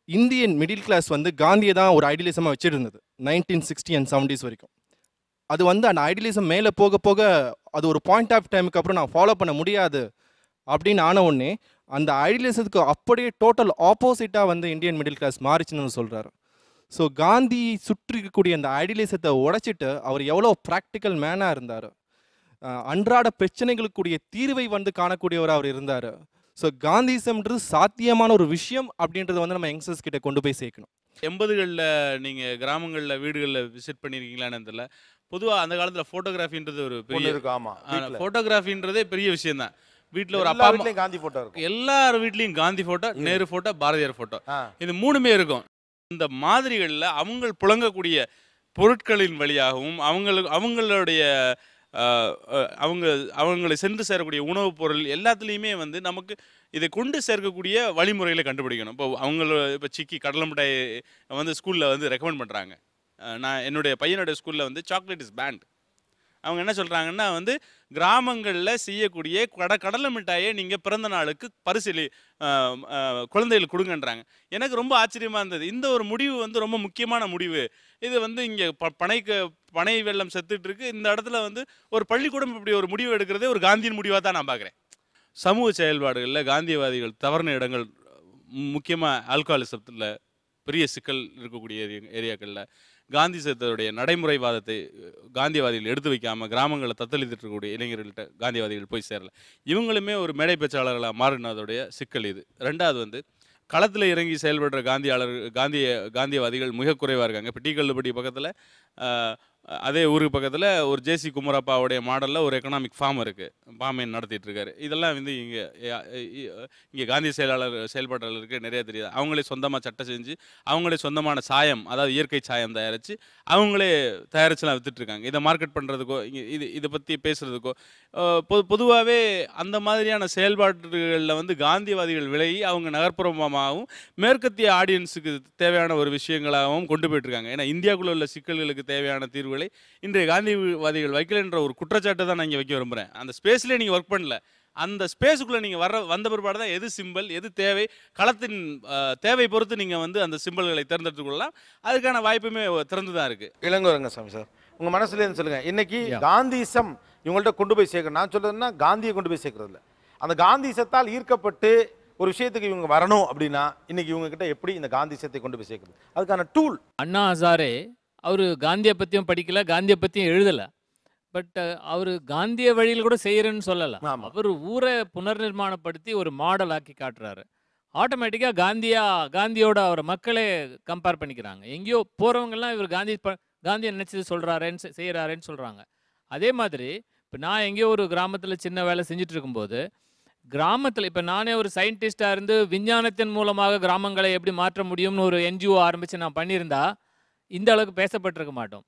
இந்தியன் மிடில் கிளாஸ் வந்து காந்தியை தான் ஒரு ஐடியலிசமாக வச்சுட்டு இருந்தது 1960 and 70s வரைக்கும். அது வந்து அந்த ஐடியலிசம் மேலே போக போக அது ஒரு பாயிண்ட் ஆஃப் டைமுக்கு அப்புறம் நான் ஃபாலோ பண்ண முடியாது அப்படின்னு ஆன உடனே அந்த ஐடியலிசத்துக்கு அப்படியே டோட்டல் ஆப்போசிட்டாக வந்து இந்தியன் மிடில் கிளாஸ் மாறிச்சுன்னு சொல்கிறாரு. ஸோ காந்தி சுற்றி இருக்கக்கூடிய அந்த ஐடியலிசத்தை உடைச்சிட்டு அவர் எவ்வளோ ப்ராக்டிக்கல் மேனாக இருந்தார், அன்றாட பிரச்சனைகளுக்குரிய தீர்வை வந்து காணக்கூடியவர் அவர் இருந்தார். ஸோ காந்திசம்ன்றது சாத்தியமான ஒரு விஷயம் அப்படின்றத வந்து நம்ம யங்ஸ்டர்ஸ் கிட்ட கொண்டு போய் சேர்க்கணும். 80களில் நீங்கள் கிராமங்களில் வீடுகளில் விசிட் பண்ணியிருக்கீங்களான்னு தெரியல. பொதுவாக அந்த காலத்தில் ஃபோட்டோகிராஃபின்றது ஒரு பெரிய ஃபோட்டோகிராஃபின்றதே பெரிய விஷயம் தான். வீட்டில் ஒரு அப்பா அம்மா காந்தி ஃபோட்டோ இருக்கும், எல்லார் வீட்லேயும் Gandhi photo, Nehru photo, Bharathiyar photo, இது மூணுமே இருக்கும். இந்த மாதிரிகளில் அவங்க புழங்கக்கூடிய பொருட்களின் வழியாகவும் அவங்களுடைய அவங்களை சென்று சேரக்கூடிய உணவுப் பொருள் எல்லாத்துலேயுமே வந்து நமக்கு இதை கொண்டு சேர்க்கக்கூடிய வழிமுறைகளை கண்டுபிடிக்கணும். இப்போ சிக்கி கடலை மிட்டாய் வந்து ஸ்கூலில் வந்து ரெக்கமெண்ட் பண்ணுறாங்க. நான் என்னுடைய பையனுடைய ஸ்கூலில் வந்து சாக்லேட் இஸ் பேண்ட். அவங்க என்ன சொல்கிறாங்கன்னா வந்து கிராமங்களில் செய்யக்கூடிய கடலை மிட்டாயை நீங்கள் பிறந்த நாளுக்கு பரிசீலி குழந்தைகளுக்கு கொடுங்கன்றாங்க. எனக்கு ரொம்ப ஆச்சரியமாக இருந்தது. இந்த ஒரு முடிவு வந்து ரொம்ப முக்கியமான முடிவு. இது வந்து இங்கே பனை வெள்ளம் செத்துட்டு இருக்கு. இந்த இடத்துல வந்து ஒரு பள்ளிக்கூடம் இப்படி ஒரு முடிவு எடுக்கிறதே ஒரு காந்தியின் முடிவாக தான் நான் பார்க்குறேன். சமூக செயல்பாடுகளில் காந்தியவாதிகள் தவறுன இடங்கள் முக்கியமாக ஆல்கஹாலிசத்தில் பெரிய சிக்கல் இருக்கக்கூடிய ஏரியாக்களில் காந்திசத்துடைய நடைமுறைவாதத்தை காந்தியவாதிகள் எடுத்து வைக்காமல் கிராமங்களில் தத்தளித்துட்டு இருக்கக்கூடிய இளைஞர்கள்ட்ட காந்தியவாதிகள் போய் சேரல. இவங்களுமே ஒரு மேடை பேச்சாளர்களாக மாறினதோடைய சிக்கல் இது. ரெண்டாவது வந்து களத்தில் இறங்கி செயல்படுற காந்தியவாதிகள் மிக குறைவாக இருக்காங்க. இப்போ டீ கல்லுப்பட்டி பக்கத்தில் அதே ஊருக்கு பக்கத்தில் ஒரு ஜேசி குமரப்பாவுடைய மாடலில் ஒரு எக்கனாமிக் ஃபார்ம் இருக்குது, பாமைன் நடத்திட்டு இருக்காரு. இதெல்லாம் வந்து இங்கே காந்தி செயல்பாட்டாளருக்கு நிறைய தெரியாது. அவங்களே சொந்தமாக சட்டை செஞ்சு அவங்களே சொந்தமான சாயம், அதாவது இயற்கை சாயம் தயாரித்து அவங்களே தயாரிச்சுலாம் வித்துட்ருக்காங்க. இதை மார்க்கெட் பண்ணுறதுக்கோ இதை பற்றி பேசுகிறதுக்கோ பொதுவாகவே அந்த மாதிரியான செயல்பாடுகளில் வந்து காந்தியவாதிகள் விலகி அவங்க நகர்ப்புறமாகவும் மேற்கத்திய ஆடியன்ஸுக்கு தேவையான ஒரு விஷயங்களாகவும் கொண்டு போயிட்டுருக்காங்க. ஏன்னா இந்தியாவுக்குள்ள உள்ள சிக்கல்களுக்கு தேவையான தீர்வு தீர்வுகளை இன்றைய காந்திவாதிகள் வைக்கலன்ற ஒரு குற்றச்சாட்டை தான் நான் இங்கே வைக்க விரும்புகிறேன். அந்த ஸ்பேஸ்லேயே நீங்கள் ஒர்க் பண்ணல, அந்த ஸ்பேஸுக்குள்ளே நீங்கள் வந்த பிற்பாடு தான் எது சிம்பிள் எது தேவை, களத்தின் தேவை பொறுத்து நீங்கள் வந்து அந்த சிம்பிள்களை தேர்ந்தெடுத்துக்கொள்ளலாம். அதுக்கான வாய்ப்புமே திறந்து தான் இருக்குது. இளங்கோரங்கசாமி சார், உங்கள் மனசுலேருந்து சொல்லுங்கள், இன்னைக்கு காந்திசம் இவங்கள்ட்ட கொண்டு போய் சேர்க்கணும். நான் சொல்றதுன்னா காந்தியை கொண்டு போய் சேர்க்கறது இல்லை, அந்த காந்திசத்தால் ஈர்க்கப்பட்டு ஒரு விஷயத்துக்கு இவங்க வரணும் அப்படின்னா இன்னைக்கு இவங்க கிட்ட எப்படி இந்த காந்திசத்தை கொண்டு போய் சேர்க்குறது, அதுக்கான டூல். அண்ணா ஹசாரே அவர் காந்தியை பற்றியும் படிக்கல, காந்தியை பற்றியும் எழுதலை. பட் அவர் காந்திய வழியில் கூட செய்யறேன்னு சொல்லலாம். அவர் ஊரை புனர்நிர்மாணப்படுத்தி ஒரு மாடல் ஆக்கி காட்டுறாரு. ஆட்டோமேட்டிக்காக காந்தியோட அவர் மக்களே கம்பேர் பண்ணிக்கிறாங்க. எங்கேயோ போகிறவங்கெல்லாம் இவர் காந்தியை நினச்சது சொல்கிறாருன்னு செய்கிறாருன்னு சொல்கிறாங்க. அதே மாதிரி இப்போ நான் எங்கேயோ ஒரு கிராமத்தில் சின்ன வேலை செஞ்சுட்டு இருக்கும்போது, கிராமத்தில் இப்போ நானே ஒரு சயின்டிஸ்டாக இருந்து விஞ்ஞானத்தின் மூலமாக கிராமங்களை எப்படி மாற்ற முடியும்னு ஒரு என்ஜிஓ ஆரம்பித்து நான் பண்ணியிருந்தா இந்த அளவுக்கு பேசப்பட்டிருக்க மாட்டோம்.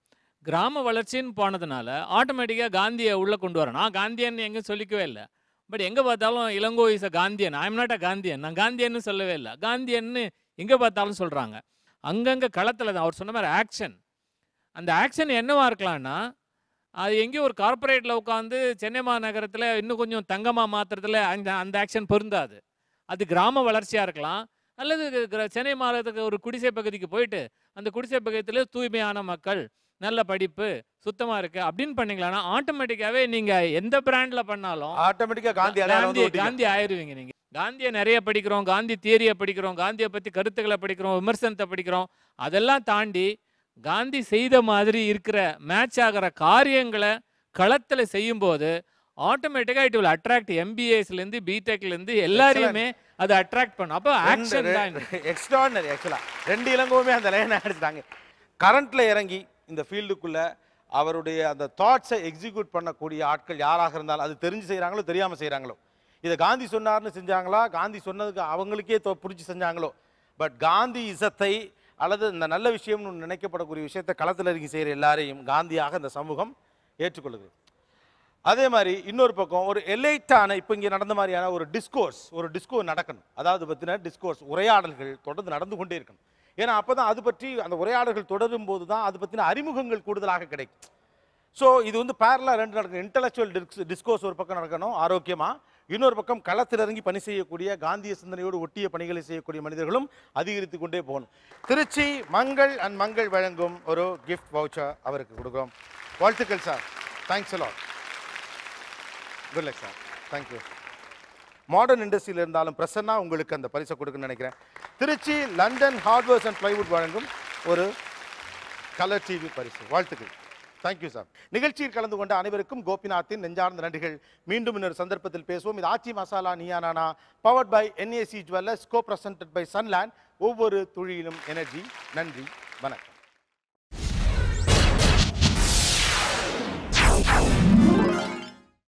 கிராம வளர்ச்சின்னு போனதுனால ஆட்டோமேட்டிக்காக காந்தியை உள்ளே கொண்டு வரேன். நான் காந்தியன் எங்கேயும் சொல்லிக்கவே இல்லை. பட் எங்கே பார்த்தாலும் Ilango is a Gandhian, I am not a Gandhian, நான் காந்தியன்னு சொல்லவே இல்லை, காந்தியன்னு எங்கே பார்த்தாலும் சொல்கிறாங்க. அங்கங்கே களத்தில் தான் அவர் சொன்ன மாதிரி ஆக்ஷன். அந்த ஆக்ஷன் என்னவா இருக்கலாம்னா, அது எங்கேயும் ஒரு கார்பரேட்டில் உட்காந்து சென்னை மாநகரத்தில் இன்னும் கொஞ்சம் தங்கமாக மாற்றுறதுல அந்த ஆக்ஷன் பொருந்தாது. அது கிராம வளர்ச்சியாக இருக்கலாம், அல்லது சென்னை மாநகரத்துக்கு ஒரு குடிசை பகுதிக்கு போயிட்டு அந்த குடிசை பகுதியில் தூய்மையான மக்கள், நல்ல படிப்பு, சுத்தமாக இருக்கு அப்படின்னு பண்ணீங்களா ஆட்டோமேட்டிக்காகவே நீங்கள் எந்த பிராண்டில் பண்ணாலும் ஆட்டோமேட்டிக்காக காந்தி ஆயிடுவீங்க. நீங்கள் காந்தியை நிறைய படிக்கிறோம், காந்தி தியரியை படிக்கிறோம், காந்தியை பற்றி கருத்துக்களை படிக்கிறோம், விமர்சனத்தை படிக்கிறோம். அதெல்லாம் தாண்டி காந்தி செய்த மாதிரி இருக்கிற மேட்ச் ஆகிற காரியங்களை களத்தில் செய்யும்போது ஆட்டோமேட்டிக்காக இட் வில் அட்ராக்ட் எம்பிஏஸ்லேருந்து பிடெக்லேருந்து எல்லாரையுமே அது அட்ராக்ட் பண்ணும். அப்போ ஆக்ஷன் தான் எக்ஸ்ட்ரானரி. ஆக்சுவலாக ரெண்டு இளங்கோவுமே அந்த லைனை அடிச்சிட்டாங்க. கரண்ட்டில் இறங்கி இந்த ஃபீல்டுக்குள்ளே அவருடைய அந்த தாட்ஸை எக்ஸிக்யூட் பண்ணக்கூடிய ஆட்கள் யாராக இருந்தாலும், அது தெரிஞ்சு செய்கிறாங்களோ தெரியாமல் செய்கிறாங்களோ, இதை காந்தி சொன்னார்னு செஞ்சாங்களா, காந்தி சொன்னதுக்கு அவங்களுக்கே புரிஞ்சு செஞ்சாங்களோ, பட் காந்தி இசத்தை அல்லது இந்த நல்ல விஷயம்னு நினைக்கப்படக்கூடிய விஷயத்தை களத்தில் இறங்கி செய்கிற எல்லாரையும் காந்தியாக இந்த சமூகம் ஏற்றுக்கொள்ளுது. அதே மாதிரி இன்னொரு பக்கம் ஒரு எலைட்டான இப்போ இங்கே நடந்த மாதிரியான ஒரு டிஸ்கோர்ஸ் நடக்கணும். அதாவது பற்றின டிஸ்கோர்ஸ் உரையாடல்கள் தொடர்ந்து நடந்து கொண்டே இருக்கணும். ஏன்னா அப்போ தான் அது பற்றி அந்த உரையாடல்கள் தொடரும் போது தான் அது பற்றின அறிமுகங்கள் கூடுதலாக கிடைக்கும். ஸோ இது வந்து பேரலாக ரெண்டு நடக்கணும். இன்டலெக்சுவல் டிஸ்கோர்ஸ் ஒரு பக்கம் நடக்கணும் ஆரோக்கியமாக, இன்னொரு பக்கம் களத்தில் இறங்கி பணி செய்யக்கூடிய காந்திய சிந்தனையோடு ஒட்டிய பணிகளை செய்யக்கூடிய மனிதர்களும் அதிகரித்து கொண்டே போகணும். திருச்சி மங்கள் வழங்கும் ஒரு கிஃப்ட் வவுச்சர் அவருக்கு கொடுக்குறோம். வாழ்த்துக்கள் sir, thanks a lot, good luck sir, thank you. Modern இண்டஸ்ட்ரியில் இருந்தாலும் பிரசன்னா உங்களுக்கு அந்த பரிசை கொடுக்குன்னு நினைக்கிறேன். Trichy London hardwares and plywood வழங்கும் ஒரு கலர் டிவி பரிசு. வாழ்த்துக்கள், தேங்க்யூ சார். நிகழ்ச்சியில் கலந்து கொண்ட அனைவருக்கும் கோபிநாத்தின் நெஞ்சார்ந்த நன்றிகள். மீண்டும் இன்னொரு சந்தர்ப்பத்தில் பேசுவோம். இது Aachi Masala Neeya Naana, powered by NAC jewellers, co presented by Sunland. ஒவ்வொரு துளியிலும் எனர்ஜி. நன்றி, வணக்கம்.